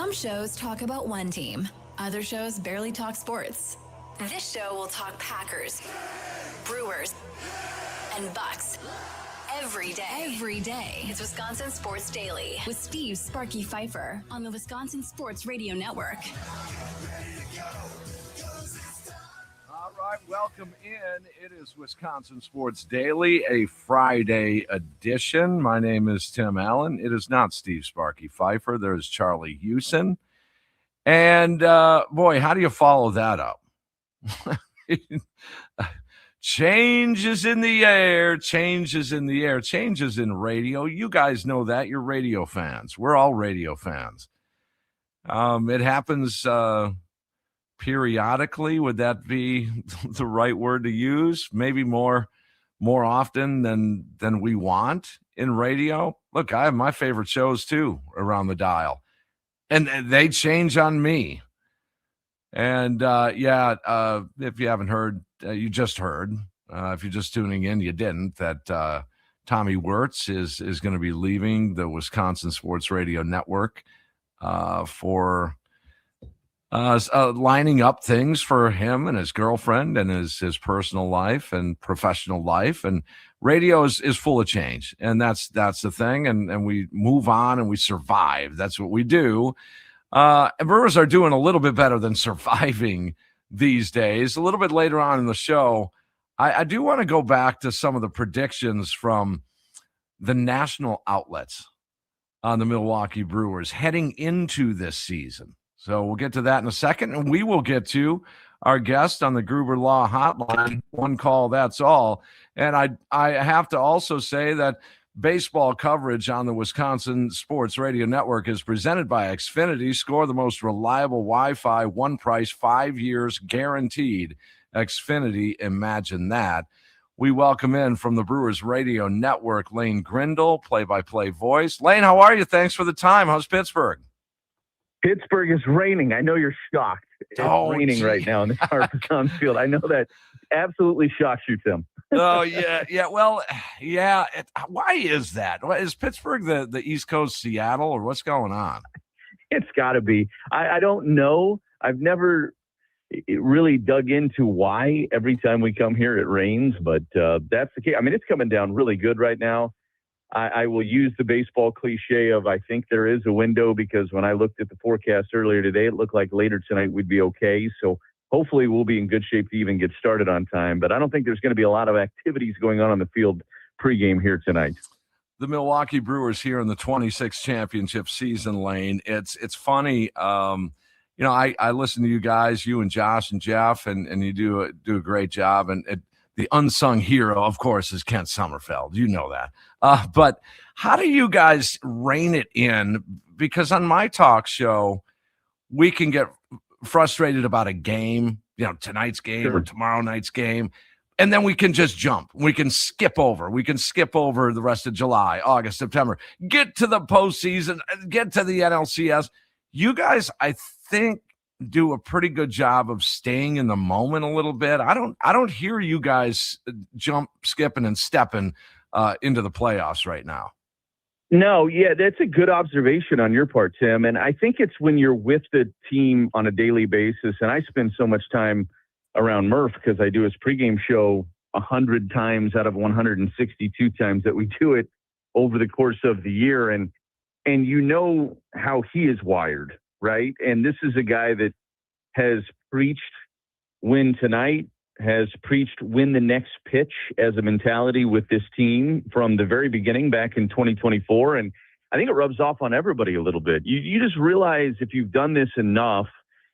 Some shows talk about one team. Other shows barely talk sports. This show will talk Packers, Brewers, and Bucks. Every day. It's Wisconsin Sports Daily with Steve Sparky Pfeiffer on the Wisconsin Sports Radio Network. All right, welcome in. It is Wisconsin Sports Daily, a Friday edition. My name is Tim Allen. It is not Steve Sparky Pfeiffer. There's Charlie Hewson. And, boy, how do you follow that up? Change is in the air. Change is in the air. Change is in radio. You guys know that. You're radio fans. We're all radio fans. It happens periodically. Would that be the right word to use? Maybe more often than we want in radio. Look, I have my favorite shows too around the dial, and they change on me. And if you haven't heard, you just heard. If you're just tuning in, you didn't. That Tommy Wirtz is going to be leaving the Wisconsin Sports Radio Network for lining up things for him and his girlfriend and his personal life and professional life. And radio is full of change, and that's the thing. And we move on and we survive. That's what we do. And Brewers are doing a little bit better than surviving these days. A little bit later on in the show, I do want to go back to some of the predictions from the national outlets on the Milwaukee Brewers heading into this season. So we'll get to that in a second, and we will get to our guest on the Gruber Law Hotline. One call, that's all. And I have to also say that baseball coverage on the Wisconsin Sports Radio Network is presented by Xfinity. Score the most reliable Wi-Fi, one price, 5 years guaranteed. Xfinity, imagine that. We welcome in from the Brewers Radio Network, Lane Grindle, play-by-play voice. Lane, how are you? Thanks for the time. How's Pittsburgh? Pittsburgh is raining. I know you're shocked. It's raining right now in the Harper field. I know that absolutely shocks you, Tim. Oh, yeah. Well, yeah. Why is that? Is Pittsburgh the East Coast Seattle, or what's going on? It's got to be. I don't know. I've never really dug into why every time we come here it rains, but that's the case. I mean, it's coming down really good right now. I will use the baseball cliche of I think there is a window, because when I looked at the forecast earlier today, it looked like later tonight we'd be okay. So hopefully we'll be in good shape to even get started on time. But I don't think there's going to be a lot of activities going on the field pregame here tonight. The Milwaukee Brewers here in the 26th championship season, Lane. It's funny. I listen to you guys, you and Josh and Jeff, and you do a great job. And the unsung hero, of course, is Kent Sommerfeld. You know that. But how do you guys rein it in? Because on my talk show, we can get frustrated about a game, tonight's game or tomorrow night's game, and then we can just jump. We can skip over. The rest of July, August, September, get to the postseason, get to the NLCS. You guys, I think, do a pretty good job of staying in the moment a little bit. I don't hear you guys skipping and stepping into the playoffs right now. No, yeah, that's a good observation on your part, Tim. And I think it's when you're with the team on a daily basis. And I spend so much time around Murph because I do his pregame show 100 times out of 162 times that we do it over the course of the year. And you know how he is wired, right? And this is a guy that has preached win tonight, has preached win the next pitch as a mentality with this team from the very beginning back in 2024. And I think it rubs off on everybody a little bit. You just realize if you've done this enough,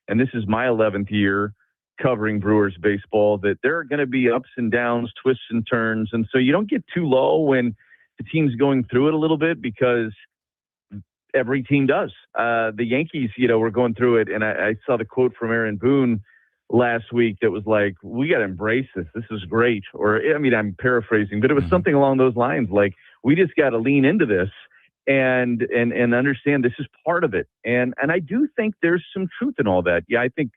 and this is my 11th year covering Brewers baseball, that there are going to be ups and downs, twists and turns. And so you don't get too low when the team's going through it a little bit, because every team does. The Yankees, were going through it, and I saw the quote from Aaron Boone last week that was like, we got to embrace this. This is great. Or, I'm paraphrasing, but it was something along those lines, like, we just got to lean into this and understand this is part of it. And I do think there's some truth in all that. Yeah, I think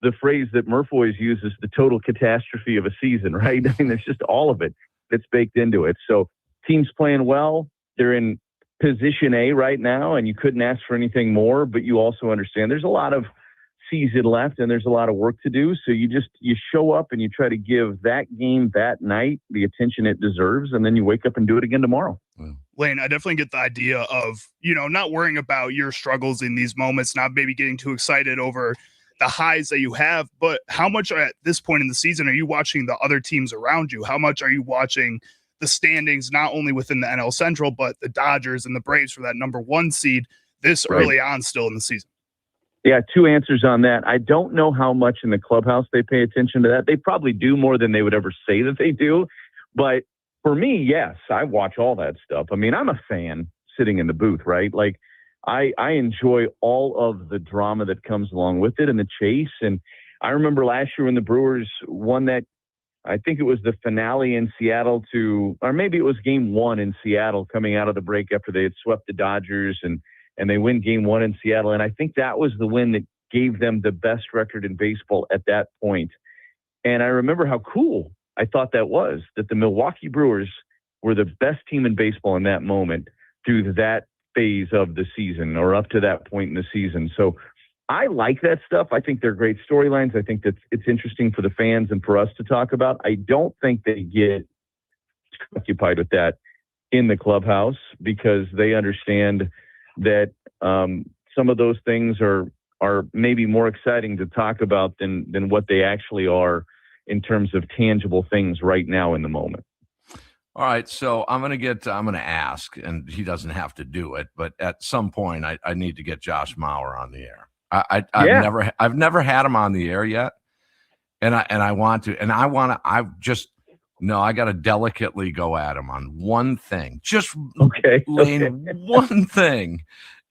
the phrase that Murph always uses, the total catastrophe of a season, right? I mean, there's just all of it that's baked into it. So teams playing well, they're in position A right now, and you couldn't ask for anything more, but you also understand there's a lot of season left and there's a lot of work to do. So you show up and you try to give that game that night the attention it deserves, and then you wake up and do it again tomorrow. Lane, I definitely get the idea of, not worrying about your struggles in these moments, not maybe getting too excited over the highs that you have, but how much at this point in the season are you watching the other teams around you? How much are you watching the standings, not only within the NL Central, but the Dodgers and the Braves for that number 1 seed this early on still in the season? Yeah, 2 answers on that. I don't know how much in the clubhouse they pay attention to that. They probably do more than they would ever say that they do. But for me, yes, I watch all that stuff. I mean, I'm a fan sitting in the booth, right? Like, I enjoy all of the drama that comes along with it and the chase. And I remember last year when the Brewers won that, I think it was the finale in Seattle or maybe it was game 1 in Seattle coming out of the break after they had swept the Dodgers, and they win game 1 in Seattle. And I think that was the win that gave them the best record in baseball at that point. And I remember how cool I thought that was, that the Milwaukee Brewers were the best team in baseball in that moment through that phase of the season, or up to that point in the season. So I like that stuff. I think they're great storylines. I think that it's interesting for the fans and for us to talk about. I don't think they get occupied with that in the clubhouse, because they understand that some of those things are maybe more exciting to talk about than what they actually are in terms of tangible things right now in the moment. All right, so I'm going to ask, and he doesn't have to do it, but at some point I need to get Josh Mauer on the air. I've never had him on the air yet, and I want to, and I got to delicately go at him on one thing, just Lane, one thing,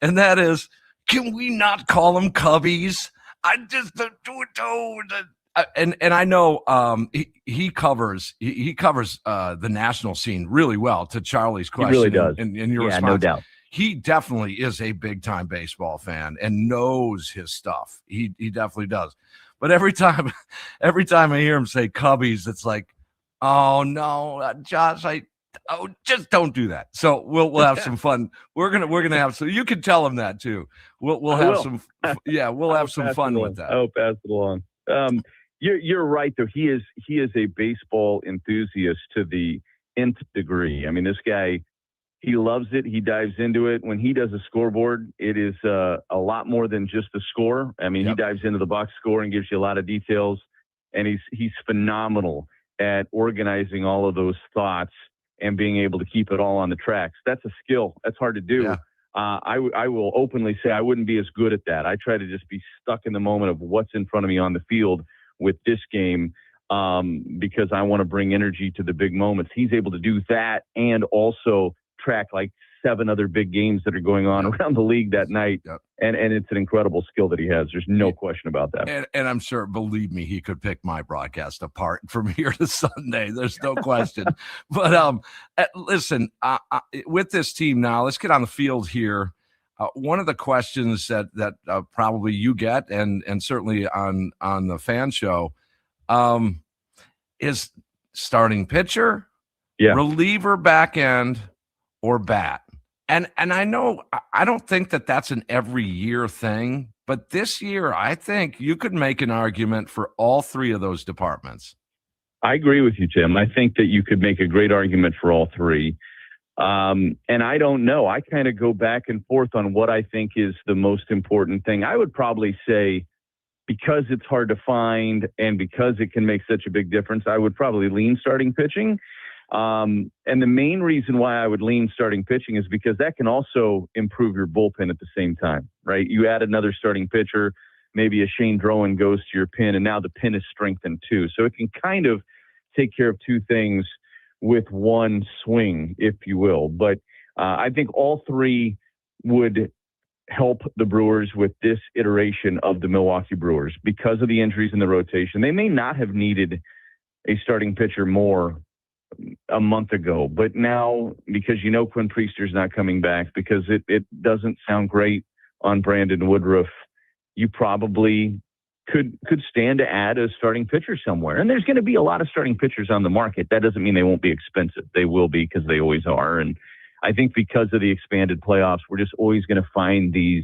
and that is, can we not call them Cubbies? I just don't do it. And I know he covers the national scene really well. To Charlie's question, he really does. And your response, no doubt, he definitely is a big time baseball fan and knows his stuff. He definitely does. But every time I hear him say Cubbies, it's like, oh no, Josh, just don't do that. So we'll have some fun. We're gonna have some. You can tell him that too. We'll have some. Yeah, we'll have some fun with that. I'll pass it along. You're right, though. He is a baseball enthusiast to the nth degree. I mean, this guy, he loves it. He dives into it. When he does a scoreboard, it is a lot more than just the score. I mean, He dives into the box score and gives you a lot of details. And he's phenomenal at organizing all of those thoughts and being able to keep it all on the tracks. That's a skill. That's hard to do. Yeah. I will openly say I wouldn't be as good at that. I try to just be stuck in the moment of what's in front of me on the field with this game, because I want to bring energy to the big moments. He's able to do that and also track like 7 other big games that are going on around the league that night. Yep. And it's an incredible skill that he has. There's no question about that. And I'm sure, believe me, he could pick my broadcast apart from here to Sunday. There's no question. But listen, with this team now, let's get on the field here. One of the questions that probably you get, and certainly on the fan show, is starting pitcher, reliever, back end, or bat. And I know I don't think that's an every year thing, but this year I think you could make an argument for all 3 of those departments. I agree with you, Tim. I think that you could make a great argument for all 3. And I don't know. I kind of go back and forth on what I think is the most important thing. I would probably say, because it's hard to find and because it can make such a big difference, I would probably lean starting pitching. And the main reason why I would lean starting pitching is because that can also improve your bullpen at the same time, right? You add another starting pitcher, maybe a Shane Drowan goes to your pin, and now the pin is strengthened too. So it can kind of take care of 2 things with one swing, if you will. But I think all 3 would help the Brewers with this iteration of the Milwaukee Brewers because of the injuries in the rotation. They may not have needed a starting pitcher more a month ago, but now, because Quinn Priester's not coming back, because it doesn't sound great on Brandon Woodruff, you probably could stand to add a starting pitcher somewhere. And there's going to be a lot of starting pitchers on the market. That doesn't mean they won't be expensive. They will be, because they always are. And I think because of the expanded playoffs, we're just always going to find these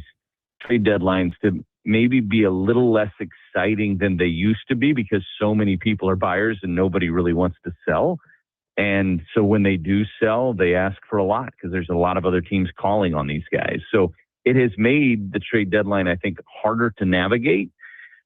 trade deadlines to maybe be a little less exciting than they used to be because so many people are buyers and nobody really wants to sell. And so when they do sell, they ask for a lot because there's a lot of other teams calling on these guys. So it has made the trade deadline, I think, harder to navigate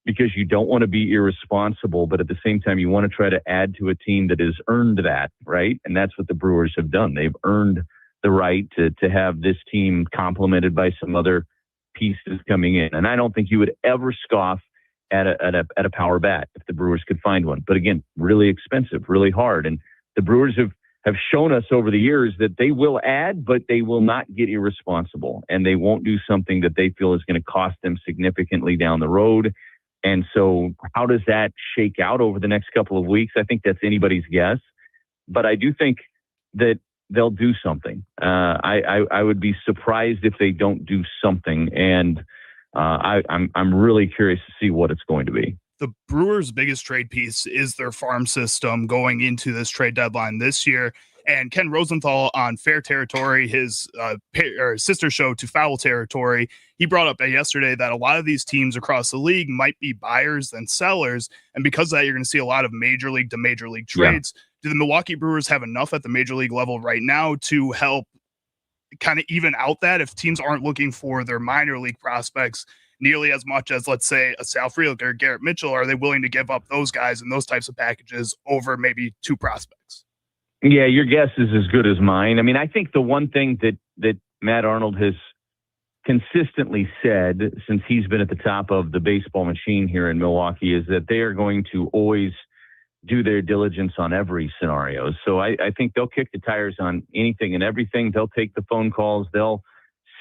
because you don't want to be irresponsible, but at the same time, you want to try to add to a team that has earned that, right? And that's what the Brewers have done. They've earned the right to have this team complemented by some other pieces coming in. And I don't think you would ever scoff at a power bat if the Brewers could find one. But again, really expensive, really hard. And the Brewers have shown us over the years that they will add, but they will not get irresponsible. And they won't do something that they feel is going to cost them significantly down the road. And so how does that shake out over the next couple of weeks? I think that's anybody's guess. But I do think that they'll do something. I would be surprised if they don't do something. And I'm really curious to see what it's going to be. The Brewers' biggest trade piece is their farm system going into this trade deadline this year. And Ken Rosenthal on Fair Territory, his sister show to Foul Territory, he brought up yesterday that a lot of these teams across the league might be buyers than sellers. And because of that, you're going to see a lot of major league to major league trades. Yeah. Do the Milwaukee Brewers have enough at the major league level right now to help kind of even out that if teams aren't looking for their minor league prospects nearly as much as, let's say, a Sal Frelick or Garrett Mitchell? Are they willing to give up those guys and those types of packages over maybe two prospects? Yeah, your guess is as good as mine. I mean, I think the one thing that Matt Arnold has consistently said since he's been at the top of the baseball machine here in Milwaukee is that they are going to always do their diligence on every scenario. So I think they'll kick the tires on anything and everything. They'll take the phone calls. They'll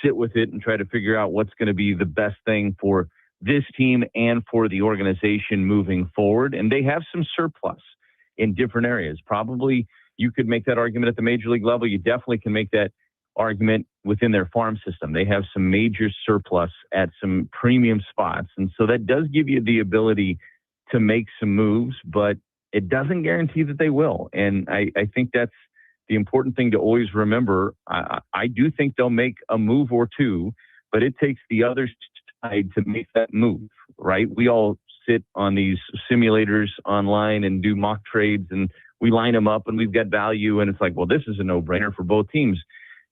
sit with it and try to figure out what's going to be the best thing for this team and for the organization moving forward. And they have some surplus in different areas. Probably you could make that argument at the major league level. You definitely can make that argument within their farm system. They have some major surplus at some premium spots. And so that does give you the ability to make some moves, but it doesn't guarantee that they will. And I think that's the important thing to always remember. I do think they'll make a move or two, but it takes the other side to make that move, right? We all sit on these simulators online and do mock trades and we line them up and we've got value. And it's like, well, this is a no-brainer for both teams.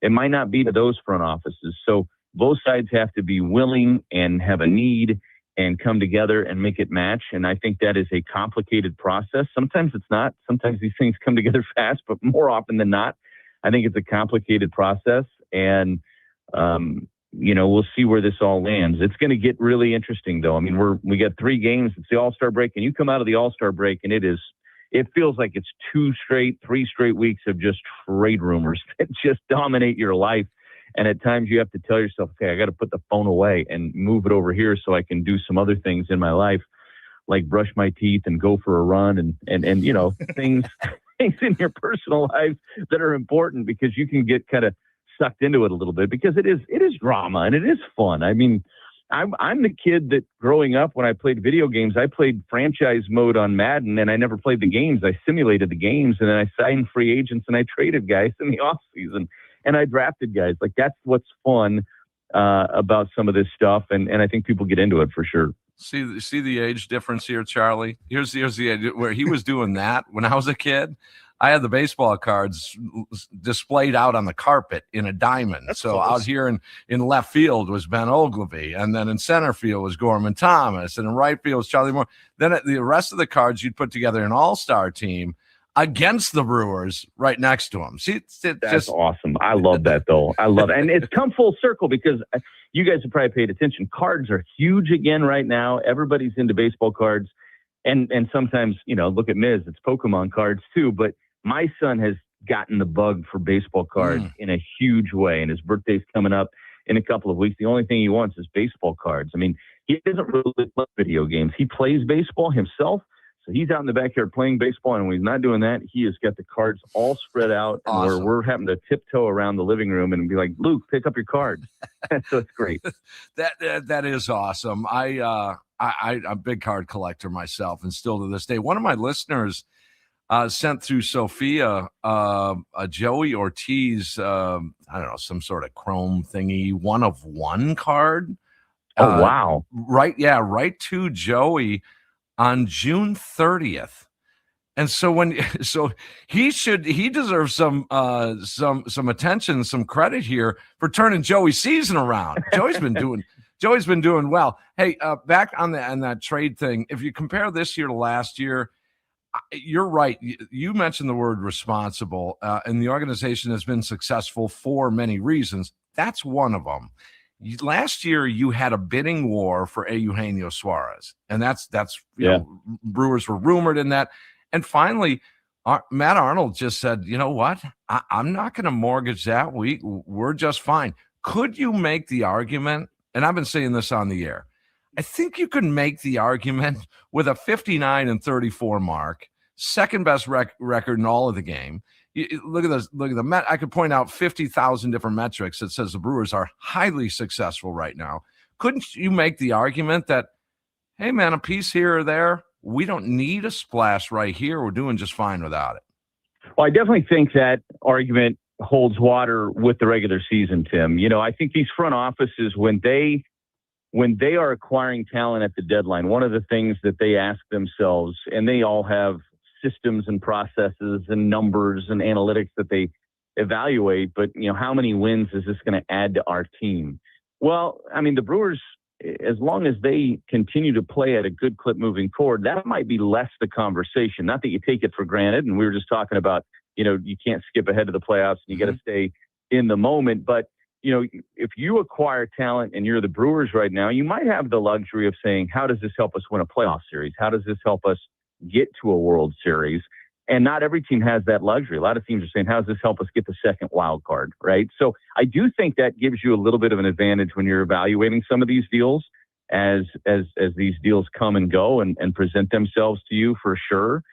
It might not be to those front offices. So both sides have to be willing and have a need and come together and make it match. And I think that is a complicated process. Sometimes it's not. Sometimes these things come together fast, but more often than not, I think it's a complicated process. And, we'll see where this all lands. It's going to get really interesting, though. I mean, we got 3 games. It's the All-Star break, and you come out of the All-Star break, and it feels like it's 3 straight weeks of just trade rumors that just dominate your life. And at times you have to tell yourself, okay, I got to put the phone away and move it over here so I can do some other things in my life, like brush my teeth and go for a run and things in your personal life that are important because you can get kind of sucked into it a little bit because it is drama and it is fun. I mean, I'm the kid that growing up when I played video games, I played franchise mode on Madden and I never played the games. I simulated the games and then I signed free agents and I traded guys in the off season and I drafted guys. Like that's what's fun about some of this stuff. And I think people get into it for sure. See the age difference here, Charlie? Here's the age where he was doing that when I was a kid. I had the baseball cards displayed out on the carpet in a diamond. That's so close. Out here in left field was Ben Ogilvy. And then in center field was Gorman Thomas. And in right field was Charlie Moore. Then the rest of the cards you'd put together an all-star team against the Brewers right next to him. See, that's awesome. I love that, though. I love it. And it's come full circle because you guys have probably paid attention. Cards are huge again right now. Everybody's into baseball cards. And sometimes, look at Miz, it's Pokemon cards too. But my son has gotten the bug for baseball cards in a huge way, and his birthday's coming up in a couple of weeks. The only thing he wants is baseball cards. I mean, he doesn't really play video games. He plays baseball himself, so he's out in the backyard playing baseball, and when he's not doing that, he has got the cards all spread out, awesome. And we're having to tiptoe around the living room and be like, Luke, pick up your cards. So it's great. That is awesome. I'm a big card collector myself, and still to this day. One of my listeners sent through Sophia a Joey Ortiz, I don't know, some sort of chrome thingy, 1 of 1 card. Oh, wow. Right to Joey on June 30th. And so he deserves some attention, some credit here for turning Joey's season around. Joey's been doing well. Hey, back on that trade thing, if you compare this year to last year, you're right. You mentioned the word responsible, and the organization has been successful for many reasons. That's one of them. Last year, you had a bidding war for Eugenio Suarez, and that's you know, Brewers were rumored in that. And finally, Matt Arnold just said, you know what? I'm not going to mortgage that. We're just fine. Could you make the argument, and I've been saying this on the air, I think you can make the argument with a 59-34 mark, second best record in all of the game. Look at this. Look at the Met. I could point out 50,000 different metrics that says the Brewers are highly successful right now. Couldn't you make the argument that, hey, man, a piece here or there, we don't need a splash right here. We're doing just fine without it. Well, I definitely think that argument holds water with the regular season, Tim. You know, I think these front offices, when they are acquiring talent at the deadline, one of the things that they ask themselves, and they all have systems and processes and numbers and analytics that they evaluate, but, you know, how many wins is this going to add to our team? Well, I mean, the Brewers, as long as they continue to play at a good clip moving forward, that might be less the conversation. Not that you take it for granted. And we were just talking about, you know, you can't skip ahead of the playoffs and you got to stay in the moment. But, you know, if you acquire talent and you're the Brewers right now, you might have the luxury of saying, how does this help us win a playoff series? How does this help us get to a World Series? And not every team has that luxury. A lot of teams are saying, how does this help us get the second wild card, right? So I do think that gives you a little bit of an advantage when you're evaluating some of these deals as these deals come and go and present themselves to you, for sure.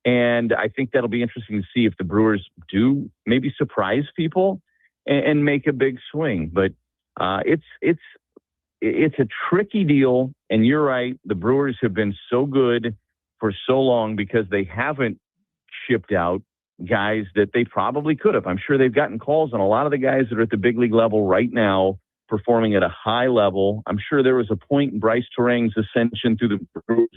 And I think that'll be interesting to see if the Brewers do maybe surprise people and make a big swing. But it's a tricky deal. And you're right. The Brewers have been so good for so long because they haven't shipped out guys that they probably could have. I'm sure they've gotten calls on a lot of the guys that are at the big league level right now, performing at a high level. I'm sure there was a point in Bryce Terang's ascension through the Brewers.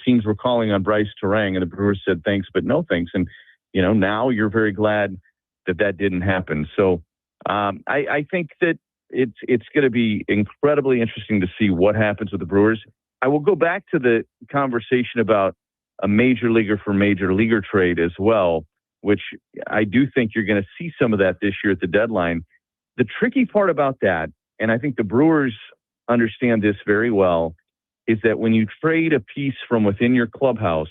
Teams were calling on Bryce Terang, and the Brewers said thanks, but no thanks. And, you know, now you're very glad that didn't happen. So I think that it's going to be incredibly interesting to see what happens with the Brewers. I will go back to the conversation about a major leaguer for major leaguer trade as well, which I do think you're going to see some of that this year at the deadline. The tricky part about that, and I think the Brewers understand this very well, is that when you trade a piece from within your clubhouse,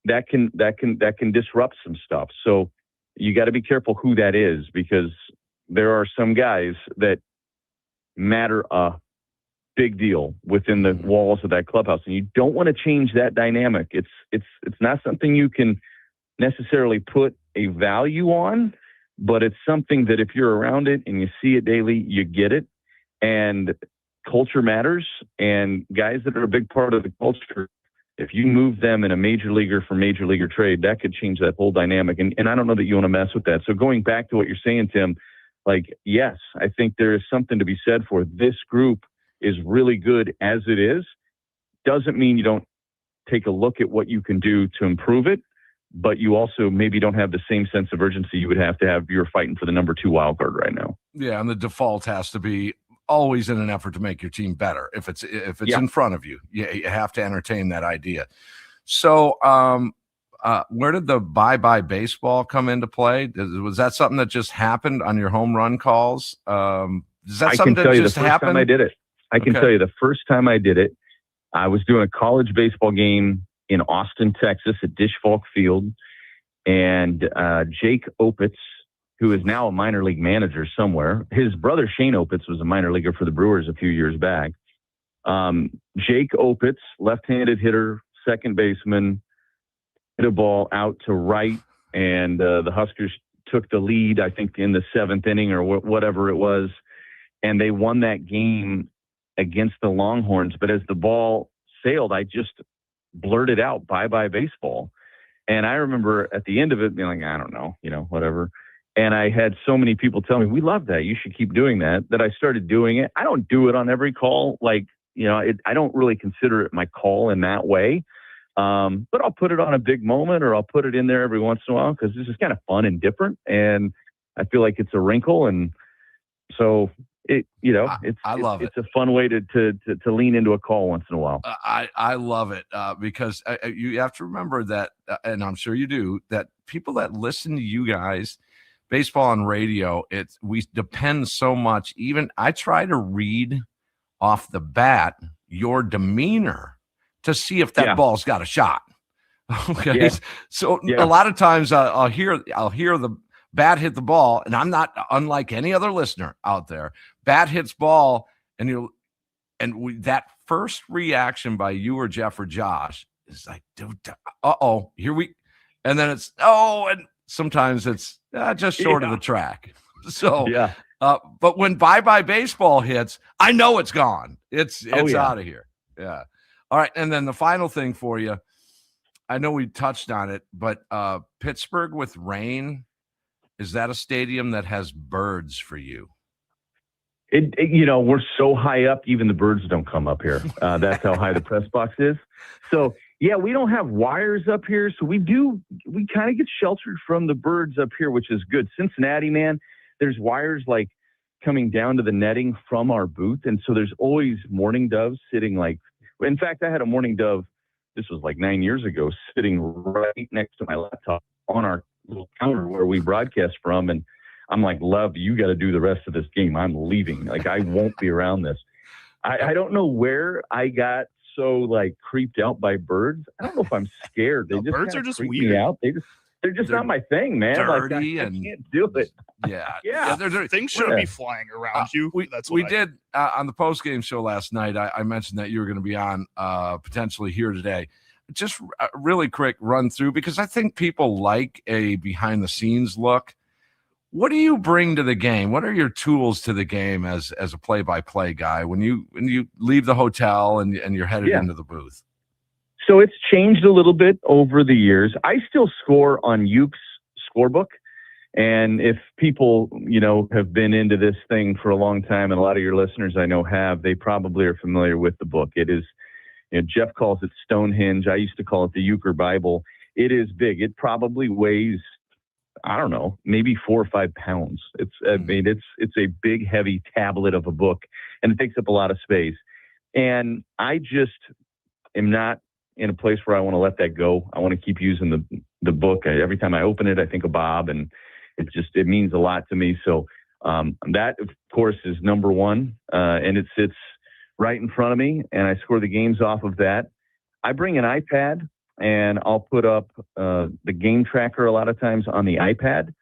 that can disrupt some stuff. So you got to be careful who that is, because there are some guys that matter a big deal within the walls of that clubhouse, and you don't want to change that dynamic. It's not something you can necessarily put a value on, but it's something that if you're around it and you see it daily, you get it. And culture matters, and guys that are a big part of the culture, if you move them in a major leaguer for major leaguer trade, that could change that whole dynamic. And I don't know that you want to mess with that. So going back to what you're saying, Tim, like, yes, I think there is something to be said for this group is really good as it is. Doesn't mean you don't take a look at what you can do to improve it, but you also maybe don't have the same sense of urgency you would have to have you're fighting for the number 2 wild card right now. Yeah, and the default has to be always in an effort to make your team better. If it's in front of you, you have to entertain that idea. So where did the bye-bye baseball come into play? Was that something that just happened on your home run calls? Is that something that just happened? I did it. I can tell you the first time I did it, I was doing a college baseball game in Austin, Texas at Dish Falk Field. And Jake Opitz, who is now a minor league manager somewhere, his brother Shane Opitz was a minor leaguer for the Brewers a few years back. Jake Opitz, left-handed hitter, second baseman, hit a ball out to right, and the Huskers took the lead, I think, in the 7th inning or whatever it was, and they won that game against the Longhorns. But as the ball sailed, I just blurted out, bye-bye baseball. And I remember at the end of it being like, I don't know, whatever. And I had so many people tell me, we love that. You should keep doing that, that I started doing it. I don't do it on every call. Like, I don't really consider it my call in that way. But I'll put it on a big moment, or I'll put it in there every once in a while, because this is kind of fun and different. And I feel like it's a wrinkle. And so I love it. It's a fun way to lean into a call once in a while. I love it because you have to remember that, and I'm sure you do, that people that listen to you guys, baseball and radio, we depend so much. Even I try to read off the bat your demeanor to see if that ball's got a shot. Okay, yeah. So a lot of times I'll hear the bat hit the ball, and I'm not unlike any other listener out there. Bat hits ball, and that first reaction by you or Jeff or Josh is like, dude, here we, and then it's and sometimes it's just short of the track. So but when Bye Baseball hits, I know it's gone. It's out of here. Yeah. All right, and then the final thing for you, I know we touched on it, but Pittsburgh with rain, is that a stadium that has birds for you? We're so high up, even the birds don't come up here. That's how high the press box is. So, we don't have wires up here. So we kind of get sheltered from the birds up here, which is good. Cincinnati, man, there's wires like coming down to the netting from our booth. And so there's always mourning doves sitting in fact, I had a mourning dove, this was like 9 years ago, sitting right next to my laptop on our little counter where we broadcast from. And I'm like, love, you got to do the rest of this game. I'm leaving. Like, I won't be around this. I don't know where I got so creeped out by birds. I don't know if I'm scared. They birds are just weird. Me out. They're just not my thing, man. Dirty I can't do it. Yeah. Things shouldn't be flying around you. We did on the post-game show last night. I mentioned that you were going to be on potentially here today. Just really quick run through, because I think people like a behind-the-scenes look. What do you bring to the game? What are your tools to the game as a play-by-play guy when you leave the hotel and you're headed into the booth? So it's changed a little bit over the years. I still score on Uke's scorebook. And if people, have been into this thing for a long time, and a lot of your listeners I know have, they probably are familiar with the book. It is, Jeff calls it Stonehenge. I used to call it the Euchre Bible. It is big. It probably weighs, I don't know, maybe 4 or 5 pounds. It's a big, heavy tablet of a book, and it takes up a lot of space. And I just am not in a place where I want to let that go. I want to keep using the book. Every time I open it, I think of Bob, and it means a lot to me. So that, of course, is number one, and it sits right in front of me, and I score the games off of that. I bring an iPad, and I'll put up the game tracker a lot of times on the iPad,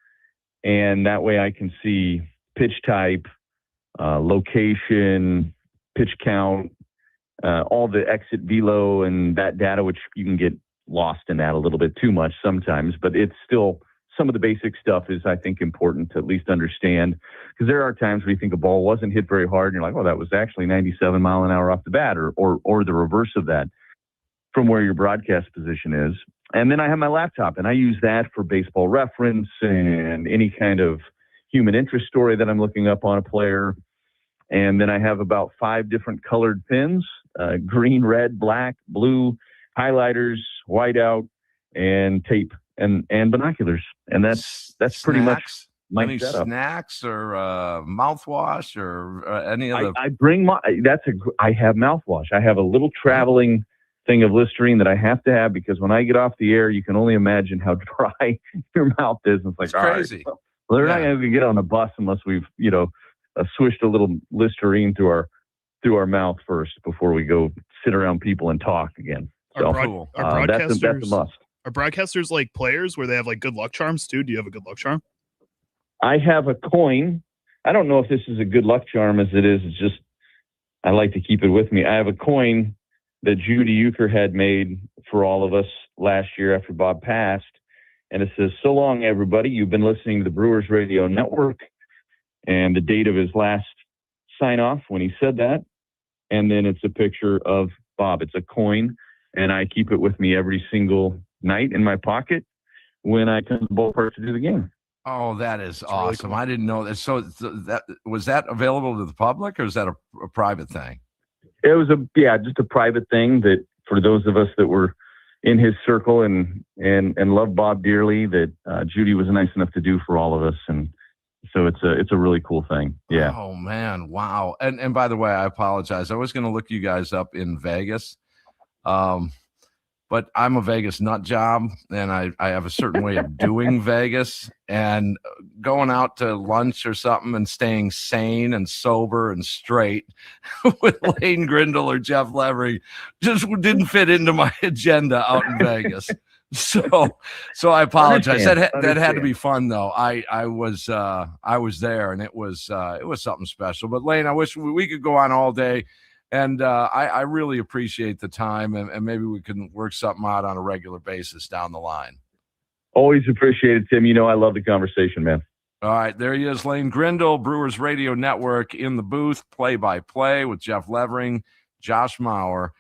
and that way I can see pitch type, location, pitch count, all the exit velo and that data, which you can get lost in that a little bit too much sometimes, but it's still some of the basic stuff is, I think, important to at least understand, because there are times where you think a ball wasn't hit very hard and you're like, oh, that was actually 97 mile an hour off the bat, or the reverse of that from where your broadcast position is. And then I have my laptop, and I use that for Baseball Reference and any kind of human interest story that I'm looking up on a player. And then I have about 5 different colored pins, green, red, black, blue, highlighters, whiteout, and tape and binoculars. And that's pretty much my any setup. Snacks or mouthwash or any other? I bring I have mouthwash. I have a little traveling thing of Listerine that I have to have, because when I get off the air, you can only imagine how dry your mouth is. And it's like, crazy. All right, well, they're not going to get on a bus unless we've, swished a little Listerine through our mouth first before we go sit around people and talk again. So that's a must. Are broadcasters like players where they have good luck charms too? Do you have a good luck charm? I have a coin. I don't know if this is a good luck charm as it is. It's just, I like to keep it with me. I have a coin that Judy Euchre had made for all of us last year after Bob passed. And it says, "So long, everybody. You've been listening to the Brewers Radio Network." And the date of his last sign off when he said that. And then it's a picture of Bob. It's a coin, and I keep it with me every single night in my pocket when I come to the ballpark to do the game. Oh, that is That's really awesome. cool. I didn't know that. So that was that available to the public, or is that a private thing? It was just a private thing that for those of us that were in his circle and love Bob dearly, that Judy was nice enough to do for all of us. And so it's a really cool thing. Yeah. Oh man, wow. And by the way, I apologize. I was going to look you guys up in Vegas. But I'm a Vegas nut job, and I have a certain way of doing Vegas, and going out to lunch or something and staying sane and sober and straight with Lane Grindle or Jeff Levering just didn't fit into my agenda out in Vegas. So I apologize. That had to be fun though. I was there, and it was something special. But Lane, I wish we could go on all day. And I really appreciate the time, and maybe we can work something out on a regular basis down the line. Always appreciate it, Tim. I love the conversation, man. All right, there he is, Lane Grindle, Brewers Radio Network in the booth, play-by-play with Jeff Levering, Josh Mauer,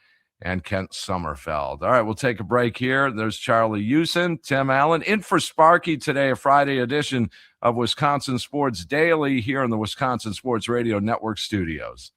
and Kent Sommerfeld. All right, we'll take a break here. There's Charlie Houston, Tim Allen, in for Sparky today, a Friday edition of Wisconsin Sports Daily here in the Wisconsin Sports Radio Network studios.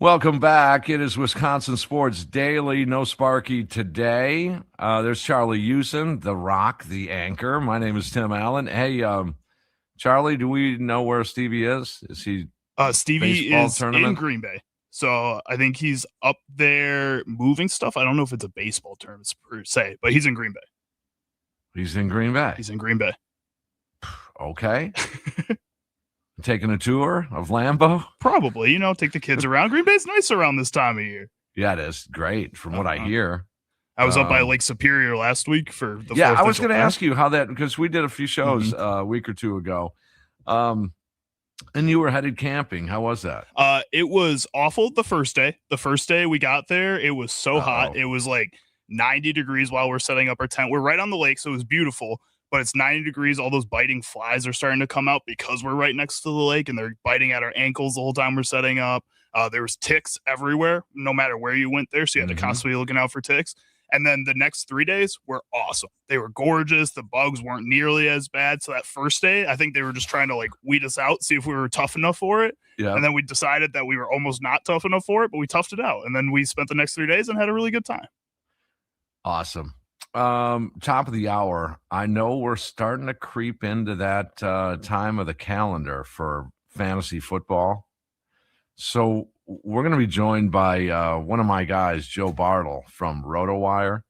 Welcome back. It is Wisconsin Sports Daily. No Sparky today. There's Charlie Houston, the Rock, the anchor. My name is Tim Allen. Hey, Charlie, do we know where Stevie is? Is he Stevie baseball is tournament? in Green Bay. So I think he's up there moving stuff. I don't know if it's a baseball term per se, but he's in Green Bay. He's in Green Bay. He's in Green Bay. Okay. Taking a tour of Lambeau? Probably, take the kids around. Green Bay's nice around this time of year. Yeah, it is great from what I hear. I was up by Lake Superior last week for the 4th Yeah, I of was going to July. ask you how that, because we did a few shows a week or two ago. And you were headed camping. How was that? It was awful the first day. The first day we got there, it was so hot. It was like 90 degrees while we're setting up our tent. We're right on the lake, so it was beautiful, but it's 90 degrees. All those biting flies are starting to come out because we're right next to the lake, and they're biting at our ankles the whole time we're setting up. There was ticks everywhere, no matter where you went there, so you had to constantly be looking out for ticks. And then the next 3 days were awesome. They were gorgeous. The bugs weren't nearly as bad. So that first day, I think they were just trying to like weed us out, see if we were tough enough for it. Yeah. And then we decided that we were almost not tough enough for it, but we toughed it out. And then we spent the next 3 days and had a really good time. Awesome. Top of the hour. I know we're starting to creep into that time of the calendar for fantasy football. So we're going to be joined by one of my guys, Joe Bartle from RotoWire.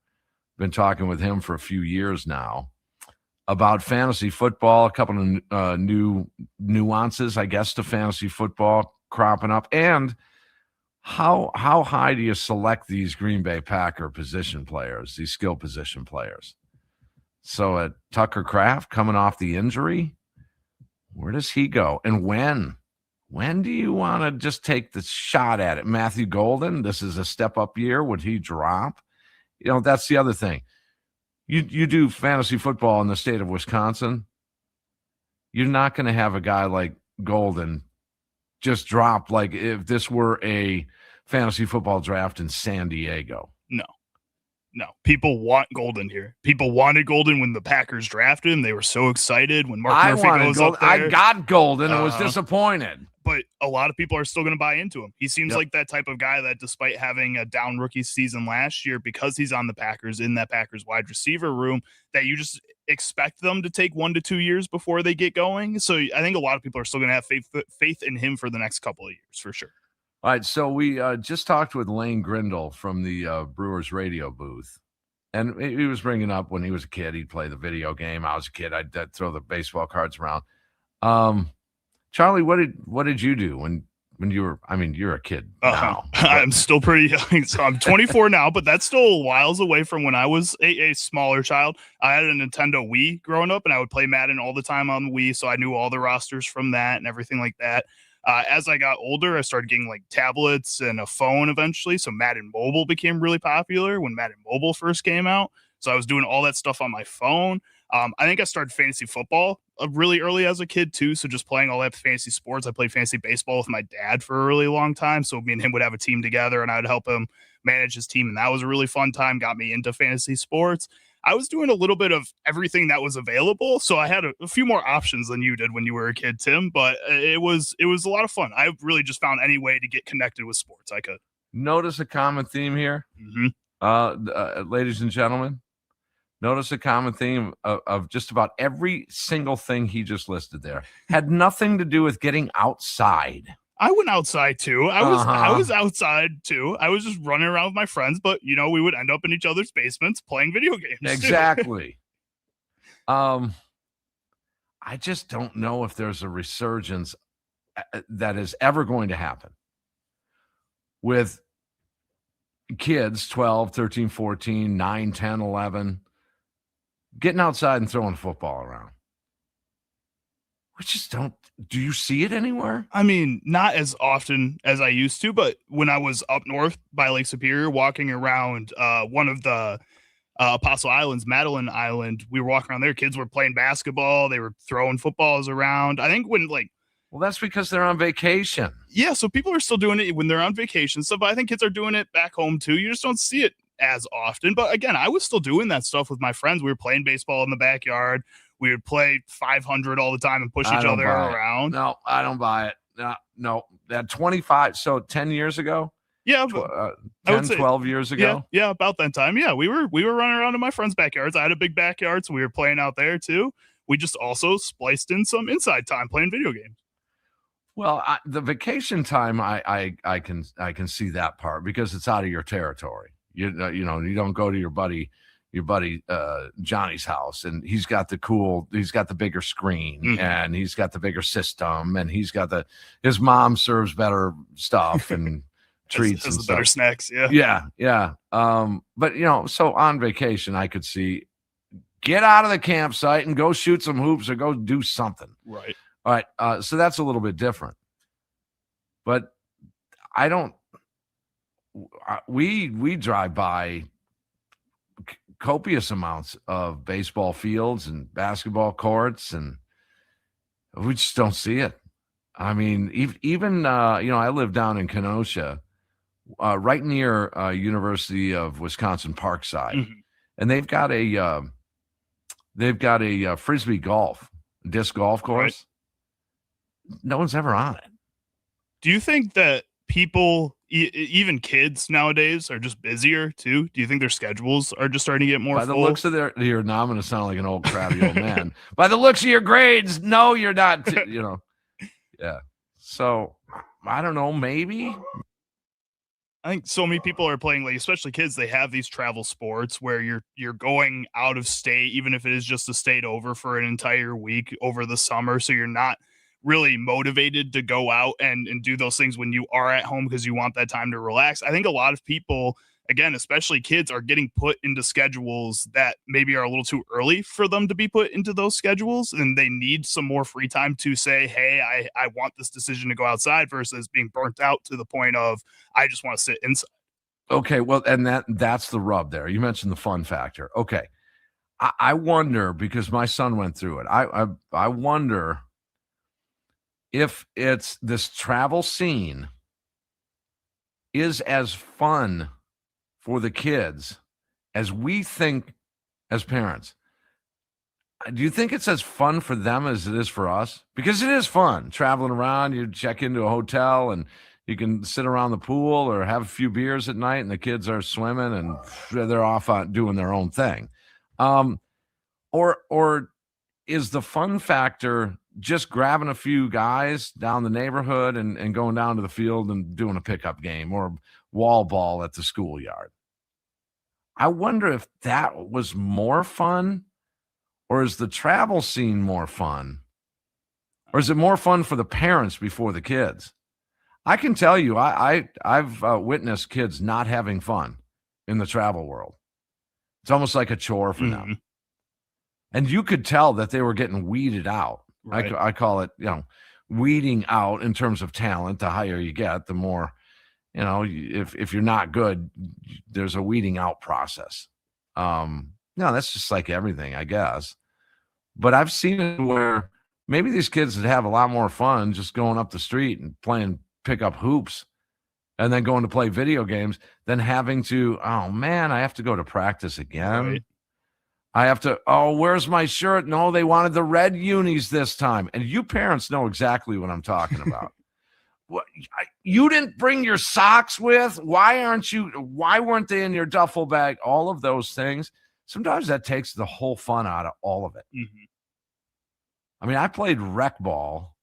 Been talking with him for a few years now about fantasy football, a couple of new nuances, I guess, to fantasy football cropping up, and how high do you select these Green Bay Packer position players, these skill position players? So Tucker Kraft coming off the injury, where does he go? And when do you want to just take the shot at it? Matthew Golden, this is a step-up year. Would he drop? That's the other thing. You do fantasy football in the state of Wisconsin, you're not going to have a guy like Golden just drop like if this were a fantasy football draft in San Diego. No, people want Golden here. People wanted Golden when the Packers drafted him. They were so excited when Mark Murphy goes up there. I got Golden and was disappointed. But a lot of people are still going to buy into him. He seems like that type of guy that despite having a down rookie season last year, because he's on the Packers, in that Packers wide receiver room, that you just expect them to take 1 to 2 years before they get going. So I think a lot of people are still going to have faith in him for the next couple of years, for sure. All right, so we just talked with Lane Grindle from the Brewers radio booth, and he was bringing up when he was a kid, he'd play the video game. I was a kid, I'd throw the baseball cards around. Charlie, what did you do when you were? I mean, you're a kid now. I'm still pretty young, so I'm 24 now, but that's still whiles away from when I was a smaller child. I had a Nintendo Wii growing up, and I would play Madden all the time on the Wii, so I knew all the rosters from that and everything like that. As I got older, I started getting like tablets and a phone eventually. So Madden Mobile became really popular when Madden Mobile first came out. So I was doing all that stuff on my phone. I think I started fantasy football really early as a kid too. So just playing all that fantasy sports. I played fantasy baseball with my dad for a really long time. So me and him would have a team together and I'd help him manage his team. And that was a really fun time, got me into fantasy sports. I was doing a little bit of everything that was available. So I had a few more options than you did when you were a kid, Tim, but it was a lot of fun. I really just found any way to get connected with sports I could. Notice a common theme here, ladies and gentlemen. Notice a common theme of just about every single thing he just listed there had nothing to do with getting outside. I went outside too. I was outside too. I was just running around with my friends, but we would end up in each other's basements playing video games. Exactly. I just don't know if there's a resurgence that is ever going to happen with kids 12, 13, 14, 9, 10, 11 getting outside and throwing football around. We just don't. Do you see it anywhere? I mean, not as often as I used to, but when I was up north by Lake Superior, walking around one of the Apostle Islands, Madeline Island, we were walking around there. Kids were playing basketball. They were throwing footballs around. I think well, that's because they're on vacation. Yeah, so people are still doing it when they're on vacation. So, but I think kids are doing it back home too. You just don't see it as often. But again, I was still doing that stuff with my friends. We were playing baseball in the backyard. We would play 500 all the time and push each other around. No, I don't buy it. no, that 25. So 10 years ago, Yeah, 10, 12 years ago. Yeah, about that time. Yeah, we were running around in my friends' backyards. I had a big backyard, so we were playing out there too. We just also spliced in some inside time playing video games. Well, the vacation time, I can see that part because it's out of your territory. You you don't go to your buddy Johnny's house, and he's got the bigger screen, and he's got the bigger system, and his mom serves better stuff and treats and the better snacks. Yeah. But so on vacation, I could see get out of the campsite and go shoot some hoops or go do something. Right. All right. So that's a little bit different. But I don't. We drive by copious amounts of baseball fields and basketball courts, and we just don't see it. I mean, even I live down in Kenosha, right near University of Wisconsin Parkside, and they've got a frisbee disc golf course. Right. No one's ever on it. Do you think that people, even kids nowadays, are just busier too? Do you think their schedules are just starting to get more By full? the looks of your, now I'm going to sound like an old crabby old man. By the looks of your grades, no, you're not. Yeah. So I don't know. Maybe. I think so many people are playing, like, especially kids. They have these travel sports where you're going out of state, even if it is just a state over for an entire week over the summer. So you're not really motivated to go out and do those things when you are at home because you want that time to relax. I think a lot of people, again, especially kids, are getting put into schedules that maybe are a little too early for them to be put into those schedules, and they need some more free time to say, hey, I want this decision to go outside, versus being burnt out to the point of I just want to sit inside. Okay, well, and that's the rub there. You mentioned the fun factor. Okay. I wonder, because my son went through it. I wonder if it's this travel scene is as fun for the kids as we think as parents. Do you think it's as fun for them as it is for us? Because it is fun traveling around. You check into a hotel and you can sit around the pool or have a few beers at night, and the kids are swimming and they're off on doing their own thing. Or is the fun factor just grabbing a few guys down the neighborhood and going down to the field and doing a pickup game or wall ball at the schoolyard? I wonder if that was more fun, or is the travel scene more fun? Or is it more fun for the parents before the kids? I can tell you, I've witnessed kids not having fun in the travel world. It's almost like a chore for them. And you could tell that they were getting weeded out. Right. I call it, weeding out in terms of talent. The higher you get, the more, if you're not good, there's a weeding out process. That's just like everything, I guess. But I've seen it where maybe these kids would have a lot more fun just going up the street and playing pickup hoops and then going to play video games than having to, oh man, I have to go to practice again. Right. I have to, where's my shirt? No, they wanted the red unis this time. And you parents know exactly what I'm talking about. You didn't bring your socks with? Why weren't they in your duffel bag? All of those things. Sometimes that takes the whole fun out of all of it. I mean, I played rec ball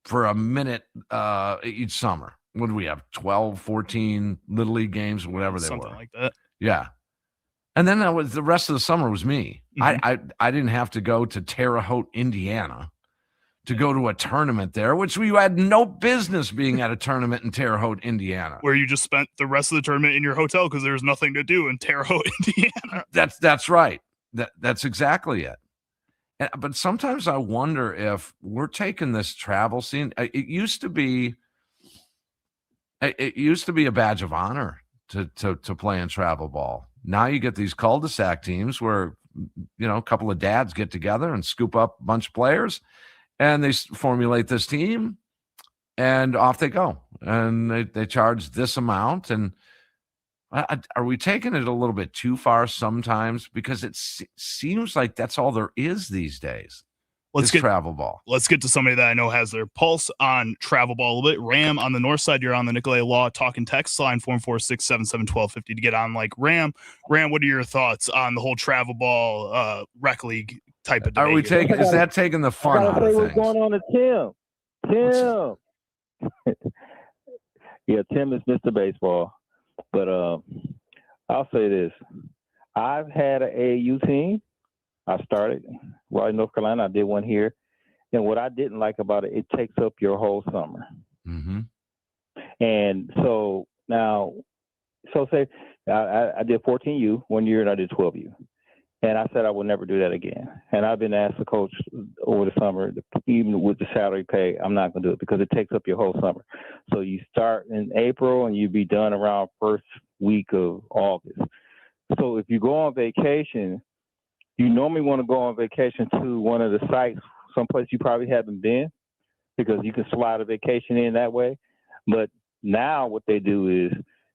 for a minute each summer. What do we have? 12, 14 Little League games, whatever they were. Something like that. Yeah. And then the rest of the summer was me. I didn't have to go to Terre Haute, Indiana to go to a tournament there, which we had no business being at a tournament in Terre Haute, Indiana. Where you just spent the rest of the tournament in your hotel because there's nothing to do in Terre Haute, Indiana. That's right. That's exactly it. But sometimes I wonder if we're taking this travel scene. It used to be a badge of honor to play in travel ball. Now you get these cul-de-sac teams where, a couple of dads get together and scoop up a bunch of players, and they formulate this team, and off they go. And they charge this amount. And are we taking it a little bit too far sometimes? Because it seems like that's all there is these days. Let's is get travel ball. let's get to somebody that I know has their pulse on travel ball a little bit. Ram on the north side, you're on the Nicolay Law talking text line 446-77-1250 to get on like Ram. Ram, what are your thoughts on the whole travel ball rec league type of debate? Are we taking? Is that taking the fun out of what's things? going on to Tim? Yeah, Tim is Mr. Baseball. But I'll say this. I've had an AAU team. I started while in North Carolina. I did one here. And what I didn't like about it, it takes up your whole summer. Mm-hmm. And so now, say I did 14U 1 year and I did 12U. And I said I would never do that again. And I've been asked to coach over the summer, even with the salary pay, I'm not going to do it because it takes up your whole summer. So you start in April and you be done around first week of August. So if you go on vacation, you normally want to go on vacation to one of the sites, someplace you probably haven't been, because you can slide a vacation in that way. But now what they do is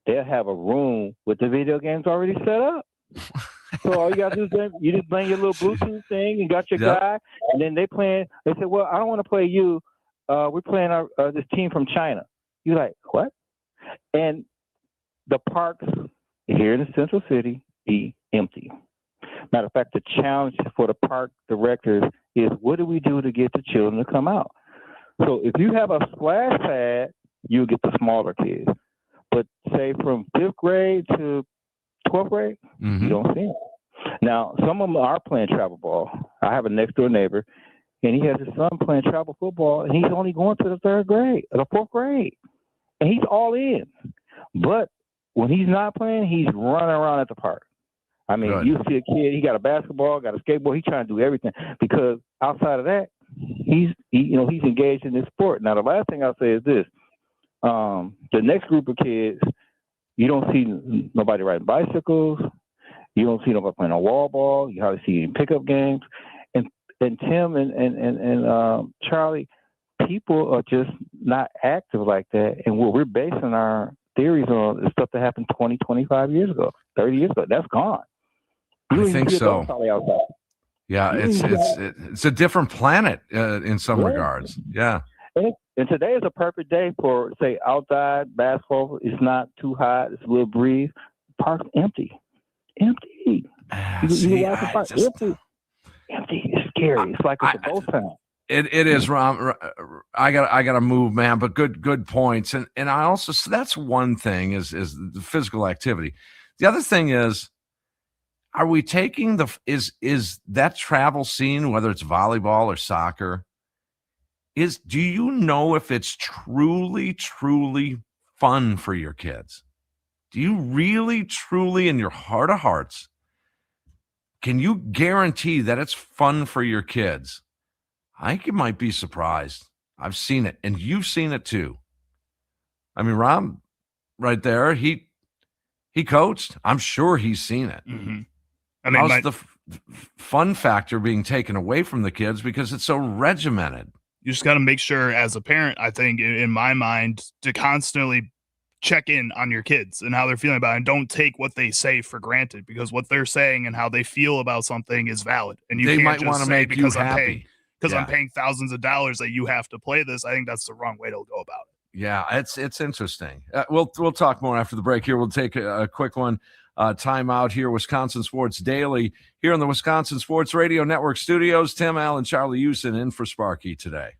they'll have a room with the video games already set up. So all you got to do is you just bring your little Bluetooth thing and got your guy, and then they say, well, I don't want to play you. We're playing this team from China. You're like, what? And the parks here in the central city be empty. Matter of fact, the challenge for the park directors is what do we do to get the children to come out? So if you have a splash pad, you'll get the smaller kids. But say from 5th grade to 12th grade, you don't see them. Now, some of them are playing travel ball. I have a next door neighbor, and he has his son playing travel football, and he's only going to the 3rd grade, or the 4th grade. And he's all in. But when he's not playing, he's running around at the park. I mean, you see a kid, he got a basketball, got a skateboard, he's trying to do everything because outside of that, he's engaged in this sport. Now, the last thing I'll say is this. The next group of kids, you don't see nobody riding bicycles. You don't see nobody playing a wall ball. You hardly see any pickup games. And Tim and Charlie, people are just not active like that. And what we're basing our theories on is stuff that happened 20, 25 years ago, 30 years ago. That's gone. I think so. Yeah, it's a different planet in some regards. Yeah. And today is a perfect day for, say, outside basketball. It's not too hot. It's a little breeze. Park's empty. Empty. Empty. It's scary. It's like it's a ghost town. It is, Ron. I got to move, man. But good points. And I also, so that's one thing is the physical activity. The other thing is, are we taking is that travel scene, whether it's volleyball or soccer, do you know if it's truly fun for your kids? Do you really, truly, in your heart of hearts, can you guarantee that it's fun for your kids? I think you might be surprised. I've seen it, and you've seen it too. I mean, Rob, right there, he coached. I'm sure he's seen it. Mm-hmm. I mean, how's the fun factor being taken away from the kids because it's so regimented? You just got to make sure, as a parent, I think, in my mind, to constantly check in on your kids and how they're feeling about it, and don't take what they say for granted, because what they're saying and how they feel about something is valid. And they might want to make you happy. I'm paying thousands of dollars that you have to play this. I think that's the wrong way to go about it. Yeah, it's interesting. We'll talk more after the break here. We'll take a quick one. Time out here, Wisconsin Sports Daily, here on the Wisconsin Sports Radio Network studios. Tim Allen, Charlie Houston in for Sparky today.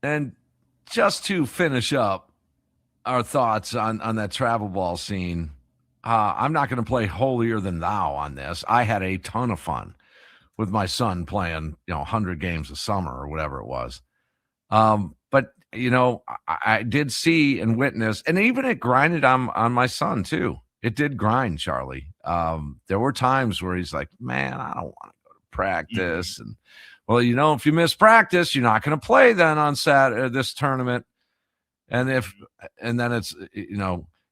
And just to finish up our thoughts on that travel ball scene, I'm not going to play holier than thou on this. I had a ton of fun with my son playing, 100 games a summer or whatever it was. But I did see and witness, and even it grinded on my son too. It did grind, Charlie. There were times where he's like, "Man, I don't want to go to practice," and well, if you miss practice, you're not going to play then on Saturday this tournament. And then it's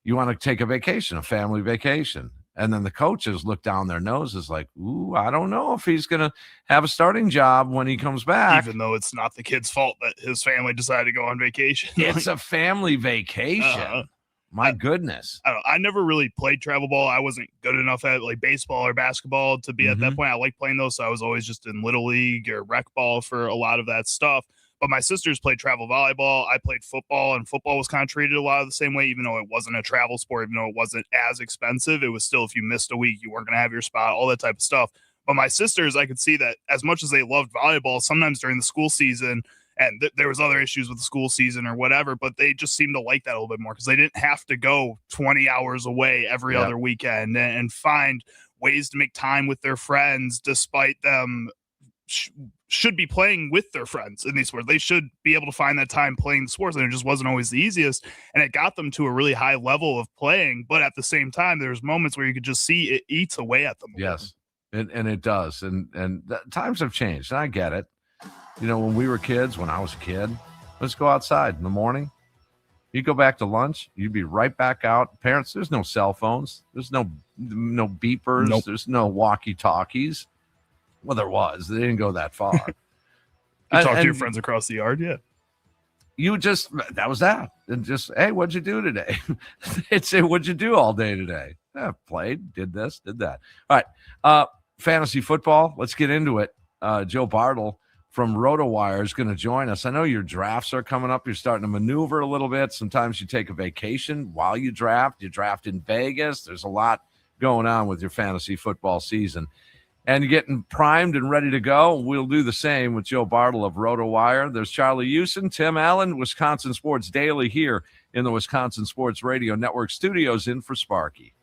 you want to take a vacation, a family vacation. And then the coaches look down their noses like, ooh, I don't know if he's going to have a starting job when he comes back. Even though it's not the kid's fault that his family decided to go on vacation. It's a family vacation. My goodness. I never really played travel ball. I wasn't good enough at like baseball or basketball to be at that point. I liked playing those. So I was always just in little league or rec ball for a lot of that stuff. But my sisters played travel volleyball. I played football, and football was kind of treated a lot of the same way, even though it wasn't a travel sport, even though it wasn't as expensive. It was still, if you missed a week, you weren't going to have your spot, all that type of stuff. But my sisters, I could see that as much as they loved volleyball, sometimes during the school season, and there was other issues with the school season or whatever, but they just seemed to like that a little bit more because they didn't have to go 20 hours away every other weekend and find ways to make time with their friends despite them should be playing with their friends in these sports. They should be able to find that time playing the sports, and it just wasn't always the easiest. And it got them to a really high level of playing, but at the same time, there's moments where you could just see it eats away at them. Yes, and it does. And times have changed, and I get it. When we were kids, when I was a kid, let's go outside in the morning. You go back to lunch, you'd be right back out. Parents, there's no cell phones. There's no beepers. Nope. There's no walkie-talkies. Well, there was. They didn't go that far. You talk to your friends across the yard, that was that. And just, hey, what'd you do today? They'd say, what'd you do all day today? Played, did this, did that. All right. Fantasy football, let's get into it. Joe Bartle from RotoWire is going to join us. I know your drafts are coming up. You're starting to maneuver a little bit. Sometimes you take a vacation while you draft. You draft in Vegas. There's a lot going on with your fantasy football season. And you're getting primed and ready to go. We'll do the same with Joe Bartle of RotoWire. There's Charlie Houston, Tim Allen, Wisconsin Sports Daily here in the Wisconsin Sports Radio Network studios in for Sparky.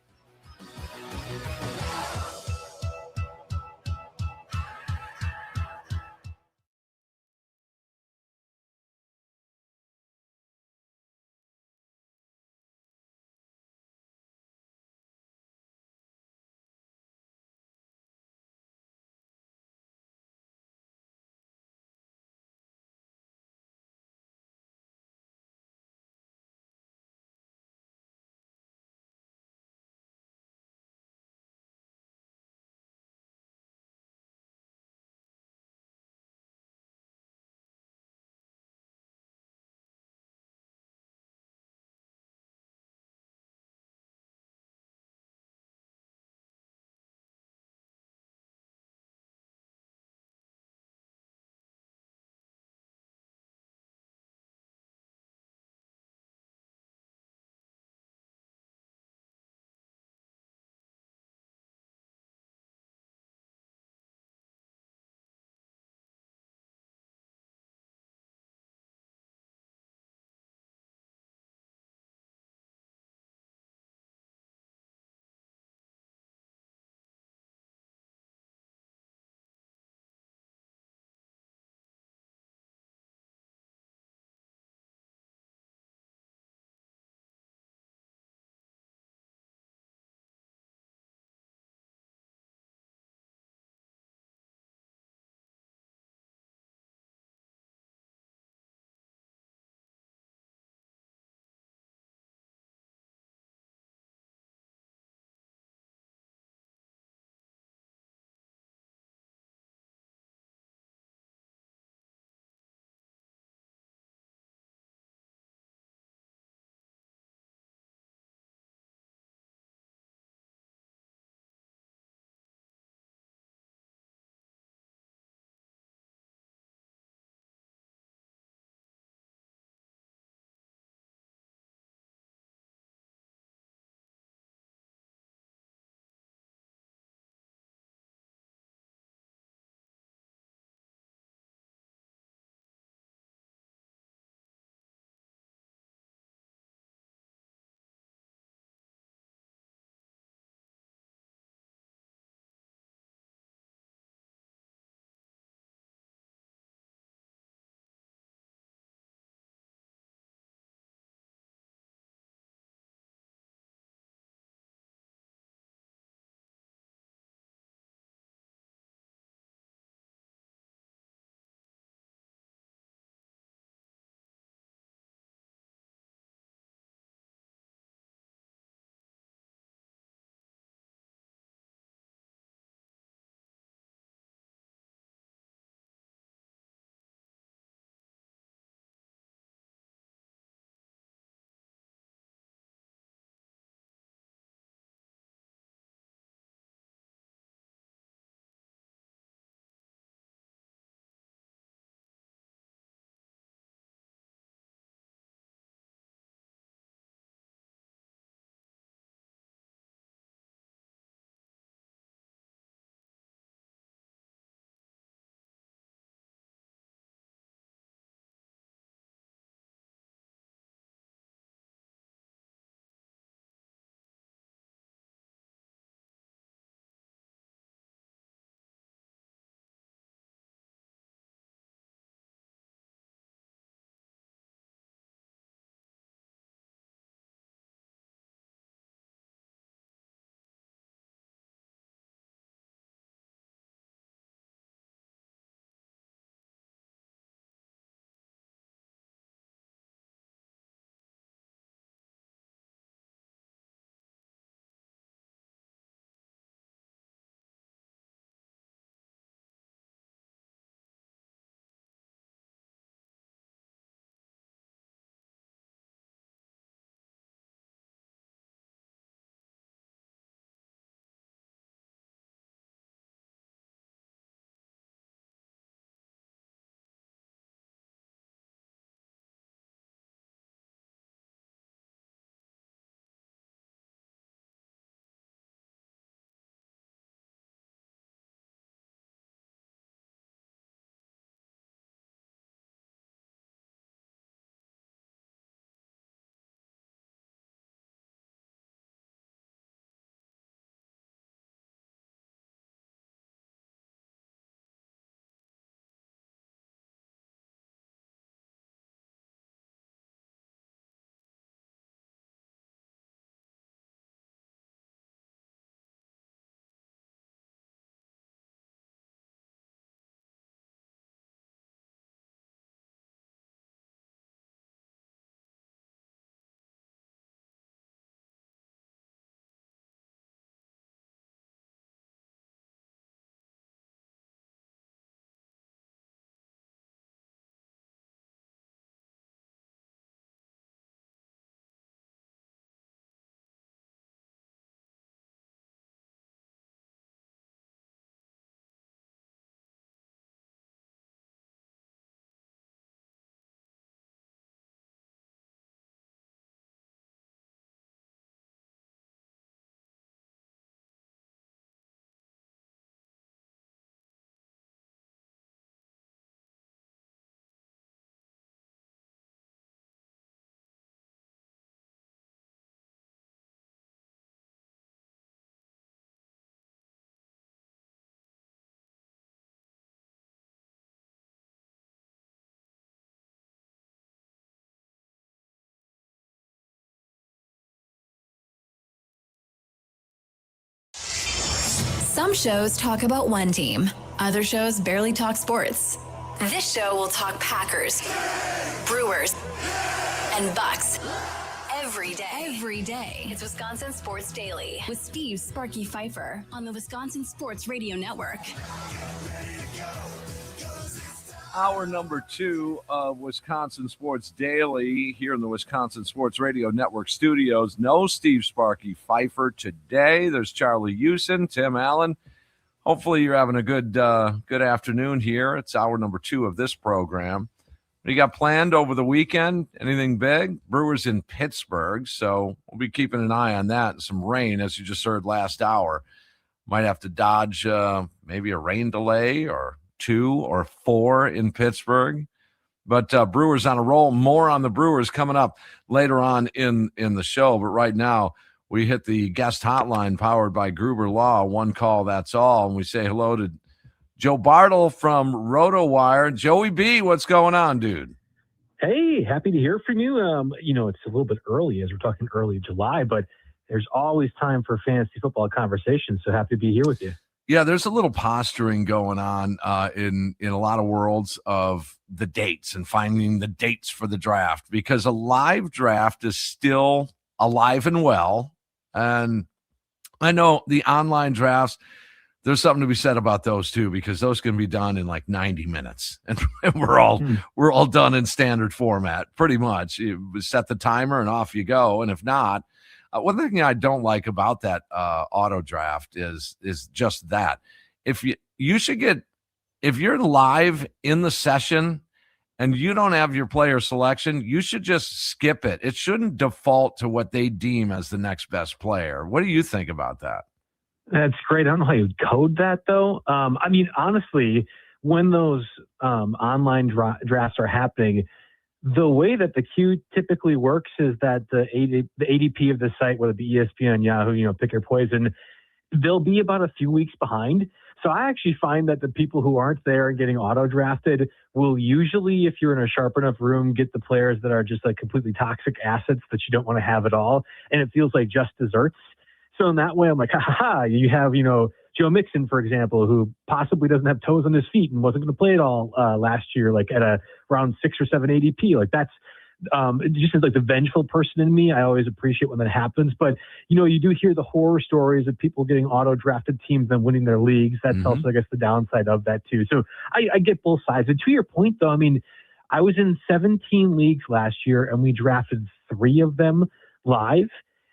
Some shows talk about one team. Other shows barely talk sports. This show will talk Packers, Brewers, and Bucks. Every day. It's Wisconsin Sports Daily with Steve Sparky Pfeiffer on the Wisconsin Sports Radio Network. Hour number 2 of Wisconsin Sports Daily here in the Wisconsin Sports Radio Network studios. No Steve Sparky Pfeiffer today. There's Charlie Houston, Tim Allen. Hopefully you're having a good afternoon here. It's hour number 2 of this program. What you got planned over the weekend? Anything big? Brewers in Pittsburgh, so we'll be keeping an eye on that. Some rain, as you just heard last hour. Might have to dodge maybe a rain delay or 2 or 4 in Pittsburgh. But Brewers on a roll. More on the Brewers coming up later on in the show. But right now, we hit the guest hotline powered by Gruber Law. One call, that's all. And we say hello to Joe Bartle from RotoWire. Joey B, what's going on, dude? Hey, happy to hear from you. It's a little bit early as we're talking early July, but there's always time for fantasy football conversation. So happy to be here with you. Yeah, there's a little posturing going on in a lot of worlds of the dates and finding the dates for the draft, because a live draft is still alive and well. And I know the online drafts, there's something to be said about those too, because those can be done in like 90 minutes, and we're all done in standard format pretty much. You set the timer and off you go. And if not, one thing I don't like about that auto draft is just that if you're live in the session and you don't have your player selection, you should just skip it. It shouldn't default to what they deem as the next best player. What do you think about that? That's great. I don't know how you code that though. Honestly, when those online drafts are happening, the way that the queue typically works is that the ADP of the site, whether it be ESPN, Yahoo, pick your poison, they'll be about a few weeks behind. So I actually find that the people who aren't there and getting auto drafted will usually, if you're in a sharp enough room, get the players that are just like completely toxic assets that you don't want to have at all. And it feels like just desserts. So in that way, I'm like, you have, Joe Mixon, for example, who possibly doesn't have toes on his feet and wasn't going to play at all last year, like at a round 6 or 7 ADP. Like that's just as like the vengeful person in me. I always appreciate when that happens. But, you do hear the horror stories of people getting auto drafted teams and winning their leagues. That's also, I guess, the downside of that too. So I get both sides. And to your point, though, I was in 17 leagues last year and we drafted 3 of them live.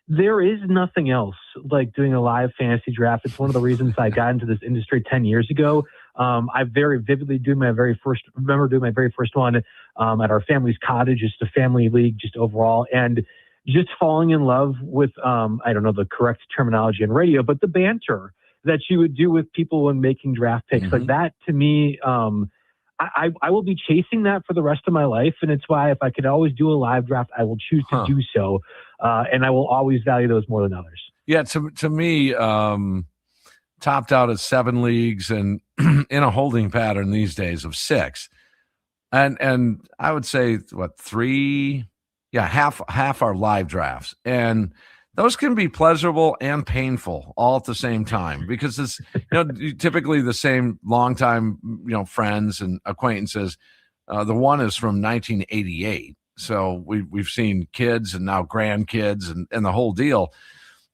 There is nothing else like doing a live fantasy draft. It's one of the reasons I got into this industry 10 years ago. I very vividly remember doing my very first one at our family's cottage, just a family league, just overall, and just falling in love with, I don't know the correct terminology in radio, but the banter that you would do with people when making draft picks. Like that to me, I will be chasing that for the rest of my life. And it's why if I could always do a live draft, I will choose to do so. And I will always value those more than others. Yeah, to me, topped out at 7 leagues and in a holding pattern these days of 6. And I would say, 3? Yeah, half are live drafts. And those can be pleasurable and painful all at the same time, because it's typically the same longtime friends and acquaintances. The one is from 1988, so we've seen kids and now grandkids and the whole deal.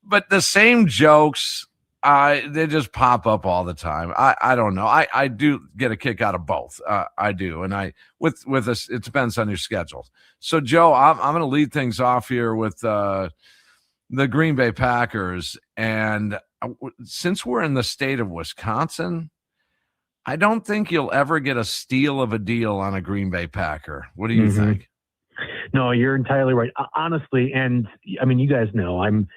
But the same jokes, they just pop up all the time. I don't know. I do get a kick out of both. I do, and with this, it depends on your schedule. So Joe, I'm going to lead things off here with the Green Bay Packers. And since we're in the state of Wisconsin, I don't think you'll ever get a steal of a deal on a Green Bay Packer. What do you think? No, you're entirely right. Honestly, and you guys know, I'm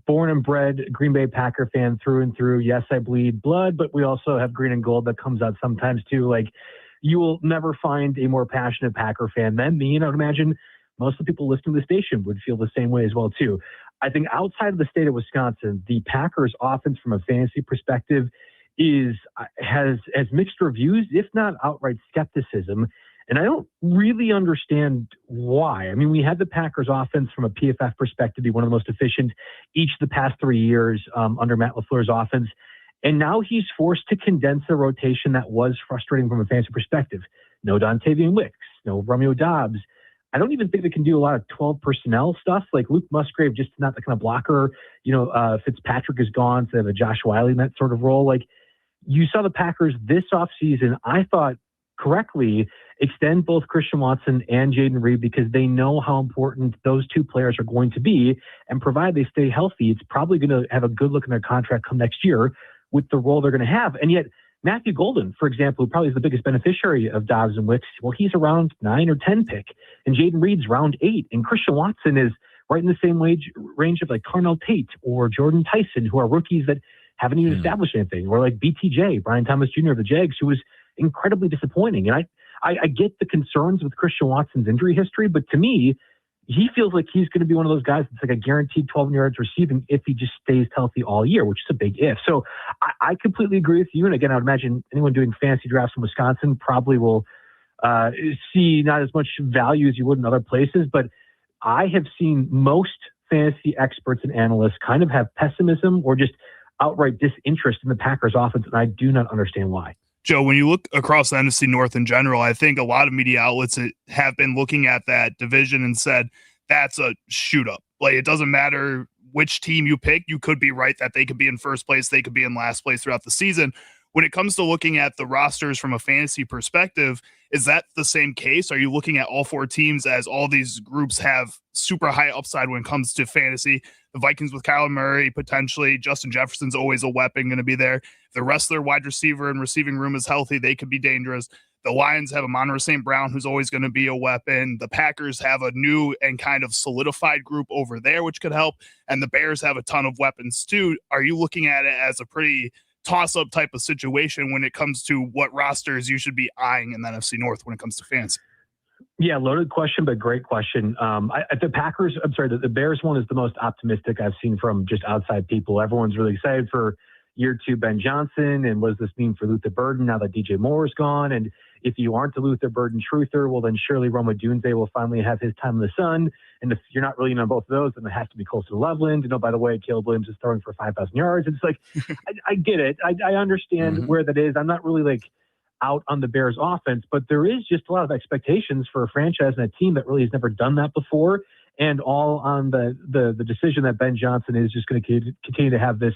born and bred Green Bay Packer fan through and through. Yes, I bleed blood, but we also have green and gold that comes out sometimes too. Like, you will never find a more passionate Packer fan than me. And I would imagine most of the people listening to the station would feel the same way as well too. I think outside of the state of Wisconsin, the Packers offense from a fantasy perspective has mixed reviews, if not outright skepticism. And I don't really understand why. I mean, we had the Packers offense from a PFF perspective be one of the most efficient each of the past 3 years under Matt LaFleur's offense. And now he's forced to condense a rotation that was frustrating from a fantasy perspective. No Dontavian Wicks, no Romeo Doubs. I don't even think they can do a lot of 12 personnel stuff. Like Luke Musgrave, just not the kind of blocker. Fitzpatrick is gone, so they have a Josh Wiley in that sort of role. Like, you saw the Packers this offseason, I thought correctly, extend both Christian Watson and Jayden Reed because they know how important those two players are going to be. And provided they stay healthy, it's probably going to have a good look in their contract come next year with the role they're going to have. And yet, Matthew Golden, for example, who probably is the biggest beneficiary of Dobbs and Wicks, well, he's a round 9 or 10 pick. And Jayden Reed's round 8. And Christian Watson is right in the same range of like Carnell Tate or Jordan Tyson, who are rookies that haven't even established anything, or like BTJ, Brian Thomas Jr. of the Jags, who was incredibly disappointing. And I get the concerns with Christian Watson's injury history, but to me, he feels like he's going to be one of those guys that's like a guaranteed 12 yards receiving if he just stays healthy all year, which is a big if. So I completely agree with you. And again, I would imagine anyone doing fantasy drafts in Wisconsin probably will see not as much value as you would in other places, but I have seen most fantasy experts and analysts kind of have pessimism or just outright disinterest in the Packers offense, and I do not understand why. Joe, when you look across the NFC North in general, I think a lot of media outlets have been looking at that division and said that's a shoot up. Like, it doesn't matter which team you pick, you could be right that they could be in first place, they could be in last place throughout the season. When it comes to looking at the rosters from a fantasy perspective, is that the same case? Are you looking at all 4 teams as all these groups have super high upside when it comes to fantasy? The Vikings with Kyler Murray, potentially. Justin Jefferson's always a weapon going to be there. If the rest of their wide receiver and receiving room is healthy, they could be dangerous. The Lions have Amon-Ra St. Brown, who's always going to be a weapon. The Packers have a new and kind of solidified group over there, which could help. And the Bears have a ton of weapons too. Are you looking at it as a pretty toss-up type of situation when it comes to what rosters you should be eyeing in the NFC North when it comes to fantasy? Yeah, loaded question, but great question. The Bears one is the most optimistic I've seen from just outside people. Everyone's really excited for year 2 Ben Johnson, and what does this mean for Luther Burden now that DJ Moore is gone? And if you aren't a Luther Burden truther, well, then surely Roma Dunze will finally have his time in the sun. And if you're not really in on both of those, then it has to be close to Loveland. And by the way, Caleb Williams is throwing for 5,000 yards. It's like, I get it. I understand where that is. I'm not really like out on the Bears offense, but there is just a lot of expectations for a franchise and a team that really has never done that before. And all on the decision that Ben Johnson is just going to continue to have this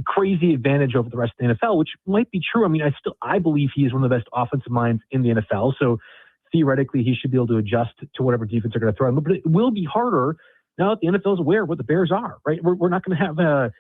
crazy advantage over the rest of the NFL, which might be true. I mean, I believe he is one of the best offensive minds in the NFL. So theoretically, he should be able to adjust to whatever defense they're going to throw him. But it will be harder now that the NFL is aware of what the Bears are, right? We're not going to have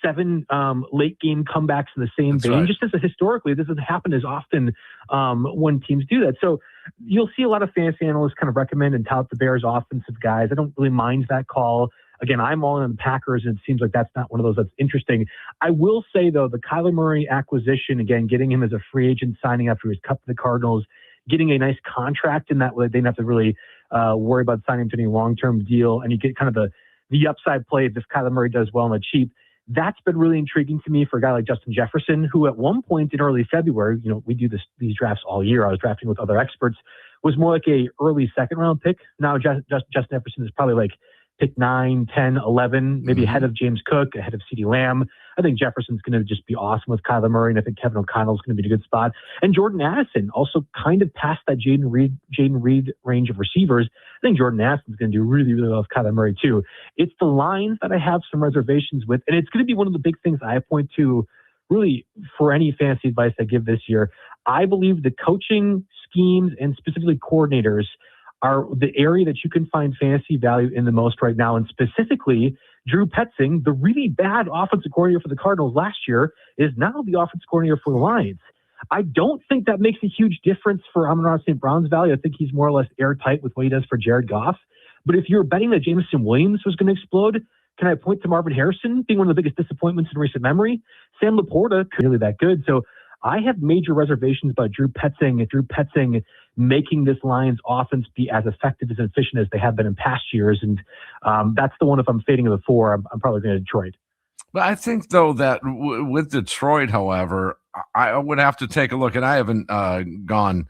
7 late game comebacks in the same vein. Right. Just as historically, this doesn't happen as often when teams do that. So you'll see a lot of fantasy analysts kind of recommend and tout the Bears offensive guys. I don't really mind that call. Again, I'm all in on the Packers, and it seems like that's not one of those that's interesting. I will say, though, the Kyler Murray acquisition, again, getting him as a free agent, signing after he was cut to the Cardinals, getting a nice contract in that way, they didn't have to really worry about signing him to any long-term deal, and you get kind of the upside play if Kyler Murray does well on the cheap. That's been really intriguing to me for a guy like Justin Jefferson, who at one point in early February, we do these drafts all year. I was drafting with other experts, was more like a early second-round pick. Now Justin Jefferson is probably like pick 9, 10, 11, maybe ahead of James Cook, ahead of CeeDee Lamb. I think Jefferson's going to just be awesome with Kyler Murray, and I think Kevin O'Connell's going to be in a good spot. And Jordan Addison also kind of past that Jayden Reed range of receivers. I think Jordan Addison's going to do really, really well with Kyler Murray too. It's the lines that I have some reservations with, and it's going to be one of the big things I point to really for any fantasy advice I give this year. I believe the coaching schemes and specifically coordinators are the area that you can find fantasy value in the most right now. And specifically, Drew Petzing, the really bad offensive coordinator for the Cardinals last year, is now the offensive coordinator for the Lions. I don't think that makes a huge difference for Amon-Ra St. Brown's value. I think he's more or less airtight with what he does for Jared Goff. But if you're betting that Jameson Williams was going to explode, can I point to Marvin Harrison being one of the biggest disappointments in recent memory? Sam Laporta could really that good. So I have major reservations about Drew Petzing making this Lions offense be as effective as efficient as they have been in past years. And that's the one, if I'm fading of the 4, I'm probably going to Detroit. But I think, though, that with Detroit, however, I would have to take a look, and I haven't gone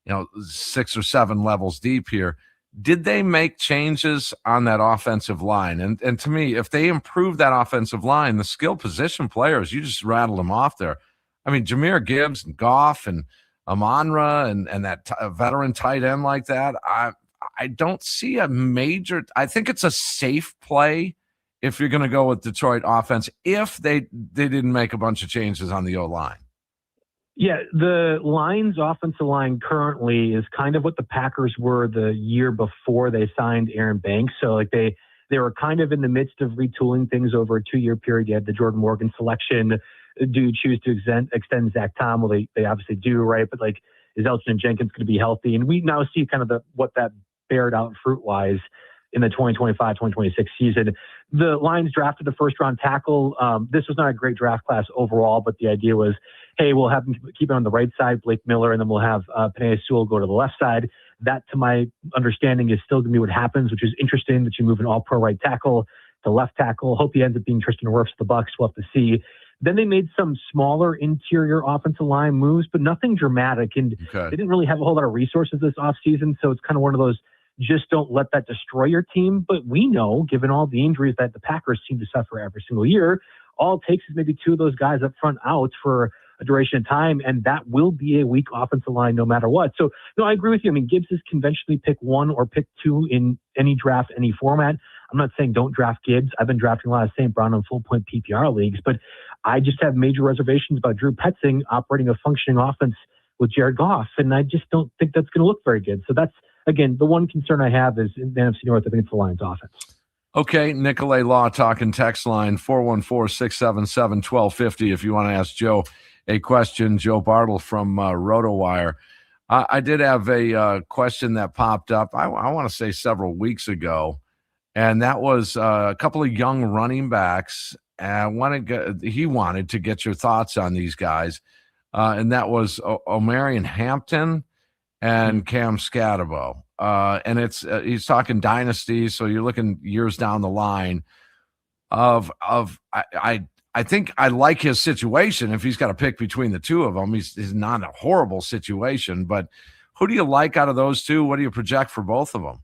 6 or 7 levels deep here. Did they make changes on that offensive line? And to me, if they improve that offensive line, the skill position players, you just rattled them off there. I mean, Jahmyr Gibbs and Goff and Amon-Ra and that veteran tight end like that, I don't see a major – I think it's a safe play if you're going to go with Detroit offense if they didn't make a bunch of changes on the O-line. Yeah, the Lions' offensive line currently is kind of what the Packers were the year before they signed Aaron Banks. So like they were kind of in the midst of retooling things over a 2-year period. You had the Jordan Morgan selection. Do you choose to extend Zach Tom? Well, they obviously do, right? But like, is Elgton Jenkins going to be healthy? And we now see kind of what that bared out fruit-wise in the 2025-2026 season. The Lions drafted the first-round tackle. This was not a great draft class overall, but the idea was, hey, we'll have him keep it on the right side, Blake Miller, and then we'll have Penei Sewell go to the left side. That, to my understanding, is still going to be what happens, which is interesting that you move an all-pro right tackle to left tackle. Hope he ends up being Tristan Wirfs, the Bucs. We'll have to see. Then they made some smaller interior offensive line moves, but nothing dramatic. And They didn't really have a whole lot of resources this offseason, so it's kind of one of those just don't let that destroy your team. But we know, given all the injuries that the Packers seem to suffer every single year, all it takes is maybe 2 of those guys up front out for a duration of time, and that will be a weak offensive line no matter what. So, no, I agree with you. I mean, Gibbs is conventionally pick 1 or pick 2 in any draft, any format. I'm not saying don't draft Gibbs. I've been drafting a lot of St. Brown and full-point PPR leagues, but I just have major reservations about Drew Petzing operating a functioning offense with Jared Goff, and I just don't think that's going to look very good. So that's, again, the one concern I have is in the NFC North. I think it's the Lions offense. Okay, Nicolay Law talking text line 414-677-1250 if you want to ask Joe a question. Joe Bartle from RotoWire. I did have a question that popped up, I want to say several weeks ago, and that was a couple of young running backs. And he wanted to get your thoughts on these guys, and that was Omarion Hampton and Cam Scatterbo. And he's talking dynasties, so you're looking years down the line. I think I like his situation. If he's got to pick between the two of them, he's not a horrible situation. But who do you like out of those two? What do you project for both of them?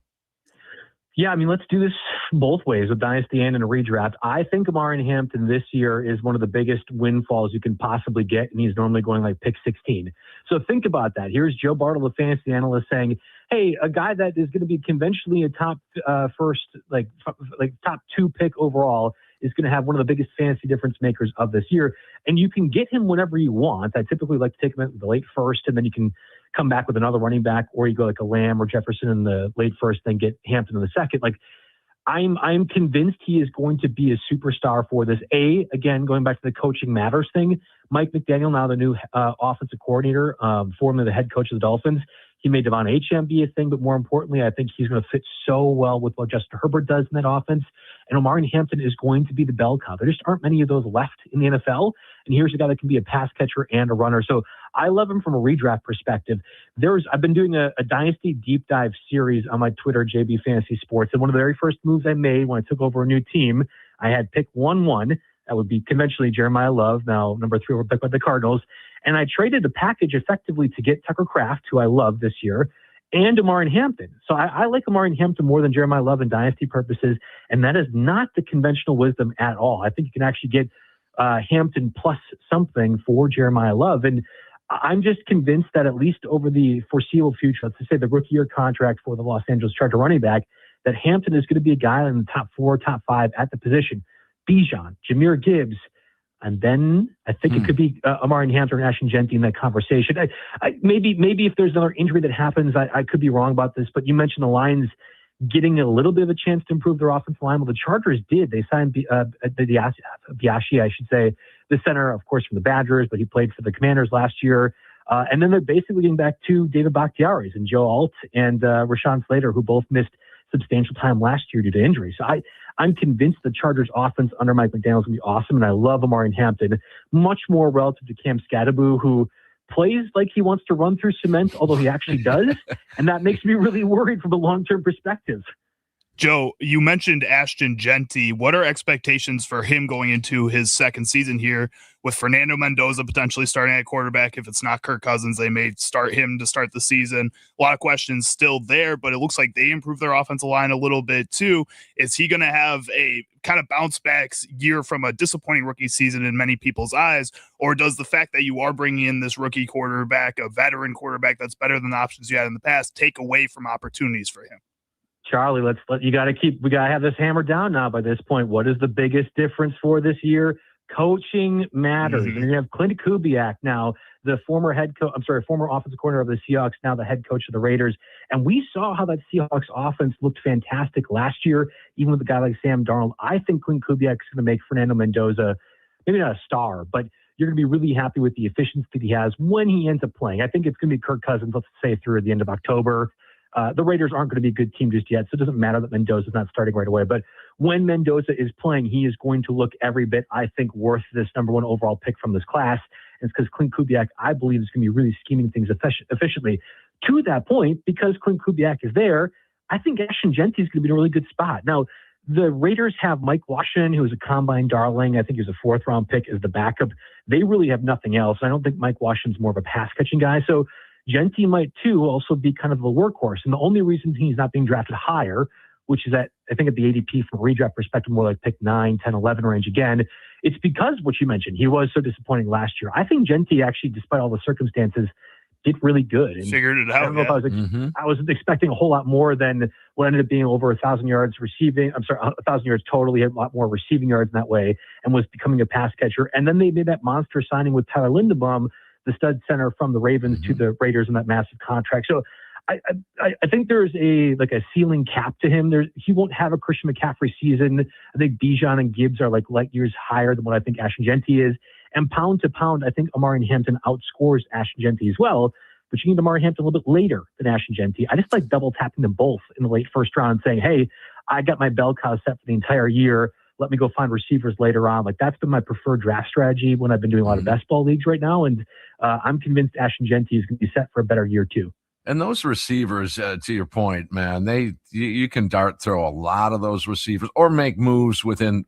Yeah, I mean, let's do this both ways, with dynasty and in a redraft. I think Omarion Hampton this year is one of the biggest windfalls you can possibly get, and he's normally going like pick 16. So think about that. Here's Joe Bartle, the fantasy analyst, saying, hey, a guy that is going to be conventionally a top top 2 pick overall is going to have one of the biggest fantasy difference makers of this year. And you can get him whenever you want. I typically like to take him in the late first, and then you can come back with another running back, or you go like a Lamb or Jefferson in the late first, then get Hampton in the second. Like, I'm convinced he is going to be a superstar for this. Again, going back to the coaching matters thing, Mike McDaniel, now the new offensive coordinator, formerly the head coach of the Dolphins, he made Devon Achane be a thing, but more importantly, I think he's going to fit so well with what Justin Herbert does in that offense. And Omarion Hampton is going to be the bell cow. There just aren't many of those left in the NFL. And here's a guy that can be a pass catcher and a runner. So I love him from a redraft perspective. I've been doing a dynasty deep dive series on my Twitter, JB Fantasy Sports. And one of the very first moves I made when I took over a new team, I had pick 1-1. That would be conventionally Jeremiah Love, now number 3 overpicked by the Cardinals. And I traded the package effectively to get Tucker Kraft, who I love this year, and Omarion Hampton. So I like Omarion Hampton more than Jeremiah Love in dynasty purposes, and that is not the conventional wisdom at all. I think you can actually get Hampton plus something for Jeremiah Love. And I'm just convinced that at least over the foreseeable future, let's just say the rookie year contract for the Los Angeles Charger running back, that Hampton is going to be a guy in the top 4, top 5 at the position. Bijan, Jahmyr Gibbs, and then I think it could be Omarion Hampton or Ashton Jeanty in that conversation. Maybe if there's another injury that happens, I could be wrong about this, but you mentioned the Lions getting a little bit of a chance to improve their offensive line. Well, the Chargers did. They signed Biashi, I should say, the center, of course, from the Badgers, but he played for the Commanders last year. And then they're basically getting back to David Bakhtiari and Joe Alt and Rashawn Slater, who both missed substantial time last year due to injury. So I'm convinced the Chargers offense under Mike McDaniel is going to be awesome, and I love Omarion Hampton much more relative to Cam Scatterbo, who plays like he wants to run through cement, although he actually does, and that makes me really worried from a long-term perspective. Joe, you mentioned Ashton Jeanty. What are expectations for him going into his second season here with Fernando Mendoza potentially starting at quarterback? If it's not Kirk Cousins, they may start him to start the season. A lot of questions still there, but it looks like they improved their offensive line a little bit too. Is he going to have a kind of bounce back year from a disappointing rookie season in many people's eyes? Or does the fact that you are bringing in this rookie quarterback, a veteran quarterback that's better than the options you had in the past, take away from opportunities for him? Charlie, we got to have this hammered down now by this point. What is the biggest difference for this year? Coaching matters. And you have Clint Kubiak now, the former offensive coordinator of the Seahawks, now the head coach of the Raiders. And we saw how that Seahawks offense looked fantastic last year, even with a guy like Sam Darnold. I think Clint Kubiak is going to make Fernando Mendoza, maybe not a star, but you're going to be really happy with the efficiency that he has when he ends up playing. I think it's going to be Kirk Cousins, let's say, through the end of October. The Raiders aren't going to be a good team just yet, so it doesn't matter that Mendoza's not starting right away. But when Mendoza is playing, he is going to look every bit, I think, worth this number one overall pick from this class. And it's because Clint Kubiak, I believe, is going to be really scheming things efficiently. To that point, because Clint Kubiak is there, I think Ashton Jeanty is going to be in a really good spot. Now, the Raiders have Mike Washington, who is a combine darling. I think he was a fourth-round pick as the backup. They really have nothing else. I don't think Mike Washington's more of a pass-catching guy. So Jeanty might, too, also be kind of a workhorse. And the only reason he's not being drafted higher, which is at, I think at the ADP from a redraft perspective, more like pick 9, 10, 11 range again, it's because what you mentioned, he was so disappointing last year. I think Jeanty actually, despite all the circumstances, did really good. And figured it out. I don't know if I was expecting a whole lot more than what ended up being over 1,000 yards receiving. 1,000 yards total. He had a lot more receiving yards in that way and was becoming a pass catcher. And then they made that monster signing with Tyler Linderbaum, the stud center from the Ravens to the Raiders in that massive contract. So I think there's a ceiling cap to him. He won't have a Christian McCaffrey season. I think Bijan and Gibbs are like light years higher than what I think Ashton Jeanty is. And pound to pound, I think Amari Hampton outscores Ashton Jeanty as well. But you need Amari Hampton a little bit later than Ashton Jeanty. I just like double tapping them both in the late first round, saying, "Hey, I got my bell cow set for the entire year. Let me go find receivers later on." Like that's been my preferred draft strategy when I've been doing a lot of best ball leagues right now. And I'm convinced Ashton Jeanty is going to be set for a better year too. And those receivers, to your point, man, you can dart throw a lot of those receivers or make moves within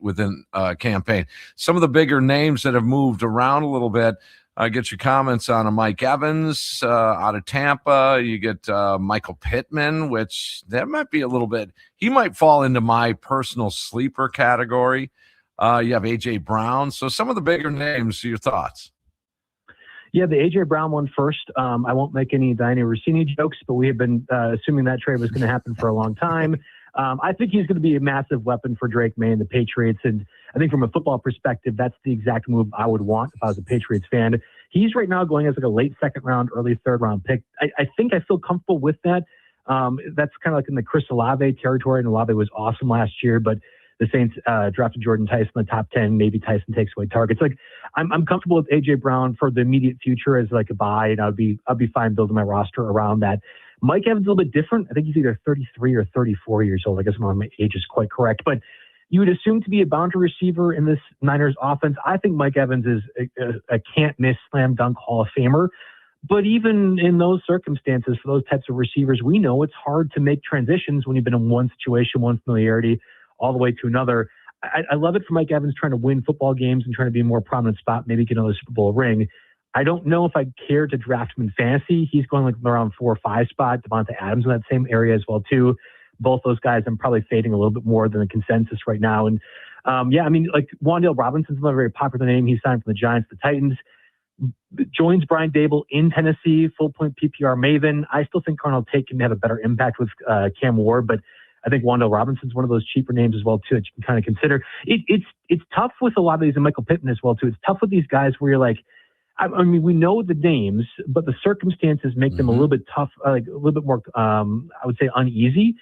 a campaign. Some of the bigger names that have moved around a little bit. Get your comments on a Mike Evans out of Tampa. You get Michael Pittman, which that might be a little bit. He might fall into my personal sleeper category. You have A.J. Brown. So some of the bigger names. Your thoughts? Yeah, the A.J. Brown one first. I won't make any Diane Rossini jokes, but we have been assuming that trade was going to happen for a long time. I think he's going to be a massive weapon for Drake May and the Patriots. And I think from a football perspective, that's the exact move I would want if I was a Patriots fan. He's right now going as like a late second round, early third round pick. I think I feel comfortable with that. That's kind of like in the Chris Olave territory, and Olave was awesome last year, but the Saints drafted Jordan Tyson in the top 10. Maybe Tyson takes away targets. Like I'm comfortable with A.J. Brown for the immediate future as like a buy, and I'll be fine building my roster around that. Mike Evans is a little bit different. I think he's either 33 or 34 years old. I guess my age is quite correct, but you would assume to be a boundary receiver in this Niners offense. I think Mike Evans is a can't-miss slam dunk Hall of Famer. But even in those circumstances, for those types of receivers, we know it's hard to make transitions when you've been in one situation, one familiarity, all the way to another. I love it for Mike Evans trying to win football games and trying to be a more prominent spot, maybe get another Super Bowl ring. I don't know if I'd care to draft him in fantasy. He's going like around 4 or 5 spot. Devontae Adams in that same area as well, too. Both those guys I'm probably fading a little bit more than the consensus right now. And like Wan'Dale Robinson's another very popular name. He signed from the Giants, the Titans. Joins Brian Dable in Tennessee, full point PPR maven. I still think Carnell Tate can have a better impact with Cam Ward, but I think Wan'Dale Robinson's one of those cheaper names as well, too, that you can kind of consider. It's tough with a lot of these, and Michael Pittman as well, too. It's tough with these guys where you're like, I mean, we know the names, but the circumstances make them a little bit tough, like a little bit more, I would say, uneasy.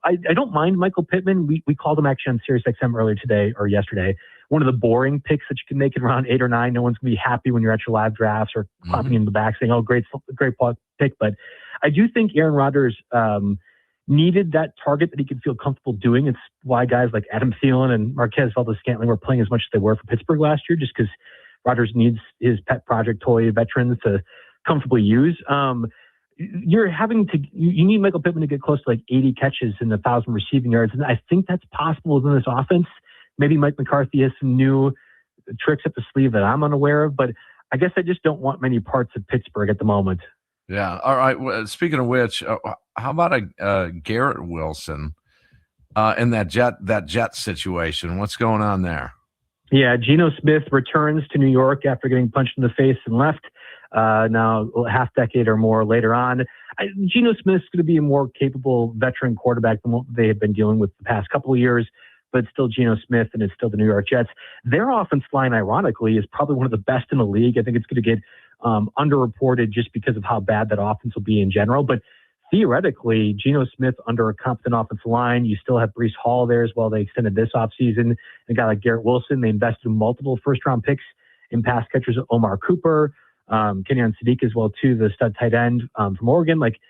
I don't mind Michael Pittman. We called him actually on SiriusXM earlier today or yesterday. One of the boring picks that you can make in round 8 or 9. No one's going to be happy when you're at your live drafts or clapping in the back saying, "Oh, great pick." But I do think Aaron Rodgers needed that target that he could feel comfortable doing. It's why guys like Adam Thielen and Marquez Valdes-Scantling were playing as much as they were for Pittsburgh last year, just because Rodgers needs his pet project toy veterans to comfortably use. you're having to, you need Michael Pittman to get close to like 80 catches and 1,000 receiving yards. And I think that's possible within this offense. Maybe Mike McCarthy has some new tricks up the sleeve that I'm unaware of, but I guess I just don't want many parts of Pittsburgh at the moment. Yeah. All right. Well, speaking of which, how about a Garrett Wilson in that jet situation? What's going on there? Yeah, Geno Smith returns to New York after getting punched in the face and left. Now, a half decade or more later on, Geno Smith's going to be a more capable veteran quarterback than what they have been dealing with the past couple of years. But it's still Geno Smith, and it's still the New York Jets. Their offense line, ironically, is probably one of the best in the league. I think it's going to get underreported just because of how bad that offense will be in general. But theoretically, Geno Smith under a competent offensive line, you still have Breece Hall there as well. They extended this offseason. A guy like Garrett Wilson, they invested in multiple first-round picks in pass catchers, Omar Cooper, Kenyon Sadiq as well, too, the stud tight end from Oregon. Like,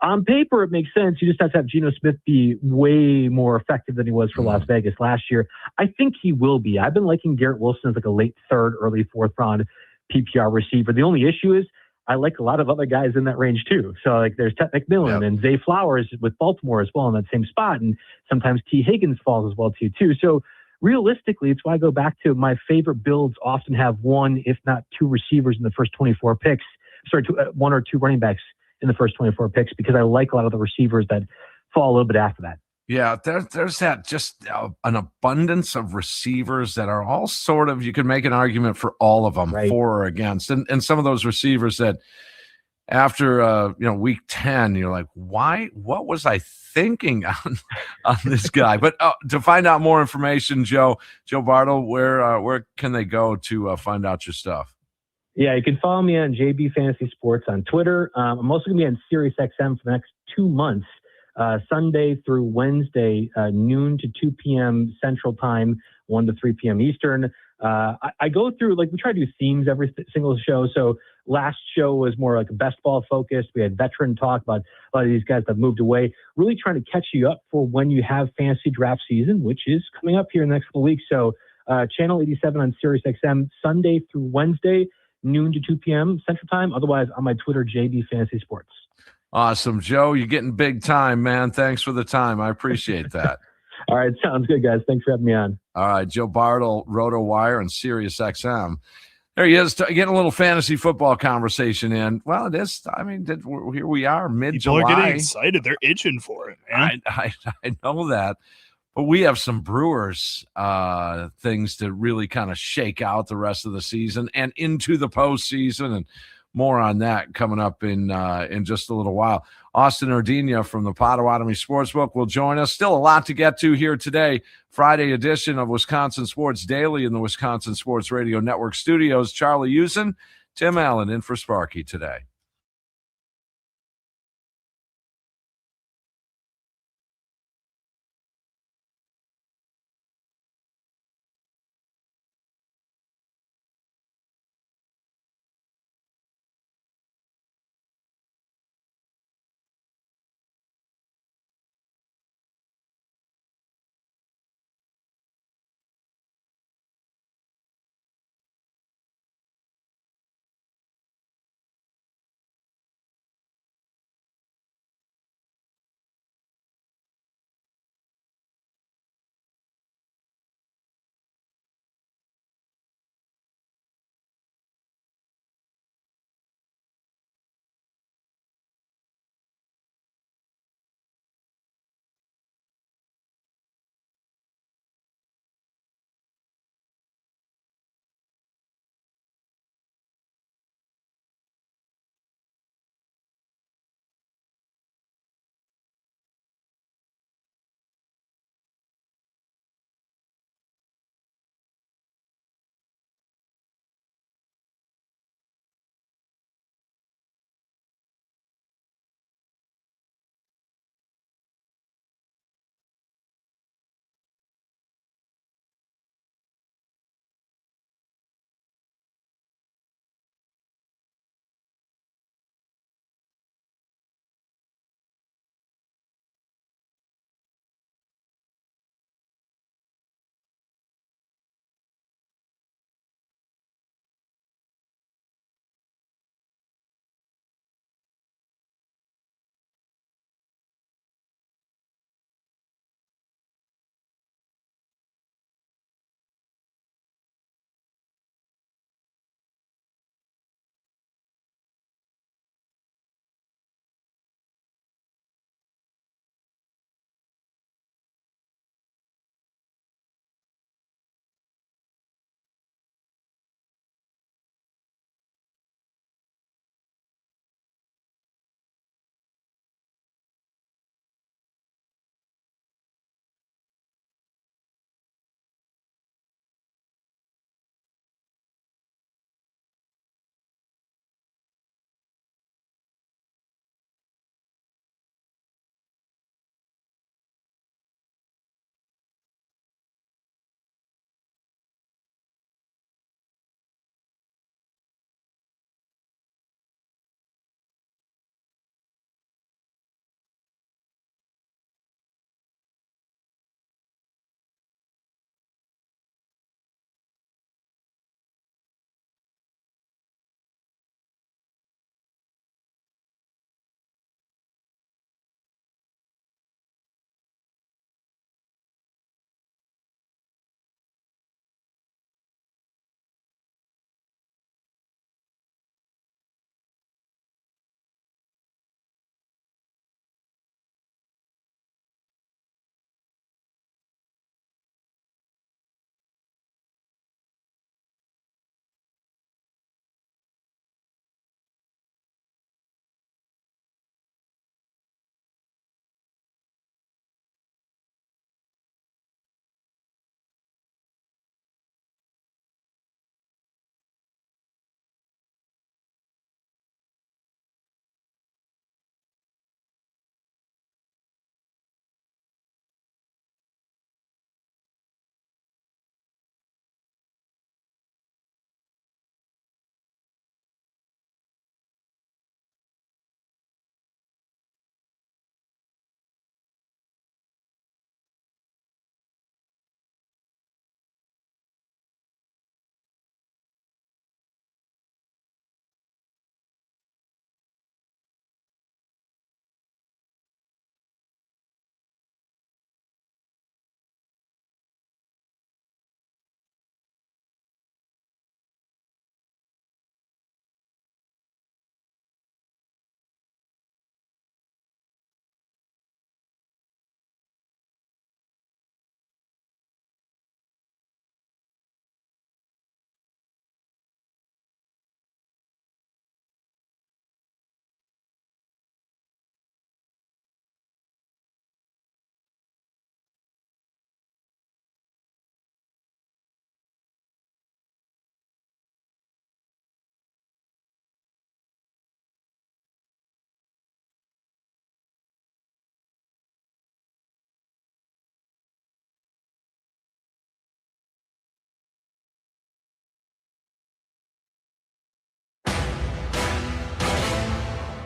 on paper, it makes sense. You just have to have Geno Smith be way more effective than he was for Las Vegas last year. I think he will be. I've been liking Garrett Wilson as like a late third, early fourth round PPR receiver. The only issue is I like a lot of other guys in that range too. So like there's Ted McMillan and Zay Flowers with Baltimore as well in that same spot. And sometimes T. Higgins falls as well too. So realistically, it's why I go back to my favorite builds often have one, if not two receivers in the first 24 picks. One or two running backs in the first 24 picks, because I like a lot of the receivers that fall a little bit after that. Yeah, there's that just an abundance of receivers that are all sort of, you can make an argument for all of them, right, for or against. And some of those receivers that after week 10, you're like, what was I thinking on this guy? But to find out more information, Joe Bartle, where can they go to find out your stuff? Yeah, you can follow me on JB Fantasy Sports on Twitter. I'm also going to be on SiriusXM for the next 2 months, Sunday through Wednesday, noon to 2 p.m. Central Time, 1 to 3 p.m. Eastern. I go through, we try to do themes every single show. So last show was more like a best ball focused. We had veteran talk about a lot of these guys that moved away, really trying to catch you up for when you have fantasy draft season, which is coming up here in the next couple of weeks. So Channel 87 on SiriusXM, Sunday through Wednesday, noon to 2 p.m. Central Time. Otherwise, on my Twitter, JB Fantasy Sports. Awesome. Joe, you're getting big time, man. Thanks for the time. I appreciate that. All right. Sounds good, guys. Thanks for having me on. All right. Joe Bartle, RotoWire, and SiriusXM. There he is, getting a little fantasy football conversation in. Well, it is. I mean, here we are, mid-July. People are getting excited. They're itching for it, man. I know that. But we have some Brewers things to really kind of shake out the rest of the season and into the postseason, and more on that coming up in just a little while. Austin Urdina from the Potawatomi Sportsbook will join us. Still a lot to get to here today. Friday edition of Wisconsin Sports Daily in the Wisconsin Sports Radio Network studios. Charlie Usen, Tim Allen in for Sparky today.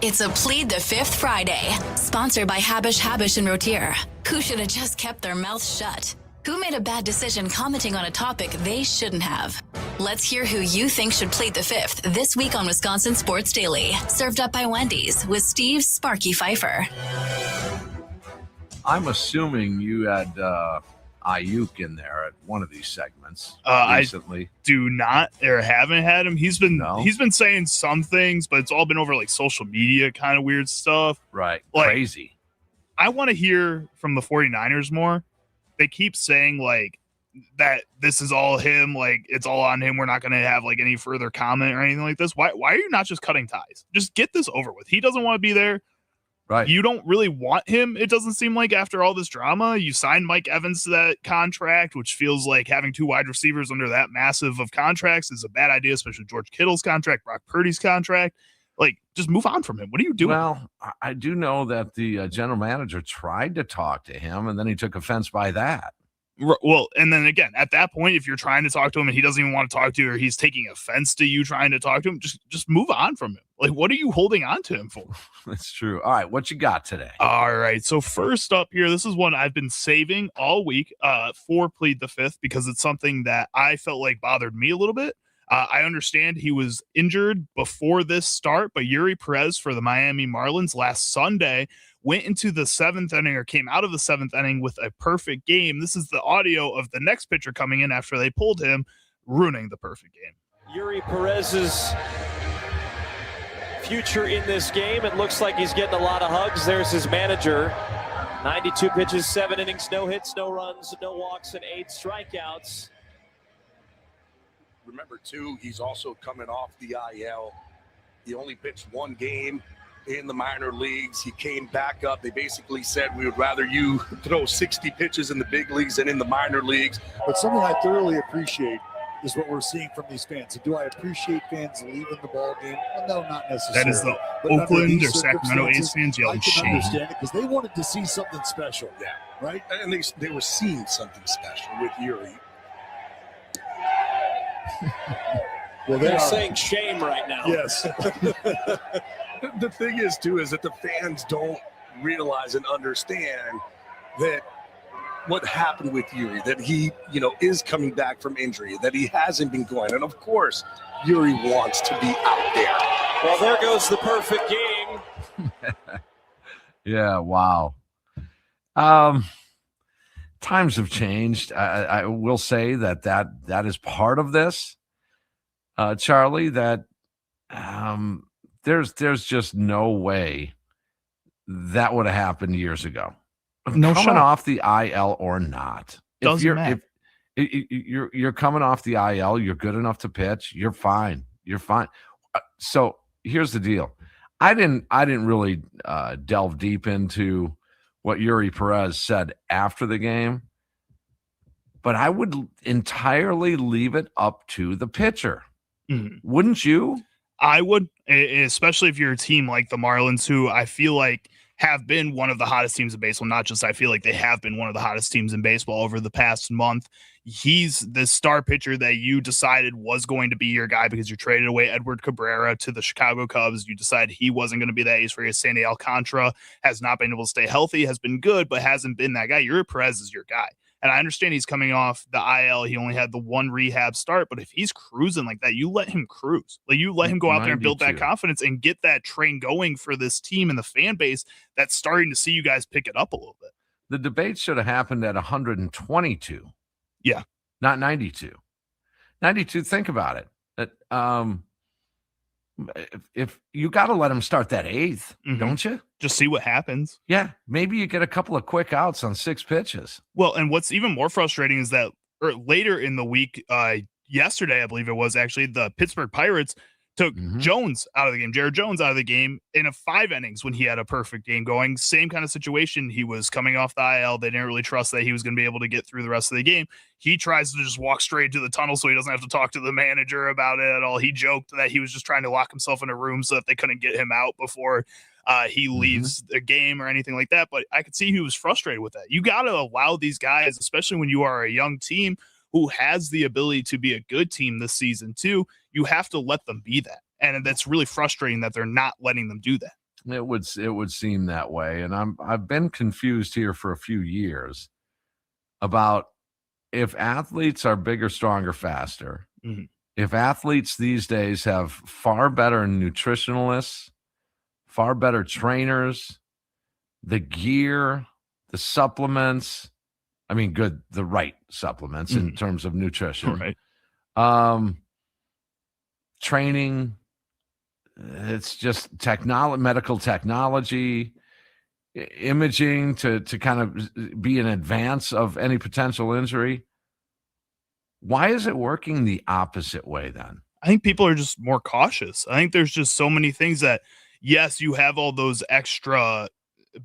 It's a Plead the Fifth Friday, sponsored by Habush and Rotier. Who should have just kept their mouth shut? Who made a bad decision commenting on a topic they shouldn't have? Let's hear who you think should plead the fifth this week on Wisconsin Sports Daily. Served up by Wendy's with Steve Sparky Pfeiffer. I'm assuming you had Ayuk in there at one of these segments recently. I do not or haven't had him. He's been saying some things, but it's all been over like social media kind of weird stuff. Right. Like, crazy. I want to hear from the 49ers more. They keep saying like that this is all him, like it's all on him. We're not going to have like any further comment or anything like this. Why are you not just cutting ties? Just get this over with. He doesn't want to be there. Right. You don't really want him, it doesn't seem like, after all this drama. You signed Mike Evans to that contract, which feels like having two wide receivers under that massive of contracts is a bad idea, especially George Kittle's contract, Brock Purdy's contract. Like, just move on from him. What are you doing? Well, I do know that the general manager tried to talk to him, and then he took offense by that. Well, and then again, at that point, if you're trying to talk to him and he doesn't even want to talk to you, or he's taking offense to you trying to talk to him, just move on from him. Like, what are you holding on to him for? That's true. All right, what you got today? All right, so first up here, this is one I've been saving all week for Plead the Fifth because it's something that I felt like bothered me a little bit. I understand he was injured before this start, but Yuri Perez for the Miami Marlins last Sunday went into the seventh inning, or came out of the seventh inning with a perfect game. This is the audio of the next pitcher coming in after they pulled him, ruining the perfect game. Yuri Perez's future in this game. It looks like he's getting a lot of hugs. There's his manager. 92 pitches, 7 innings, no hits, no runs, no walks, and 8 strikeouts. Remember, too, he's also coming off the IL. He only pitched one game in the minor leagues. He came back up. They basically said, we would rather you throw 60 pitches in the big leagues than in the minor leagues. But something I thoroughly appreciate is what we're seeing from these fans. And do I appreciate fans leaving the ball game? Well, no, not necessarily. That is the But Oakland or Sacramento A's fans I yelling can shame. understand it because they wanted to see something special. Yeah. Right? And they were seeing something special with Yuri. Well, They're saying shame right now. Yes. The thing is, too, is that the fans don't realize and understand that what happened with Yuri, that he, is coming back from injury, that he hasn't been going. And, of course, Yuri wants to be out there. Well, there goes the perfect game. Yeah, wow. Times have changed. I will say that is part of this, Charlie, that there's just no way that would have happened years ago. No coming shot. off the IL or not. Doesn't matter. If you're coming off the IL, you're good enough to pitch, you're fine. You're fine. So here's the deal. I didn't really delve deep into what Yuri Perez said after the game, but I would entirely leave it up to the pitcher. Mhm. Wouldn't you? I would, especially if you're a team like the Marlins, who I feel like have been one of the hottest teams in baseball. Not just I feel like they have been one of the hottest teams in baseball over the past month. He's the star pitcher that you decided was going to be your guy because you traded away Edward Cabrera to the Chicago Cubs. You decided he wasn't going to be that ace for you. Sandy Alcantara has not been able to stay healthy, has been good, but hasn't been that guy. Yuri Perez is your guy. And I understand he's coming off the IL. He only had the one rehab start, but if he's cruising like that, you let him cruise. Like, you let him go out there and build that confidence and get that train going for this team and the fan base that's starting to see you guys pick it up a little bit. The debate should have happened at 122. Yeah. Not 92. 92, think about it. If you got to let him start that eighth, don't you? Just see what happens. Yeah, maybe you get a couple of quick outs on 6 pitches. Well, and what's even more frustrating is that later in the week, yesterday, I believe it was actually, the Pittsburgh Pirates took Jones out of the game, Jared Jones out of the game in 5 innings when he had a perfect game going. Same kind of situation. He was coming off the IL. They didn't really trust that he was going to be able to get through the rest of the game. He tries to just walk straight to the tunnel so he doesn't have to talk to the manager about it at all. He joked that he was just trying to lock himself in a room so that they couldn't get him out before he leaves the game or anything like that. But I could see he was frustrated with that. You got to allow these guys, especially when you are a young team who has the ability to be a good team this season too, you have to let them be that. And that's really frustrating that they're not letting them do that. It would seem that way, and I've been confused here for a few years about if athletes are bigger, stronger, faster. Mhm. If athletes these days have far better nutritionalists, far better trainers, the gear, the supplements. I mean, the right supplements in terms of nutrition. Right. Training. It's just medical technology, imaging to kind of be in advance of any potential injury. Why is it working the opposite way then? I think people are just more cautious. I think there's just so many things that, yes, you have all those extra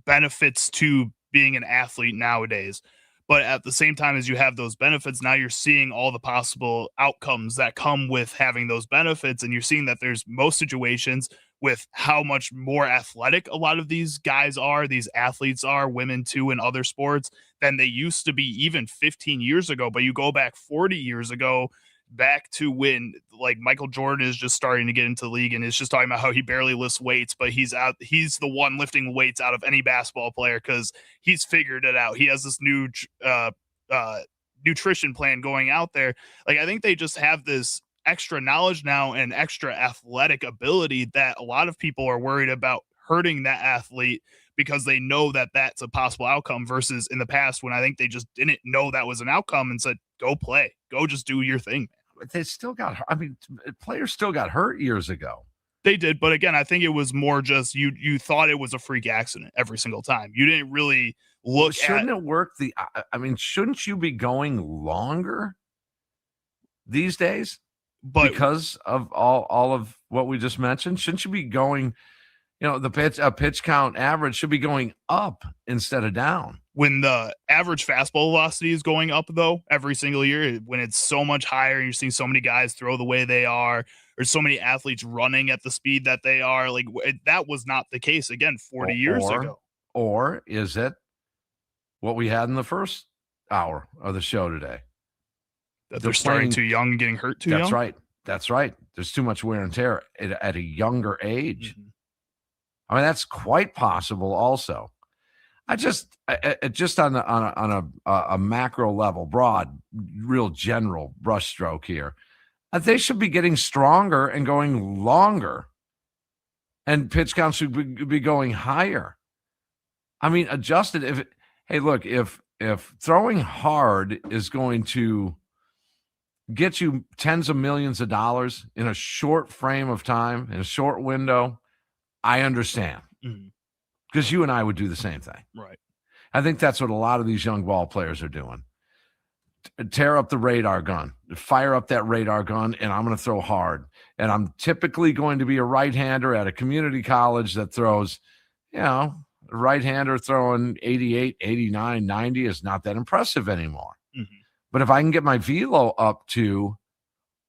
benefits to being an athlete nowadays. But at the same time as you have those benefits, now you're seeing all the possible outcomes that come with having those benefits. And you're seeing that there's most situations with how much more athletic a lot of these guys are, these athletes are, women too, in other sports than they used to be even 15 years ago. But you go back 40 years ago, back to when like Michael Jordan is just starting to get into the league and is just talking about how he barely lifts weights, but he's the one lifting weights out of any basketball player because he's figured it out. He has this new nutrition plan going out there. Like, I think they just have this extra knowledge now and extra athletic ability that a lot of people are worried about hurting that athlete because they know that that's a possible outcome versus in the past when I think they just didn't know that was an outcome and said, go play, go just do your thing. They still got, I mean, players still got hurt years ago. They did. But again, I think it was more just you thought it was a freak accident every single time. You didn't really look Shouldn't it work I mean, shouldn't you be going longer these days? But because of all of what we just mentioned, shouldn't you be going, the pitch count average should be going up instead of down? When the average fastball velocity is going up, though, every single year, when it's so much higher, and you're seeing so many guys throw the way they are, or so many athletes running at the speed that they are, like that was not the case again 40 years ago. Or is it what we had in the first hour of the show today? That they're starting too young and getting hurt too young? That's right. There's too much wear and tear at a younger age. Mm-hmm. I mean, that's quite possible also. I just on a macro level, broad, real general brushstroke here, they should be getting stronger and going longer, and pitch counts should be going higher. I mean, adjusted. If throwing hard is going to get you tens of millions of dollars in a short frame of time, in a short window, I understand. Because you and I would do the same thing. Right. I think that's what a lot of these young ball players are doing. Tear up the radar gun, fire up that radar gun, and I'm going to throw hard. And I'm typically going to be a right-hander at a community college that throws, a right-hander throwing 88, 89, 90 is not that impressive anymore. Mm-hmm. But if I can get my velo up to,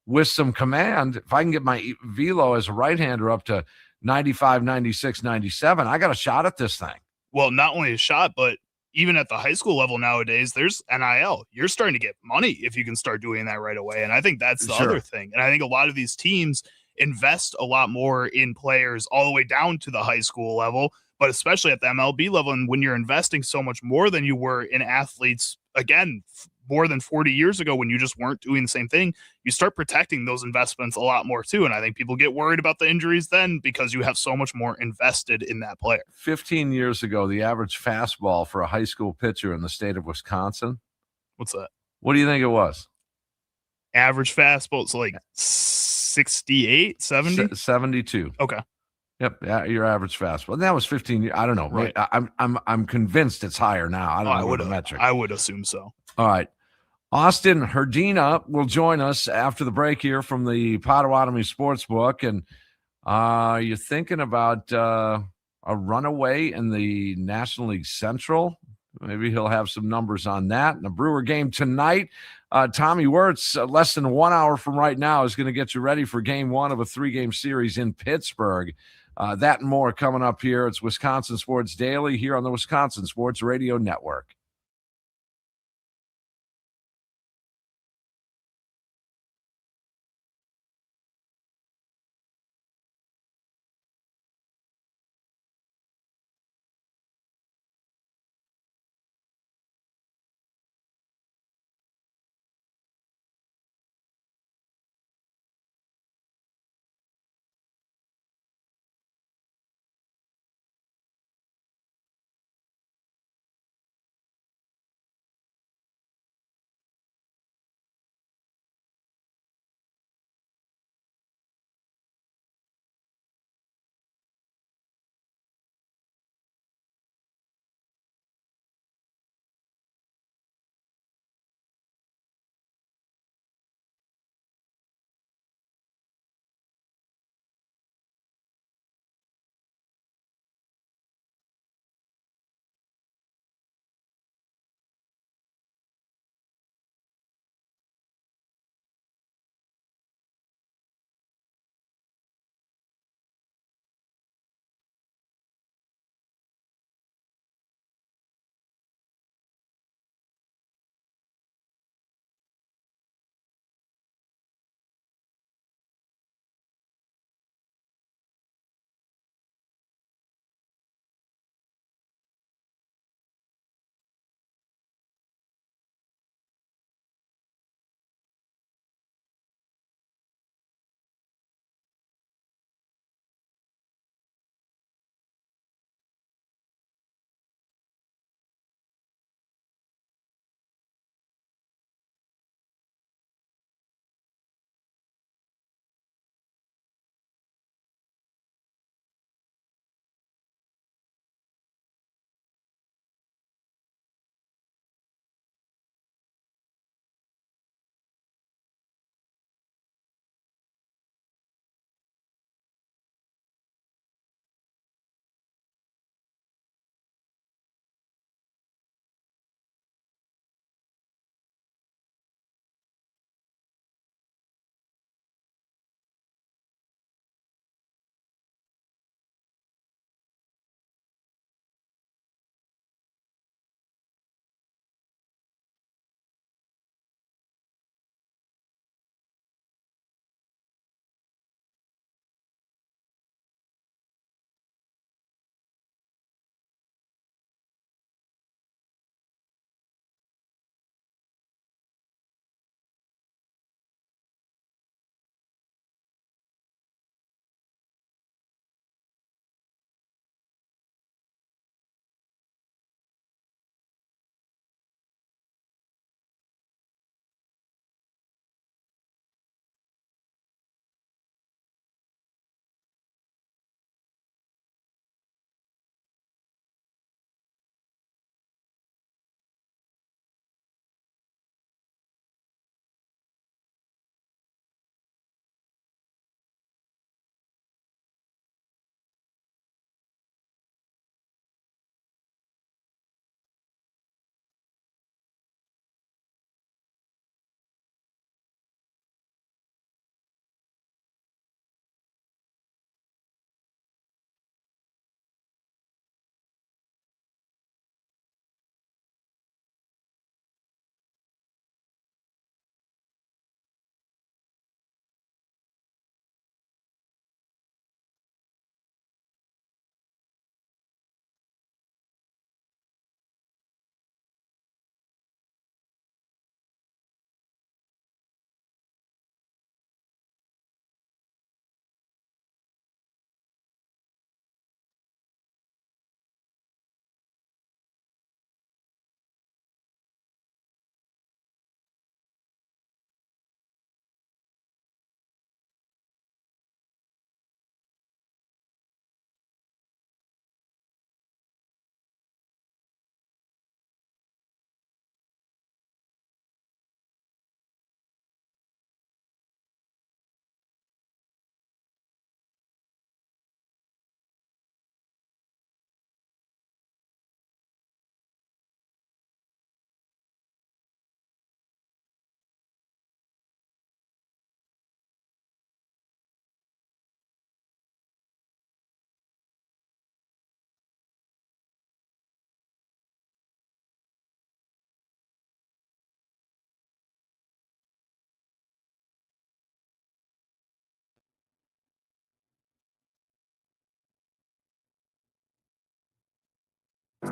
with some command, if I can get my velo as a right-hander up to 95, 96, 97, I got a shot at this thing. Well, not only a shot, but even at the high school level nowadays, there's NIL. You're starting to get money if you can start doing that right away. And I think that's the other thing. And I think a lot of these teams invest a lot more in players all the way down to the high school level, but especially at the MLB level. And when you're investing so much more than you were in athletes, again, more than 40 years ago when you just weren't doing the same thing, you start protecting those investments a lot more too. And I think people get worried about the injuries then because you have so much more invested in that player. 15 years ago, the average fastball for a high school pitcher in the state of Wisconsin. What's that? What do you think it was? Average fastball, it's like 68, 70? 72. Okay. Yep, your average fastball. And that was 15 years. I don't know. Right. I'm convinced it's higher now. I don't know the metric. I would assume so. All right. Austin Herdina will join us after the break here from the Potawatomi Sportsbook. And you're thinking about a runaway in the National League Central. Maybe he'll have some numbers on that. And a Brewer game tonight. Tommy Wirtz, less than 1 hour from right now, is going to get you ready for game one of a 3-game series in Pittsburgh. That and more coming up here. It's Wisconsin Sports Daily here on the Wisconsin Sports Radio Network.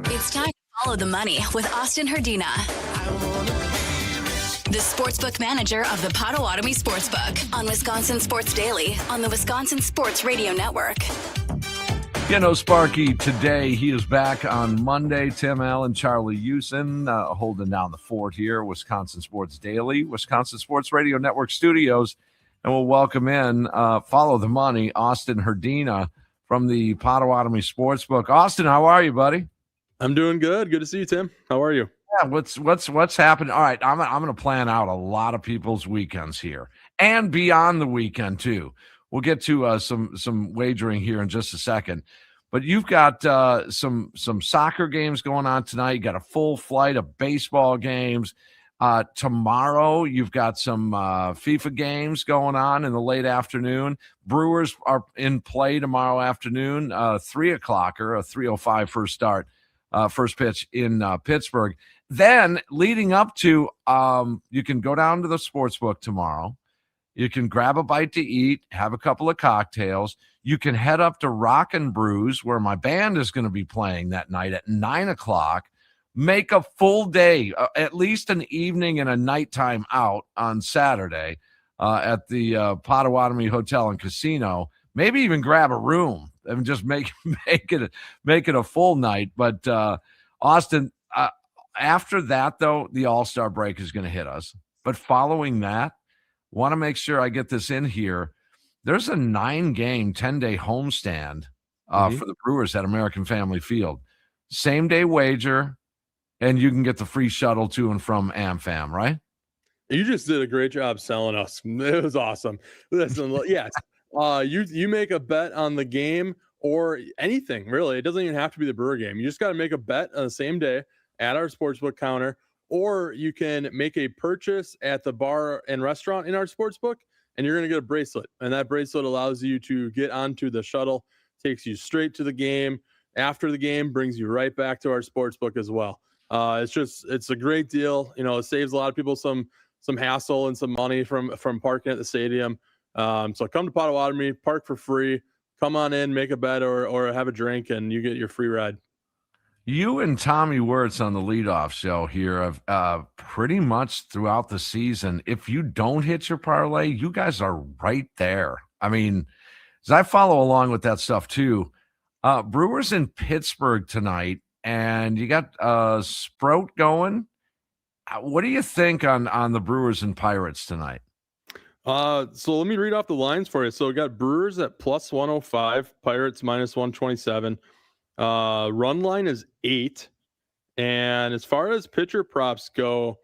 It's time to follow the money with Austin Herdina, the sportsbook manager of the Potawatomi Sportsbook on Wisconsin Sports Daily on the Wisconsin Sports Radio Network. You know, Sparky, today he is back on Monday. Tim Allen, Charlie Houston holding down the fort here, Wisconsin Sports Daily, Wisconsin Sports Radio Network studios. And we'll welcome in, follow the money, Austin Herdina from the Potawatomi Sportsbook. Austin, how are you, buddy? I'm doing good. Good to see you, Tim. How are you? Yeah, what's happening? All right, I'm going to plan out a lot of people's weekends here and beyond the weekend too. We'll get to some wagering here in just a second. But you've got some soccer games going on tonight. You got a full flight of baseball games. Tomorrow, you've got some FIFA games going on in the late afternoon. Brewers are in play tomorrow afternoon, 3 o'clocker, a 3:05 first start, first pitch in Pittsburgh. Then leading up to, you can go down to the sportsbook tomorrow. You can grab a bite to eat, have a couple of cocktails. You can head up to Rock and Brews, where my band is going to be playing that night at 9 o'clock. Make a full day, at least an evening and a nighttime out on Saturday at the Potawatomi Hotel and Casino. Maybe even grab a room and just make it a full night. But Austin, after that, though, the All-Star break is going to hit us. But following that, want to make sure I get this in here. There's a 9-game, 10-day homestand for the Brewers at American Family Field. Same-day wager, and you can get the free shuttle to and from AmFam, right? You just did a great job selling us. It was awesome. Listen, yes, you make a bet on the game or anything, really. It doesn't even have to be the Brewer game. You just got to make a bet on the same day at our sportsbook counter, or you can make a purchase at the bar and restaurant in our sportsbook, and you're going to get a bracelet. And that bracelet allows you to get onto the shuttle, takes you straight to the game. After the game, brings you right back to our sportsbook as well. It's a great deal. You know, it saves a lot of people some hassle and some money from parking at the stadium. So come to Potawatomi, park for free, come on in, make a bet or have a drink, and you get your free ride. You and Tommy Wirtz on the leadoff show here have pretty much throughout the season. If you don't hit your parlay, you guys are right there. I mean, as I follow along with that stuff too, Brewers in Pittsburgh tonight, and you got Sprout going. What do you think on the Brewers and Pirates tonight? So let me read off the lines for you. So we got Brewers at plus 105, Pirates minus 127. Run line is 8. And as far as pitcher props go,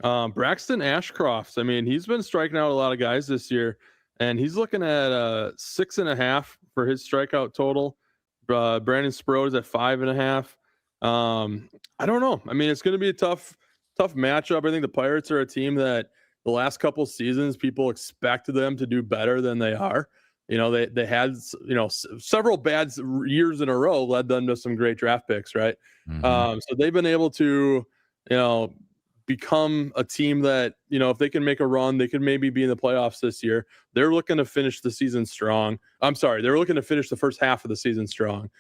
Braxton Ashcroft, I mean, he's been striking out a lot of guys this year, and he's looking at 6.5 for his strikeout total. Brandon Sproat is at 5.5. I don't know. I mean, it's going to be a tough matchup. I think the Pirates are a team that the last couple seasons people expected them to do better than they are. You know, they had, several bad years in a row led them to some great draft picks, right? Mm-hmm. So they've been able to, become a team that, if they can make a run, they could maybe be in the playoffs this year. They're looking to finish the season strong. They're looking to finish the first half of the season strong.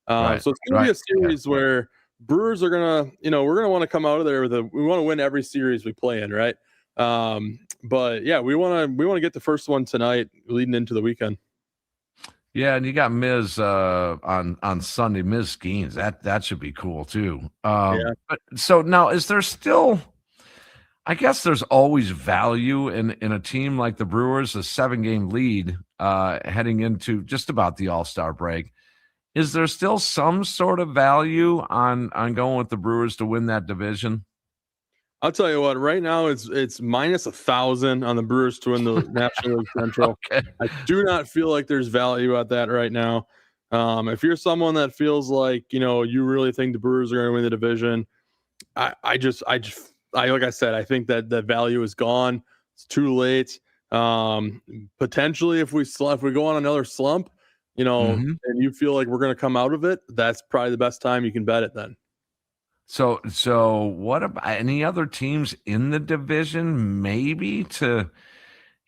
Right. So it's going to be a series where Brewers are going to, we're going to want to come out of there we want to win every series we play in, right? But yeah, we want to get the first one tonight leading into the weekend. Yeah, and you got Miz on Sunday, Miz Skeens. That should be cool too. But, so now, is there still? I guess there's always value in a team like the Brewers, a 7-game lead heading into just about the All-Star break. Is there still some sort of value on going with the Brewers to win that division? I'll tell you what, right now it's minus 1,000 on the Brewers to win the National League Central. Okay. I do not feel like there's value at that right now. If you're someone that feels like, you really think the Brewers are going to win the division, I like I said, I think that the value is gone. It's too late. Potentially if we go on another slump, and you feel like we're going to come out of it, that's probably the best time you can bet it then. So what about any other teams in the division? Maybe to,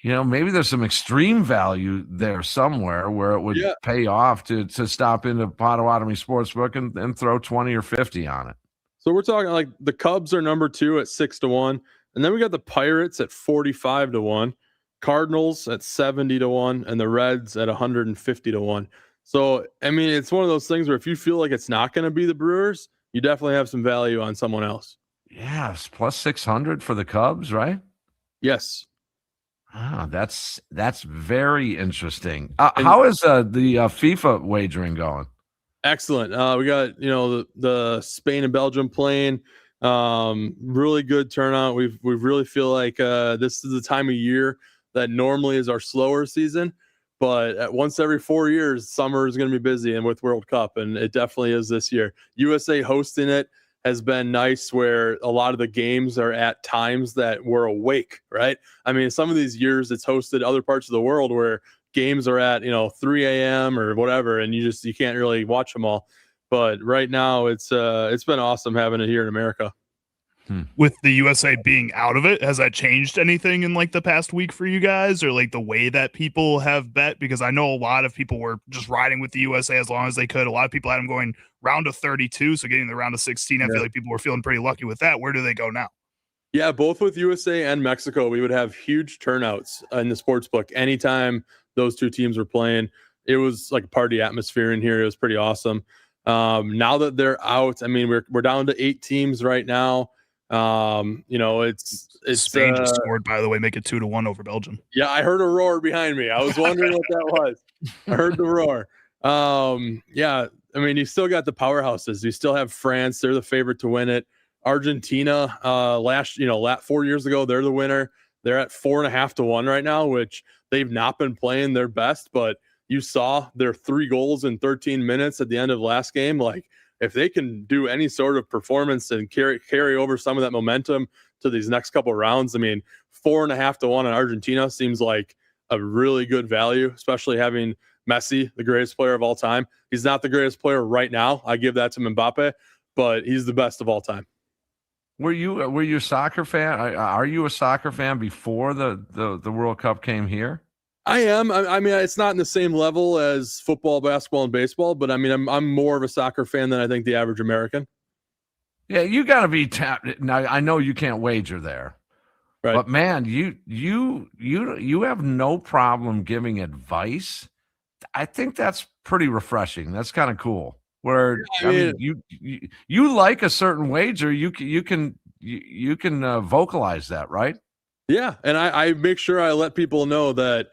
maybe there's some extreme value there somewhere where it would pay off to stop into Potawatomi Sportsbook and throw 20 or 50 on it. So we're talking like the Cubs are number 2 at 6-1. And then we got the Pirates at 45-1, Cardinals at 70-1, and the Reds at 150-1. So, I mean, it's one of those things where if you feel like it's not going to be the Brewers, you definitely have some value on someone else. Yeah, it's plus 600 for the Cubs, right? Yes. Ah, that's very interesting. How is the FIFA wagering going? Excellent. We got, the Spain and Belgium playing. Really good turnout. We really feel like this is the time of year that normally is our slower season, but at once every 4 years, summer is going to be busy, and with World Cup, and it definitely is this year. USA hosting it has been nice, where a lot of the games are at times that we're awake, right? I mean, some of these years it's hosted other parts of the world where games are at 3 a.m. or whatever, and you can't really watch them all. But right now it's been awesome having it here in America. With the USA being out of it, has that changed anything in like the past week for you guys, or like the way that people have bet? Because I know a lot of people were just riding with the USA as long as they could. A lot of people had them going round of 32, so getting the round of 16. I feel like people were feeling pretty lucky with that. Where do they go now? Yeah, both with USA and Mexico, we would have huge turnouts in the sportsbook anytime those two teams were playing. It was like a party atmosphere in here. It was pretty awesome. Now that they're out, I mean, we're down to 8 teams right now. It's Spain just scored, by the way, make it 2-1 over Belgium. Yeah, I heard a roar behind me. I was wondering what that was. I heard the roar. Yeah, I mean, you still got the powerhouses. You still have France. They're the favorite to win it. Argentina, 4 years ago, they're the winner. They're at 4.5-1 right now, which they've not been playing their best, but you saw their 3 goals in 13 minutes at the end of last game. Like, if they can do any sort of performance and carry over some of that momentum to these next couple of rounds, I mean, 4.5-1 on Argentina seems like a really good value, especially having Messi, the greatest player of all time. He's not the greatest player right now. I give that to Mbappe, but he's the best of all time. Were you a soccer fan? Are you a soccer fan before the World Cup came here? I am. I mean, it's not in the same level as football, basketball, and baseball, but I mean, I'm more of a soccer fan than I think the average American. Yeah, you got to be tapped. Now, I know you can't wager there, right? But man, you have no problem giving advice. I think that's pretty refreshing. That's kind of cool. Where you like a certain wager, you can vocalize that, right? Yeah, and I make sure I let people know that.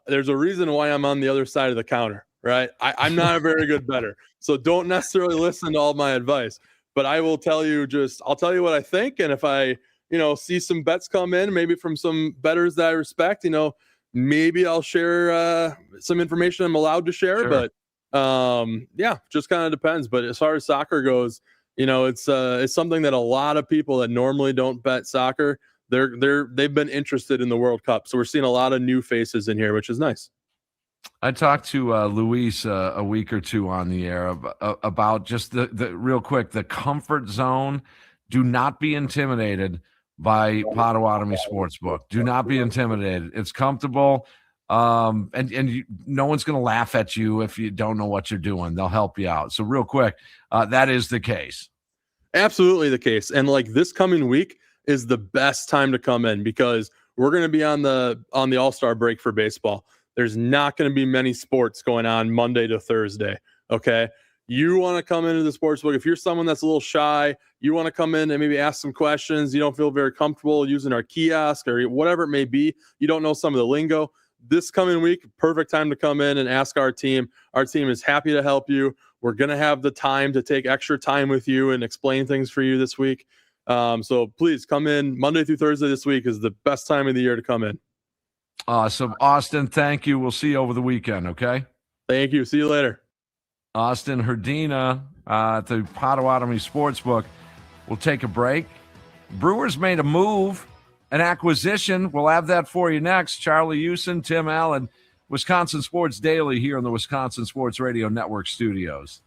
There's a reason why I'm on the other side of the counter, right? I'm not a very good bettor, so don't necessarily listen to all my advice. But I will tell you I'll tell you what I think, and if I, see some bets come in, maybe from some bettors that I respect, maybe I'll share some information I'm allowed to share. Sure. But just kind of depends. But as far as soccer goes, it's something that a lot of people that normally don't bet soccer, they've been interested in the World Cup. So we're seeing a lot of new faces in here, which is nice. I talked to Luis a week or two on the air about just the real quick, the comfort zone. Do not be intimidated by Potawatomi Sportsbook. Do not be intimidated. It's comfortable. And no one's going to laugh at you if you don't know what you're doing. They'll help you out. So real quick, that is the case. Absolutely the case. And like this coming week is the best time to come in because we're going to be on the All-Star break for baseball. There's not going to be many sports going on Monday to Thursday. Okay. You want to come into the sportsbook. If you're someone that's a little shy, you want to come in and maybe ask some questions. You don't feel very comfortable using our kiosk or whatever it may be. You don't know some of the lingo. This coming week, perfect time to come in and ask our team. Our team is happy to help you. We're going to have the time to take extra time with you and explain things for you this week. So please come in Monday through Thursday this week is the best time of the year to come in. Awesome. Austin, thank you. We'll see you over the weekend, okay? Thank you. See you later. Austin Herdina at the Potawatomi Sportsbook. We'll take a break. Brewers made a move, an acquisition. We'll have that for you next. Charlie Houston, Tim Allen, Wisconsin Sports Daily here in the Wisconsin Sports Radio Network studios.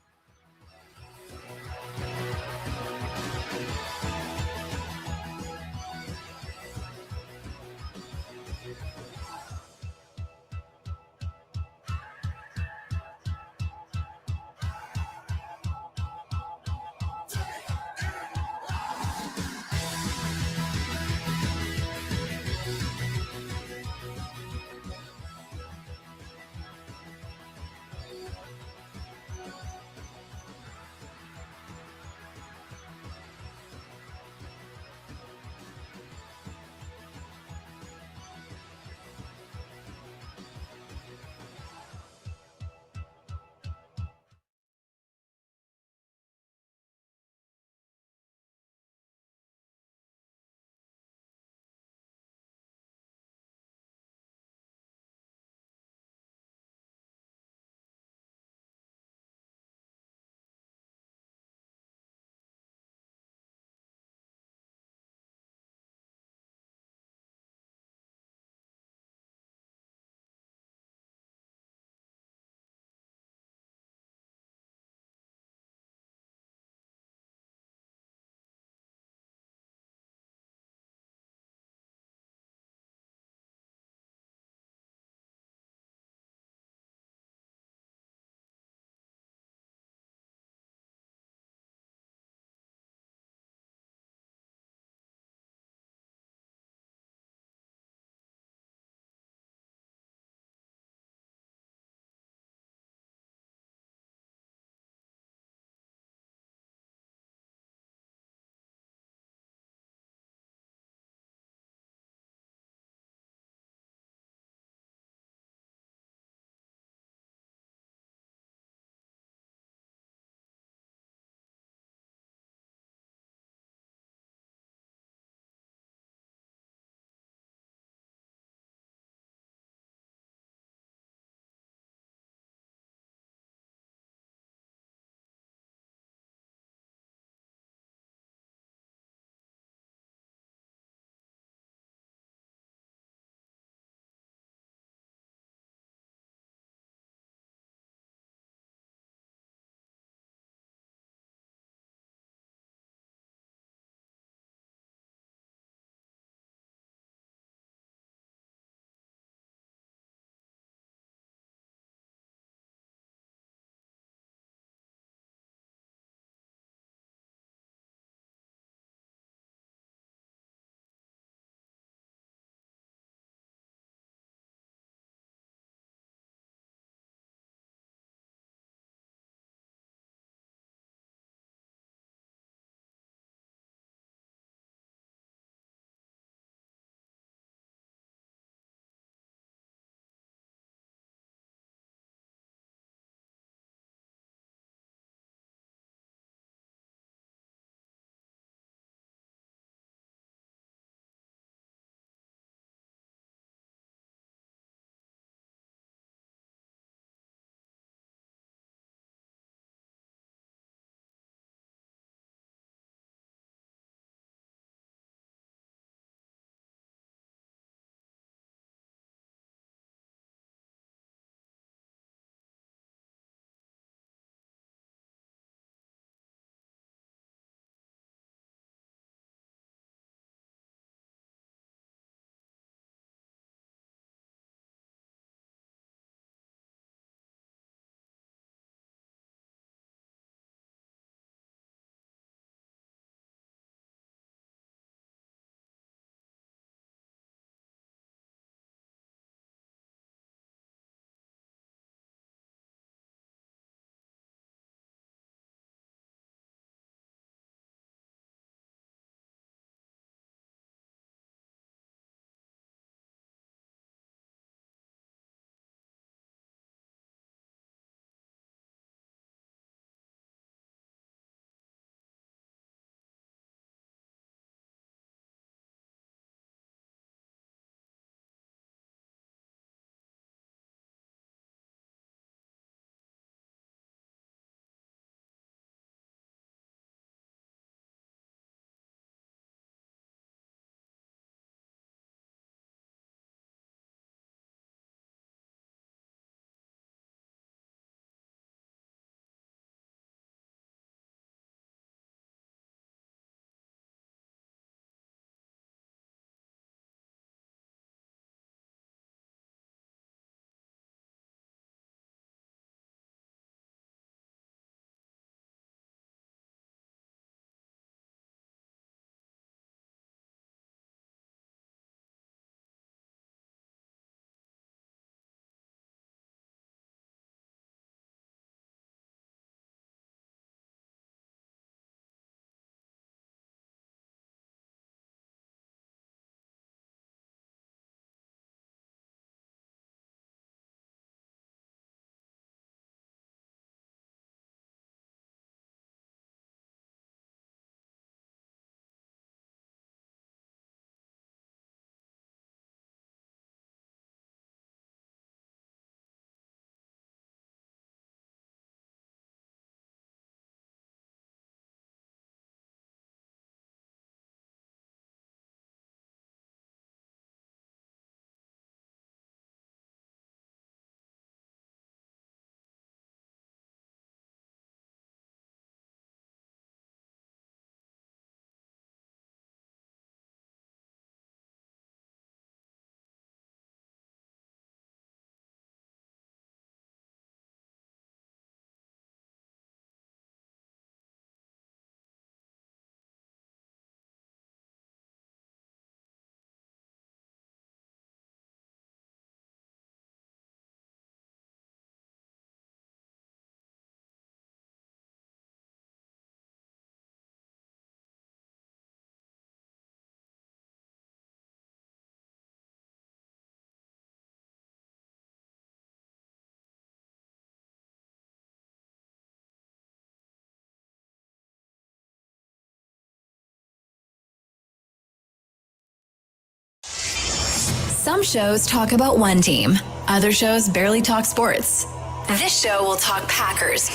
Some shows talk about one team. Other shows barely talk sports. This show will talk Packers,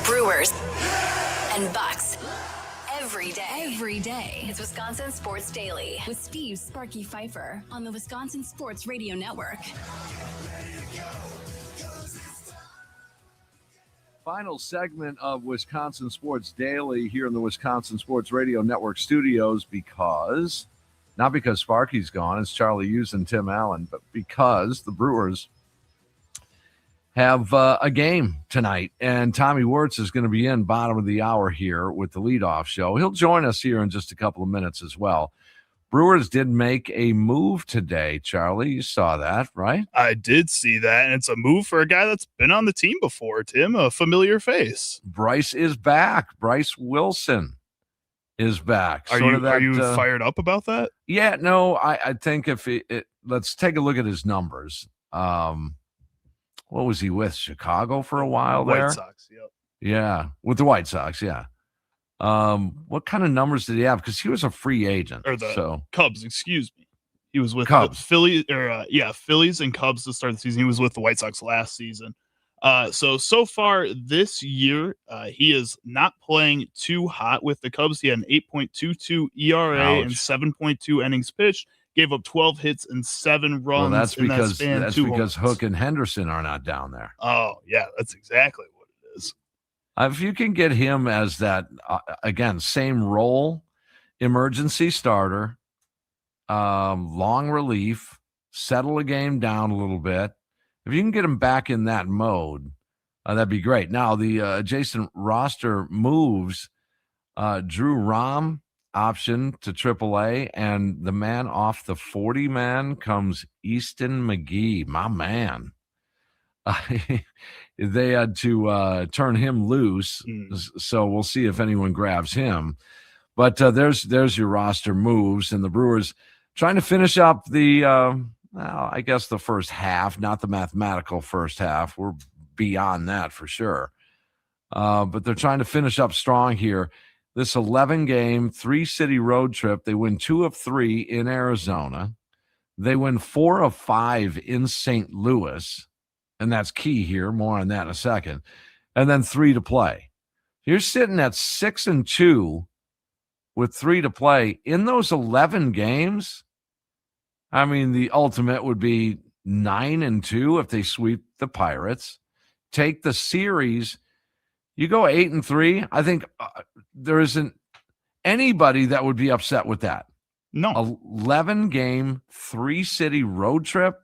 Brewers, and Bucks. Every day. It's Wisconsin Sports Daily with Steve Sparky Pfeiffer on the Wisconsin Sports Radio Network. Final segment of Wisconsin Sports Daily here in the Wisconsin Sports Radio Network studios not because Sparky's gone, it's Charlie Hughes and Tim Allen, but because the Brewers have a game tonight, and Tommy Wirtz is going to be in bottom of the hour here with the leadoff show. He'll join us here in just a couple of minutes as well. Brewers did make a move today, Charlie. You saw that, right? I did see that, and it's a move for a guy that's been on the team before, Tim, a familiar face. Bryce is back. Bryce Wilson is back. Are you fired up about that? Yeah, no, I think if let's take a look at his numbers. What was he with? Chicago for a while there? White Sox, yep. Yeah, with the White Sox, yeah. What kind of numbers did he have? Because he was a free agent. Or the Cubs, excuse me. He was with Cubs. The Phillies and Cubs to start the season. He was with the White Sox last season. So far this year, he is not playing too hot with the Cubs. He had an 8.22 ERA and 7.2 innings pitched. Gave up 12 hits and 7 runs. Well, that's because because Hook and Henderson are not down there. Oh, yeah, that's exactly what it is. If you can get him as that, again, same role, emergency starter, long relief, settle a game down a little bit. If you can get him back in that mode, that'd be great. Now, the adjacent roster moves, Drew Rom option to AAA, and the man off the 40-man comes Easton McGee, my man. They had to turn him loose, so we'll see if anyone grabs him. But there's your roster moves, and the Brewers trying to finish up the, I guess the first half, not the mathematical first half. We're beyond that for sure. But they're trying to finish up strong here. This 11-game, 3-city road trip, they win 2 of 3 in Arizona. They win 4 of 5 in St. Louis, and that's key here. More on that in a second. And then 3 to play. You're sitting at 6-2 with 3 to play. In those 11 games, I mean, the ultimate would be 9-2 if they sweep the Pirates. Take the series. You go 8-3. I think there isn't anybody that would be upset with that. No. 11-game, 3-city road trip,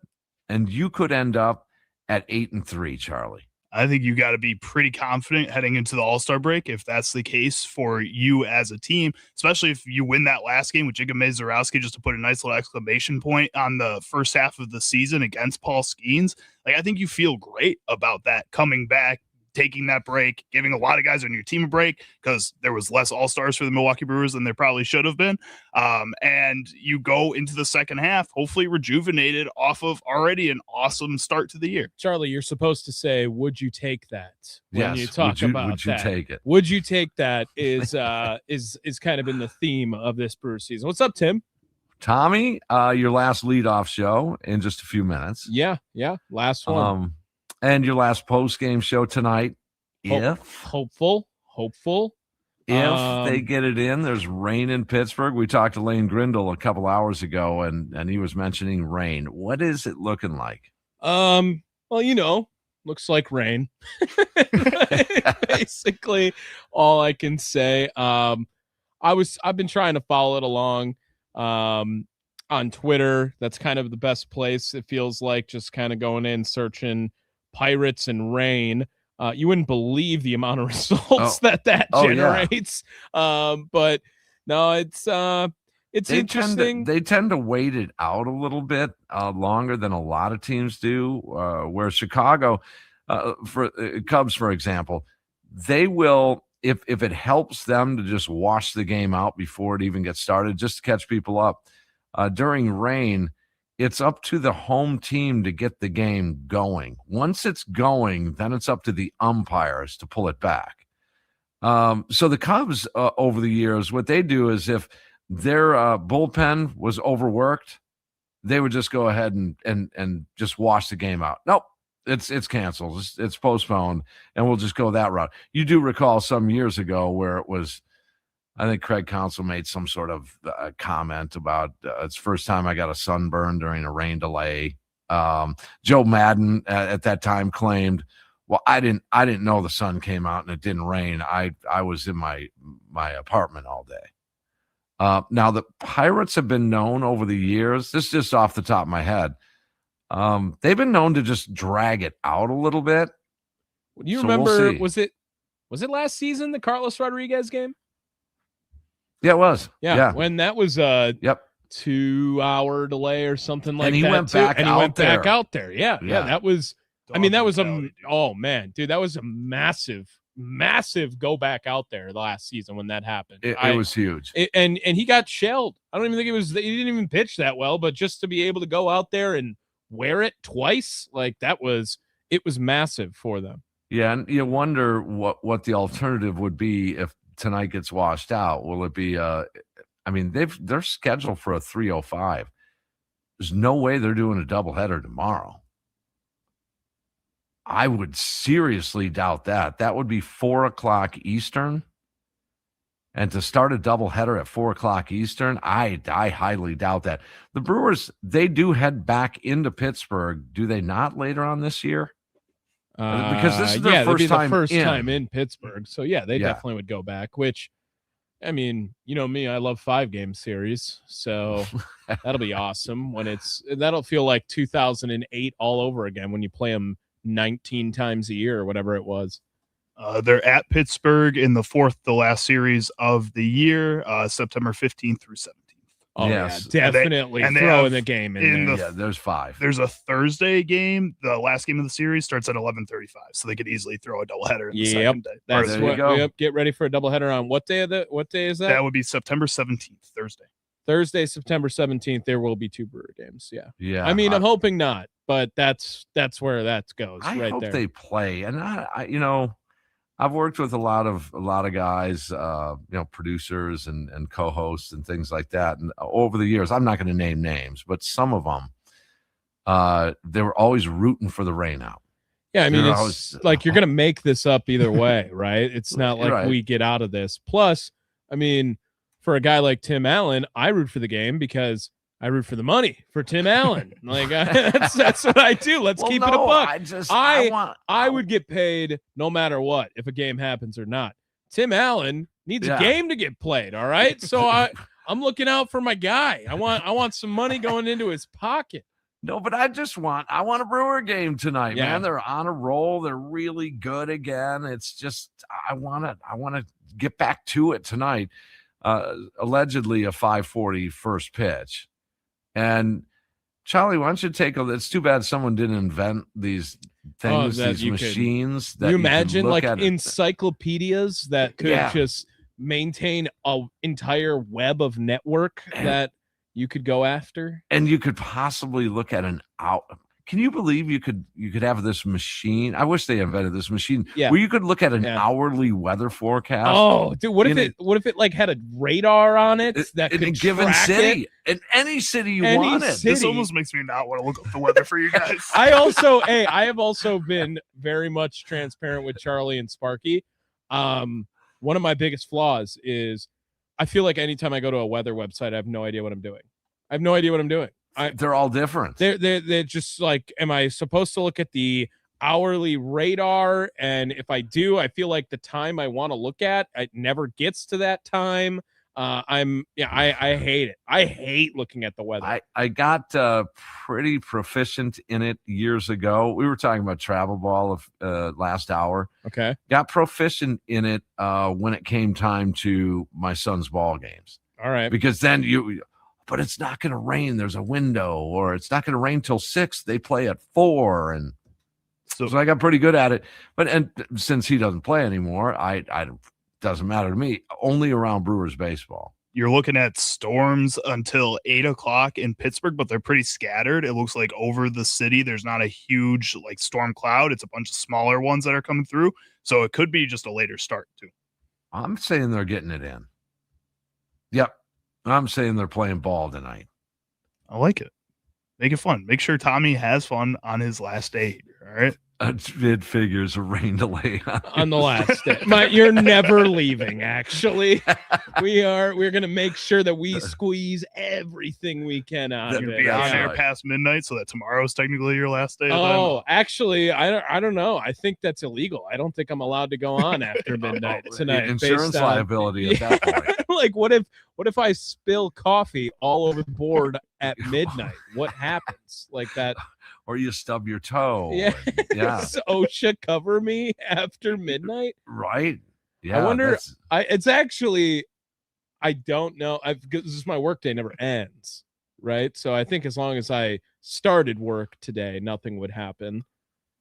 and you could end up at 8-3, Charlie. I think you got to be pretty confident heading into the All-Star break if that's the case for you as a team, especially if you win that last game with Jacob Mezorowski, just to put a nice little exclamation point on the first half of the season against Paul Skeens. Like, I think you feel great about that coming back, taking that break, giving a lot of guys on your team a break because there was less all-stars for the Milwaukee Brewers than there probably should have been. And you go into the second half, hopefully rejuvenated off of already an awesome start to the year. Charlie, you're supposed to say, would you take that? When yes. You talk about would you that. take it? Would you take that is kind of in the theme of this Brewers season. What's up, Tim? Tommy, your last leadoff show in just a few minutes. Yeah. Last one. And your last post-game show tonight, hopeful. If they get it in, there's rain in Pittsburgh. We talked to Lane Grindle a couple hours ago, and he was mentioning rain. What is it looking like? Well, looks like rain. Basically, all I can say. I've been trying to follow it along on Twitter. That's kind of the best place. It feels like just kind of going in, searching Pirates and rain. You wouldn't believe the amount of results that generates. Yeah. But no, it's interesting. They tend to wait it out a little bit longer than a lot of teams do. Where Chicago, for Cubs, for example, they will, if it helps them to just wash the game out before it even gets started, just to catch people up. During rain, it's up to the home team to get the game going. Once it's going, then it's up to the umpires to pull it back. So the Cubs, over the years, what they do is if their bullpen was overworked, they would just go ahead and just wash the game out. Nope. It's canceled. It's postponed, and we'll just go that route. You do recall some years ago where it was, I think Craig Counsell made some sort of comment about it's the first time I got a sunburn during a rain delay. Joe Madden at that time claimed, well, I didn't know the sun came out and it didn't rain. I was in my apartment all day. Now the Pirates have been known over the years, this is just off the top of my head, they've been known to just drag it out a little bit. Do you So remember, we'll see. was it last season, the Carlos Rodriguez game? Yeah, it was. Yeah. When that was a Yep. 2-hour delay or something like And he that. went back and he out went back there. out there. Yeah. That was, that was oh man, dude, that was a massive go back out there last season when that happened. It was huge. And he got shelled. I don't even think he didn't even pitch that well, but just to be able to go out there and wear it twice, like it was massive for them. Yeah, and you wonder what the alternative would be if tonight gets washed out. Will it be they're scheduled for a 3:05. There's no way they're doing a doubleheader tomorrow. I would seriously doubt that. That would be 4:00 Eastern. And to start a doubleheader at 4:00 Eastern, I highly doubt that. The Brewers, they do head back into Pittsburgh, do they not, later on this year? Because this is their first time in Pittsburgh. So yeah, they definitely would go back, which, I mean, you know me, I love 5-game series. So that'll be awesome that'll feel like 2008 all over again when you play them 19 times a year or whatever it was. They're at Pittsburgh in the last series of the year, September 15th through 17th. Oh, yes. yeah, definitely throwing the game in there. There's 5. There's a Thursday game. The last game of the series starts at 11:35, so they could easily throw a doubleheader in the second day. That's what. Yep, get ready for a doubleheader on what day is that? That would be September 17th, Thursday. Thursday, September 17th. There will be 2 Brewer games. Yeah. Yeah. I mean, I'm hoping not, but that's where that goes. I right hope there. they play, and I've worked with a lot of guys, producers and co-hosts and things like that. And over the years, I'm not going to name names, but some of them, they were always rooting for the rain out. Yeah, I mean, it's like you're going to make this up either way, right? It's not like Right. we get out of this. Plus, I mean, for a guy like Tim Allen, I root for the game because I root for the money for Tim Allen. Like that's what I do. Let's keep it a buck. I would get paid no matter what if a game happens or not. Tim Allen needs a game to get played. All right, so I'm looking out for my guy. I want some money going into his pocket. No, but I want a Brewer game tonight, Yeah. man. They're on a roll. They're really good again. It's just I want to get back to it tonight. Allegedly a 5:40 first pitch. And Charlie, why don't you it's too bad someone didn't invent these things, these machines. That you imagine like encyclopedias that could just maintain an entire web of network that you could go after. And you could possibly look at can you believe you could have this machine? I wish they invented this machine where you could look at an hourly weather forecast. Oh, dude, what if it like had a radar on it that in could a given track city, it? in any city you want it. This almost makes me not want to look up the weather for you guys. I have also been very much transparent with Charlie and Sparky. One of my biggest flaws is I feel like anytime I go to a weather website, I have no idea what I'm doing. They're all different. They're just like, am I supposed to look at the hourly radar? And if I do, I feel like the time I want to look at, it never gets to that time. I hate it. I hate looking at the weather. I got pretty proficient in it years ago. We were talking about Travel Ball last hour. Okay. Got proficient in it when it came time to my son's ball games. All right. Because then but it's not going to rain. There's a window, or it's not going to rain till 6. They play at 4. And so I got pretty good at it. And since he doesn't play anymore, I doesn't matter to me. Only around Brewers baseball. You're looking at storms until 8:00 in Pittsburgh, but they're pretty scattered. It looks like over the city, there's not a huge like storm cloud. It's a bunch of smaller ones that are coming through. So it could be just a later start too. I'm saying they're getting it in. Yep. I'm saying they're playing ball tonight. I like it. Make it fun. Make sure Tommy has fun on his last day. All right. It figures a rain delay on the last day. You're never leaving. Actually, we're gonna make sure that we squeeze everything we can out of it. Be on air past midnight, so that tomorrow is technically your last day. Oh, actually, I don't know. I think that's illegal. I don't think I'm allowed to go on after midnight tonight. Insurance liability at that point. Like, what if I spill coffee all over the board at midnight? What happens? Like that. Or you stub your toe. Yeah. Yeah. Does OSHA cover me after midnight? Right. Yeah. I wonder. It's actually, I don't know. This is my workday never ends, right? So I think as long as I started work today, nothing would happen.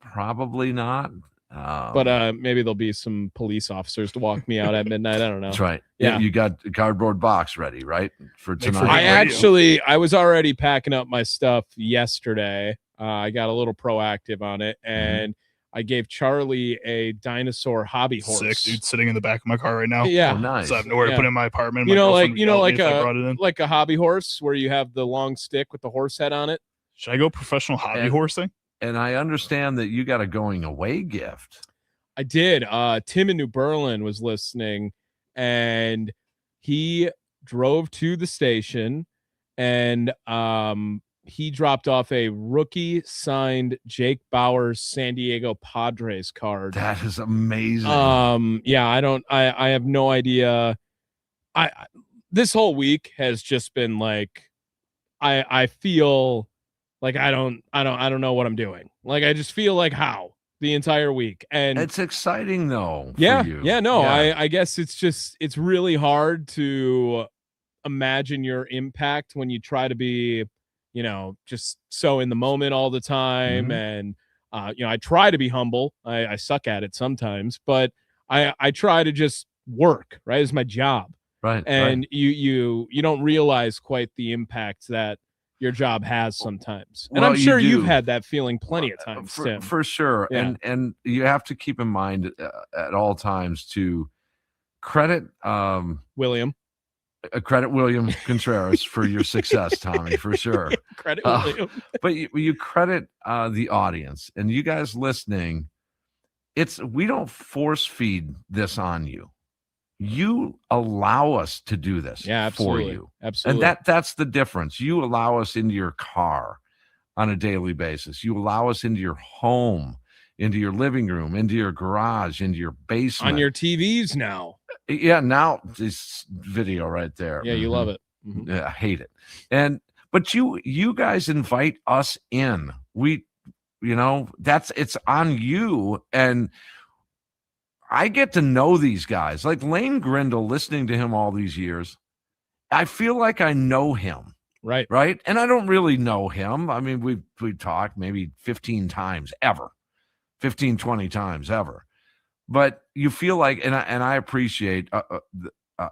Probably not. But maybe there'll be some police officers to walk me out at midnight. I don't know. That's right. Yeah. You got a cardboard box ready, right? For tonight. I was already packing up my stuff yesterday. I got a little proactive on it, and I gave Charlie a dinosaur hobby horse. Sick, dude, sitting in the back of my car right now. Yeah. Oh, nice. So I have nowhere to put in my apartment. Like a hobby horse where you have the long stick with the horse head on it. Should I go professional hobby horsing? And I understand that you got a going away gift. I did. Tim in New Berlin was listening, and he drove to the station, and he dropped off a rookie signed Jake Bauers San Diego Padres card. That is amazing. Yeah, I have no idea. This whole week has just been like, I feel like I don't know what I'm doing. Like, I just feel like how the entire week. And it's exciting though. Yeah. For you. Yeah. No, I guess it's really hard to imagine your impact when you try to be, just so in the moment all the time. And, I try to be humble. I suck at it sometimes, but I try to just work, right? It's my job. Right. And you don't realize quite the impact that your job has sometimes. And well, I'm sure you've had that feeling plenty of times, Tim. For sure. Yeah. And you have to keep in mind at all times to credit William Contreras for your success, Tommy, for sure. Credit William. But you credit the audience and you guys listening. We don't force feed this on you. You allow us to do this for you. Absolutely. And that's the difference. You allow us into your car on a daily basis. You allow us into your home, into your living room, into your garage, into your basement. On your TVs now. Yeah, now this video right there. Yeah, you love it. Mm-hmm. Yeah, I hate it. But you guys invite us in. It's on you. And I get to know these guys. Like Lane Grindle, listening to him all these years, I feel like I know him. Right. Right. And I don't really know him. I mean, we talked maybe 15 times ever, 15, 20 times ever. But you feel like, and I appreciate,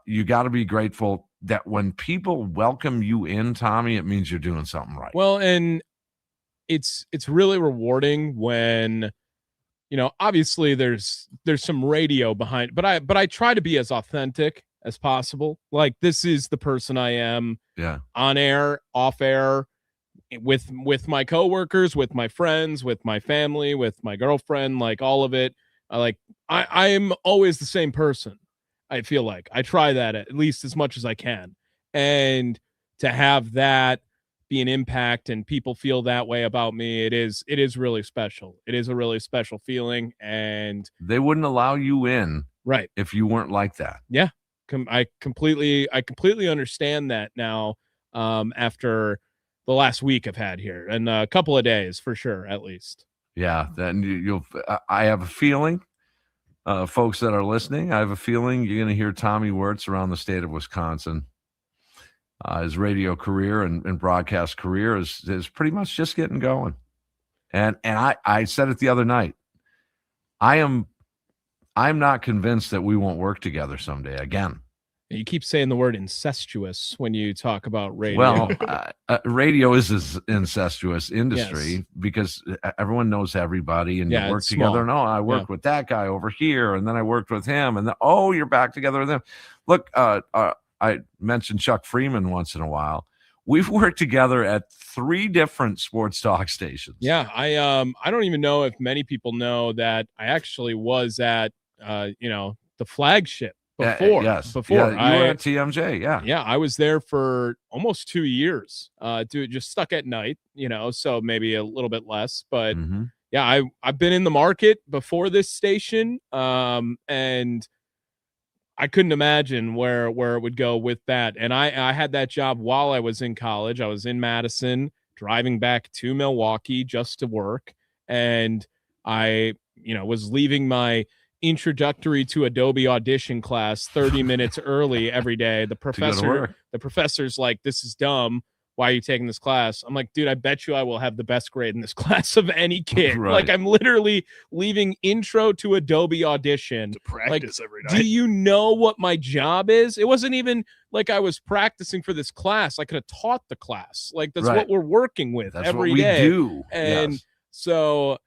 you got to be grateful that when people welcome you in, Tommy, it means you're doing something right. Well, and it's really rewarding when, obviously there's some radio behind, but I try to be as authentic as possible. Like, this is the person I am. Yeah. On air, off air, with my coworkers, with my friends, with my family, with my girlfriend, like all of it. I'm always the same person. I feel like I try that at least as much as I can. And to have that be an impact and people feel that way about me, it is really special. It is a really special feeling, and they wouldn't allow you in, right, if you weren't like that. Yeah, I completely understand that now. After the last week I've had here, and a couple of days for sure, at least. Yeah, then I have a feeling, folks that are listening, I have a feeling you're going to hear Tommy Wirtz around the state of Wisconsin. His radio career and broadcast career is pretty much just getting going. And I said it the other night. I'm not convinced that we won't work together someday again. You keep saying the word incestuous when you talk about radio. Well, radio is an incestuous industry because everyone knows everybody and you work together. No, I worked with that guy over here, and then I worked with him, and then, you're back together with him. Look, I mentioned Chuck Freeman once in a while. we've worked together at 3 different sports talk stations. Yeah, I don't even know if many people know that I actually was at the flagship before. Before you were at TMJ. Yeah, I was there for almost 2 years. Just stuck at night, so maybe a little bit less, but Mhm. yeah, I've been in the market before this station, and I couldn't imagine where it would go with that. And I had that job while I was in college. I was in Madison, driving back to Milwaukee just to work, and I was leaving my introductory to Adobe Audition class 30 minutes early every day. The professor's like, "This is dumb. Why are you taking this class?" I'm like, "Dude, I bet you I will have the best grade in this class of any kid." Right. Like, I'm literally leaving intro to Adobe Audition To practice every night. Do you know what my job is? It wasn't even like I was practicing for this class. I could have taught the class. Like, that's Right. what we're working with That's every what we day. do. And Yes. so,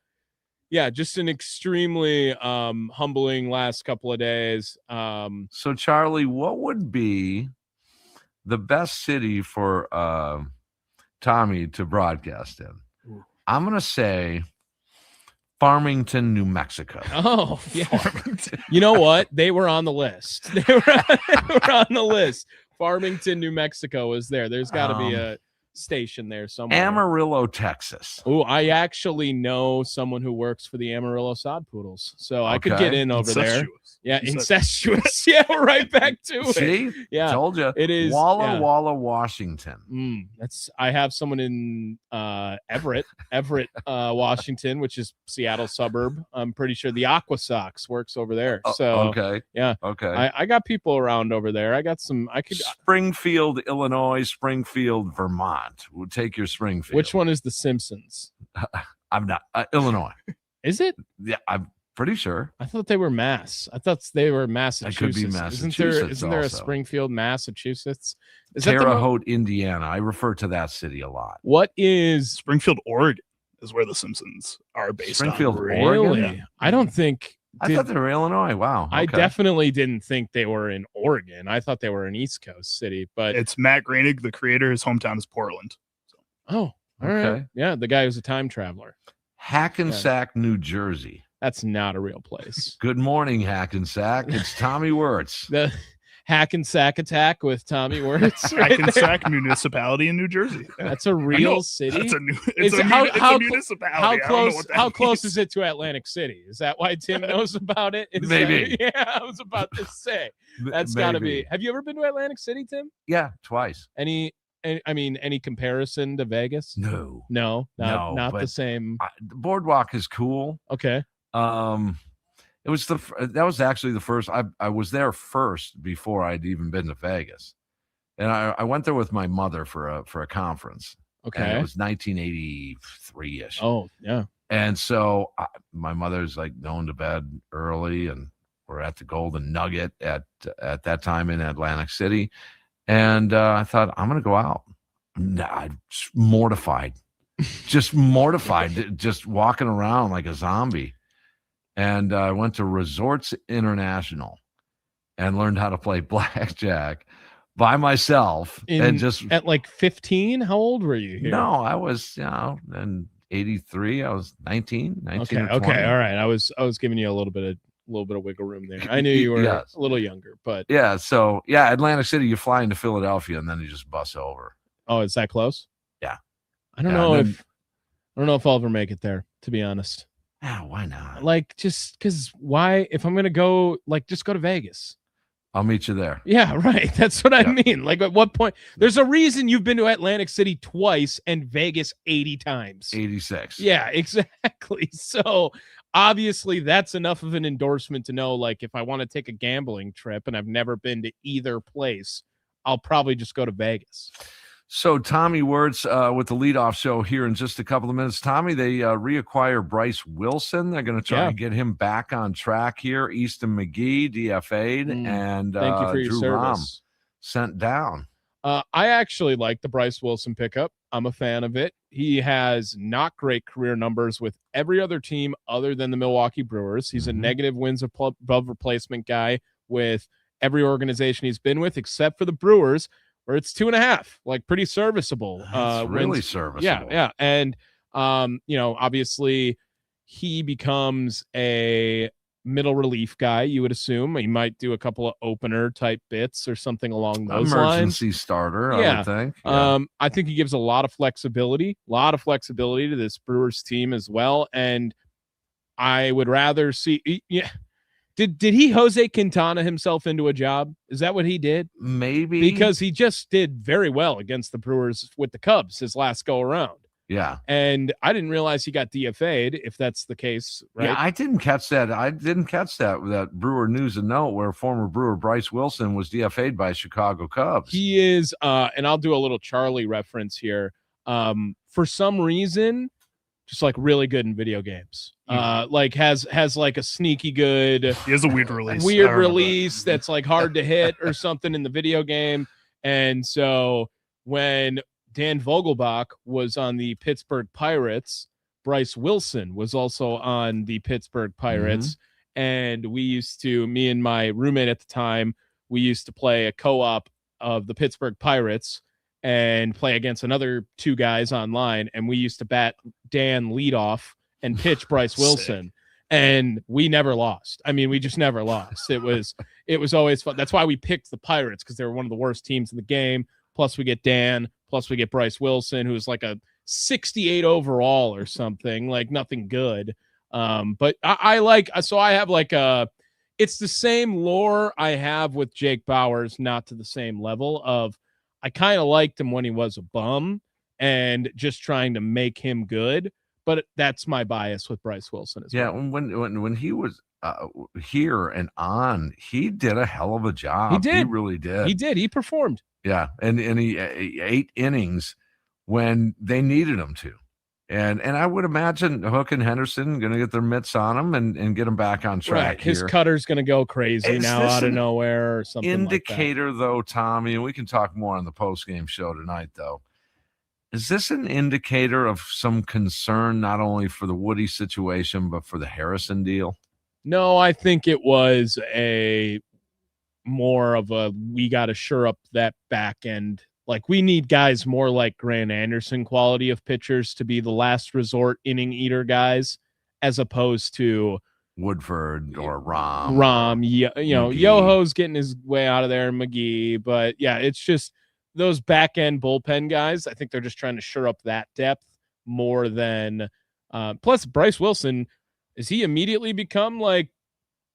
yeah, just an extremely humbling last couple of days. So, Charlie, what would be the best city for Tommy to broadcast in? I'm going to say Farmington, New Mexico. Oh, yeah. You know what? They were on the list. They were on the list. Farmington, New Mexico was there. There's got to be a station there somewhere. Amarillo, Texas. Oh, I actually know someone who works for the Amarillo Sod Poodles, so I could get in over there. Yeah, incestuous. Yeah, we're right back to it. See? Yeah, Told you. it is Walla Walla, Washington. I have someone in Everett, Washington, which is Seattle suburb. I'm pretty sure the Aqua Sox works over there. So okay. yeah, Okay. I got people around over there. I got some. Springfield, Illinois, Springfield, Vermont. We'll take your Springfield. Which one is the Simpsons? I'm not Illinois. Is it? Yeah, I'm pretty sure. I thought they were Mass. I thought they were Massachusetts. It could be Massachusetts. Isn't there a also. Springfield, Massachusetts? Is Terre that the Haute, Indiana. I refer to that city a lot. What is Springfield, Oregon is where the Simpsons are based Springfield, on. Oregon? Really? I don't think. I thought they were Illinois. Wow. I okay. definitely didn't think they were in Oregon. I thought they were an East Coast city, but It's Matt Groening, the creator. His hometown is Portland. oh, all right. Okay. Yeah, the guy who's a time traveler. Hackensack, New Jersey. That's not a real place. Good morning, Hackensack. It's Tommy Wirtz. The Hackensack attack with Tommy Wirtz. Right there. Hackensack Municipality in New Jersey. That's a I real know. city. That's a new. Is It's a, it- mu- it's a how municipality. How I don't know close? what that How close means. is it to Atlantic City? Is that why Tim knows about it? Is Maybe. that- yeah, I was about to say that's got to be. Have you ever been to Atlantic City, Tim? Yeah, twice. Any comparison to Vegas? No. No, not the but same. The boardwalk is cool. Okay. It was that was actually the first. I was there first before I'd even been to Vegas, and I went there with my mother for a conference. And Okay. it was 1983 ish. Oh, yeah. And so my mother's like going to bed early, and we're at the Golden Nugget at that time in Atlantic City. And I thought, I'm going to go out. I'm mortified, just mortified, just walking around like a zombie. And I went to Resorts International and learned how to play blackjack by myself. And just at like 15, how old were you here? no, I was, in 83, I was 19 or 20. Okay, all right. I was giving you a little bit of wiggle room there. I knew you were Yes. a little younger, but Yeah. So Atlantic City, you fly into Philadelphia and then you just bus over. oh, is that close? Yeah. I don't Yeah, know and if I don't know if I'll ever make it there, to be honest. Yeah, why not? Like, just because why? If I'm gonna go, like, just go to Vegas. I'll meet you there. Yeah, right. That's what I mean. Like, at what point? There's a reason you've been to Atlantic City twice and Vegas 80 times. 86. Yeah, exactly. So obviously that's enough of an endorsement to know, like, if I want to take a gambling trip and I've never been to either place, I'll probably just go to Vegas. So Tommy Wirtz with the leadoff show here in just a couple of minutes. Tommy, they reacquire Bryce Wilson. They're going to try and get him back on track here. Easton McGee, DFA'd, and Thank you for your Drew service. Rom sent down. I actually like the Bryce Wilson pickup. I'm a fan of it. He has not great career numbers with every other team other than the Milwaukee Brewers. He's a negative wins above replacement guy with every organization he's been with, except for the Brewers, or it's 2.5, like pretty serviceable. It's really wins. serviceable. Yeah. And, obviously he becomes a middle relief guy, you would assume. He might do a couple of opener type bits or something along those Emergency lines. starter, I would think. I think he gives a lot of flexibility to this Brewers team as well. And I would rather see. Did he Jose Quintana himself into a job? Is that what he did? Maybe. Because he just did very well against the Brewers with the Cubs his last go around. Yeah. And I didn't realize he got DFA'd, if that's the case, right? Yeah, I didn't catch that. That Brewer News and Note where former Brewer Bryce Wilson was DFA'd by Chicago Cubs. He is, and I'll do a little Charlie reference here. For some reason, just like really good in video games. Like has like a sneaky good. He has a weird release. That's like hard to hit or something in the video game. And so when Dan Vogelbach was on the Pittsburgh Pirates, Bryce Wilson was also on the Pittsburgh Pirates. And me and my roommate at the time, we used to play a co-op of the Pittsburgh Pirates and play against another two guys online. And we used to bat Dan leadoff and pitch Bryce Wilson. And we never lost. I mean, we just never lost. It was always fun. That's why we picked the Pirates, because they were one of the worst teams in the game. Plus we get Dan, plus we get Bryce Wilson, who's like a 68 overall or something, like nothing good. But I have like it's the same lore I have with Jake Bauers, not to the same level of, I kind of liked him when he was a bum and just trying to make him good. But that's my bias with Bryce Wilson as well. Yeah, when he was here and on, he did a hell of a job. He did. He really did. He did. He performed. Yeah, and he 8 innings when they needed him to. And I would imagine Hook and Henderson going to get their mitts on him and get him back on track. Right. His cutter's going to go crazy now out of nowhere or something indicator, like that. though, Tommy, and we can talk more on the post-game show tonight, though. Is this an indicator of some concern, not only for the Woody situation, but for the Harrison deal? No, I think it was more of a, we got to shore up that back end. Like, we need guys more like Grant Anderson quality of pitchers to be the last resort inning eater guys, as opposed to Woodford or Rom. Yoho's getting his way out of there, McGee. But yeah, it's just those back end bullpen guys. I think they're just trying to shore up that depth more than. Plus, Bryce Wilson, has he immediately become like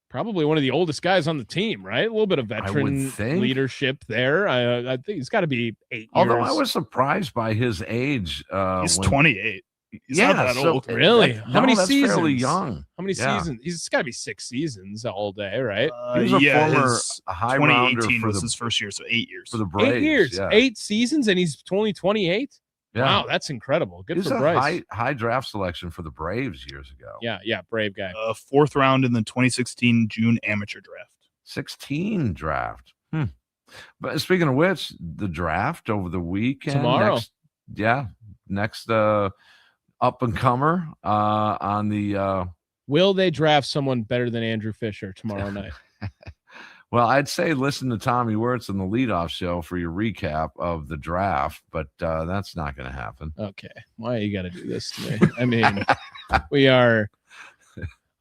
probably one of the oldest guys on the team, right? A little bit of veteran leadership there. I think he's got to be 8 years. Although I was surprised by his age. He's 28. He's not that old. Really? How many seasons? Fairly young. How many seasons? He's got to be 6 seasons all day, right? He was former high rounder 2018 for was his first year, so 8 years. For the Braves. 8 years, yeah. 8 seasons, and he's only 28. Yeah. Wow, that's incredible. Good He's for a Bryce. high draft selection for the Braves years ago. Yeah, brave guy. 4th round in the 2016 June amateur draft. 16 draft. But speaking of which, the draft over the weekend tomorrow. Next up and comer on the. Will they draft someone better than Andrew Fisher tomorrow night? Well, I'd say listen to Tommy Wirtz in the leadoff show for your recap of the draft, but that's not going to happen. Okay, why you got to do this to me? I mean, we are.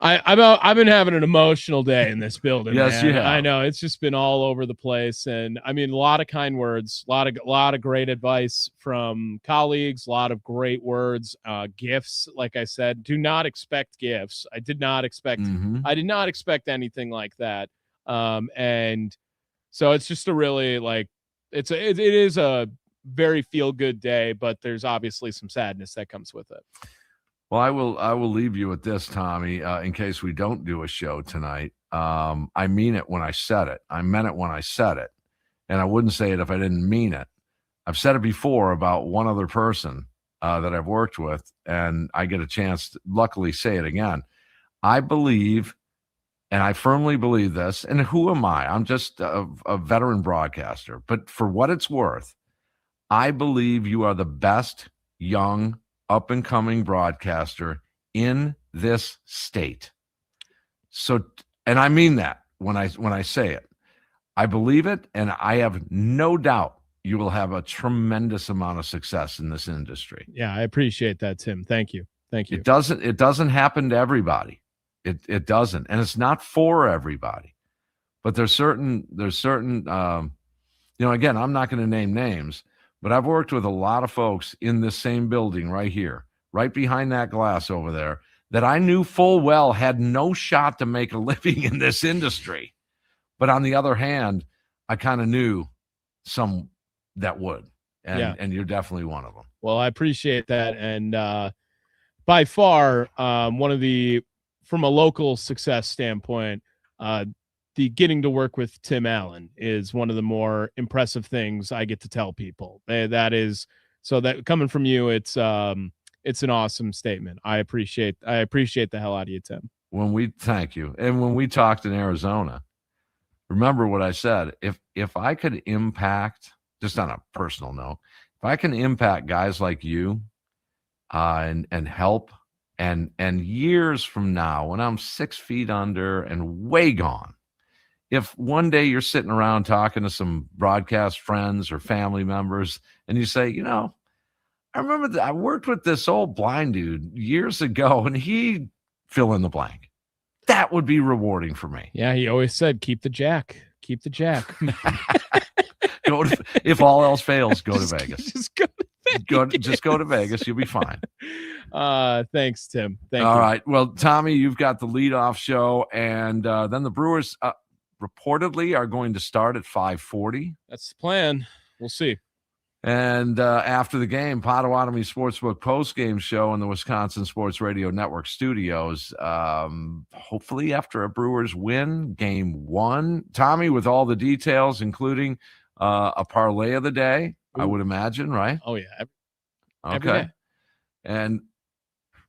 I've been having an emotional day in this building. Yes, man. you have. I know it's just been all over the place, and I mean, a lot of kind words, a lot of great advice from colleagues, a lot of great words, gifts. Like I said, do not expect gifts. I did not expect anything like that. And so it's just a really it is a very feel good day, but there's obviously some sadness that comes with it. Well, I will leave you with this, Tommy, in case we don't do a show tonight. I mean it when I said it. I meant it when I said it. And I wouldn't say it if I didn't mean it. I've said it before about one other person that I've worked with, and I get a chance to luckily say it again. I believe, and I firmly believe this, and who am I? I'm just a veteran broadcaster. But for what it's worth, I believe you are the best young up-and-coming broadcaster in this state. So, and I mean that when I say it. I believe it, and I have no doubt you will have a tremendous amount of success in this industry. Yeah, I appreciate that, Tim. Thank you. Thank you. It doesn't happen to everybody. It doesn't, and it's not for everybody. But there's certain again, I'm not going to name names, but I've worked with a lot of folks in this same building right here, right behind that glass over there, that I knew full well had no shot to make a living in this industry. But on the other hand, I kind of knew some that would, and you're definitely one of them. Well, I appreciate that. And by far, from a local success standpoint, the getting to work with Tim Allen is one of the more impressive things I get to tell people. That coming from you, it's an awesome statement. I appreciate the hell out of you, Tim. Thank you. And when we talked in Arizona, remember what I said, if I could impact, just on a personal note, if I can impact guys like you and help, and years from now, when I'm 6 feet under and way gone, if one day you're sitting around talking to some broadcast friends or family members and you say, I remember that I worked with this old blind dude years ago and he fill in the blank. That would be rewarding for me. Yeah, he always said, keep the jack. Keep the jack. If all else fails, go to Vegas. Just go to Vegas. Just go to Vegas. You'll be fine. Thanks, Tim. Thank you. All right. Well, Tommy, you've got the leadoff show, and then the Brewers reportedly are going to start at 5:40. That's the plan. We'll see. And after the game, Potawatomi Sportsbook post-game show in the Wisconsin Sports Radio Network studios. Hopefully after a Brewers win, game 1. Tommy, with all the details, including a parlay of the day, I would imagine, right? Oh, yeah. Every day. And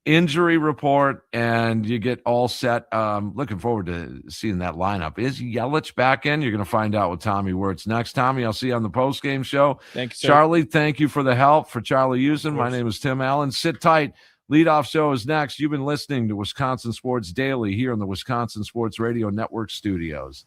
injury report, and you get all set. Looking forward to seeing that lineup. Is Yelich back in? You're going to find out with Tommy Wirtz next. Tommy, I'll see you on the post-game show. Thank you, sir. Charlie, thank you for the help. For Charlie Usen, my name is Tim Allen. Sit tight. Leadoff show is next. You've been listening to Wisconsin Sports Daily here in the Wisconsin Sports Radio Network studios.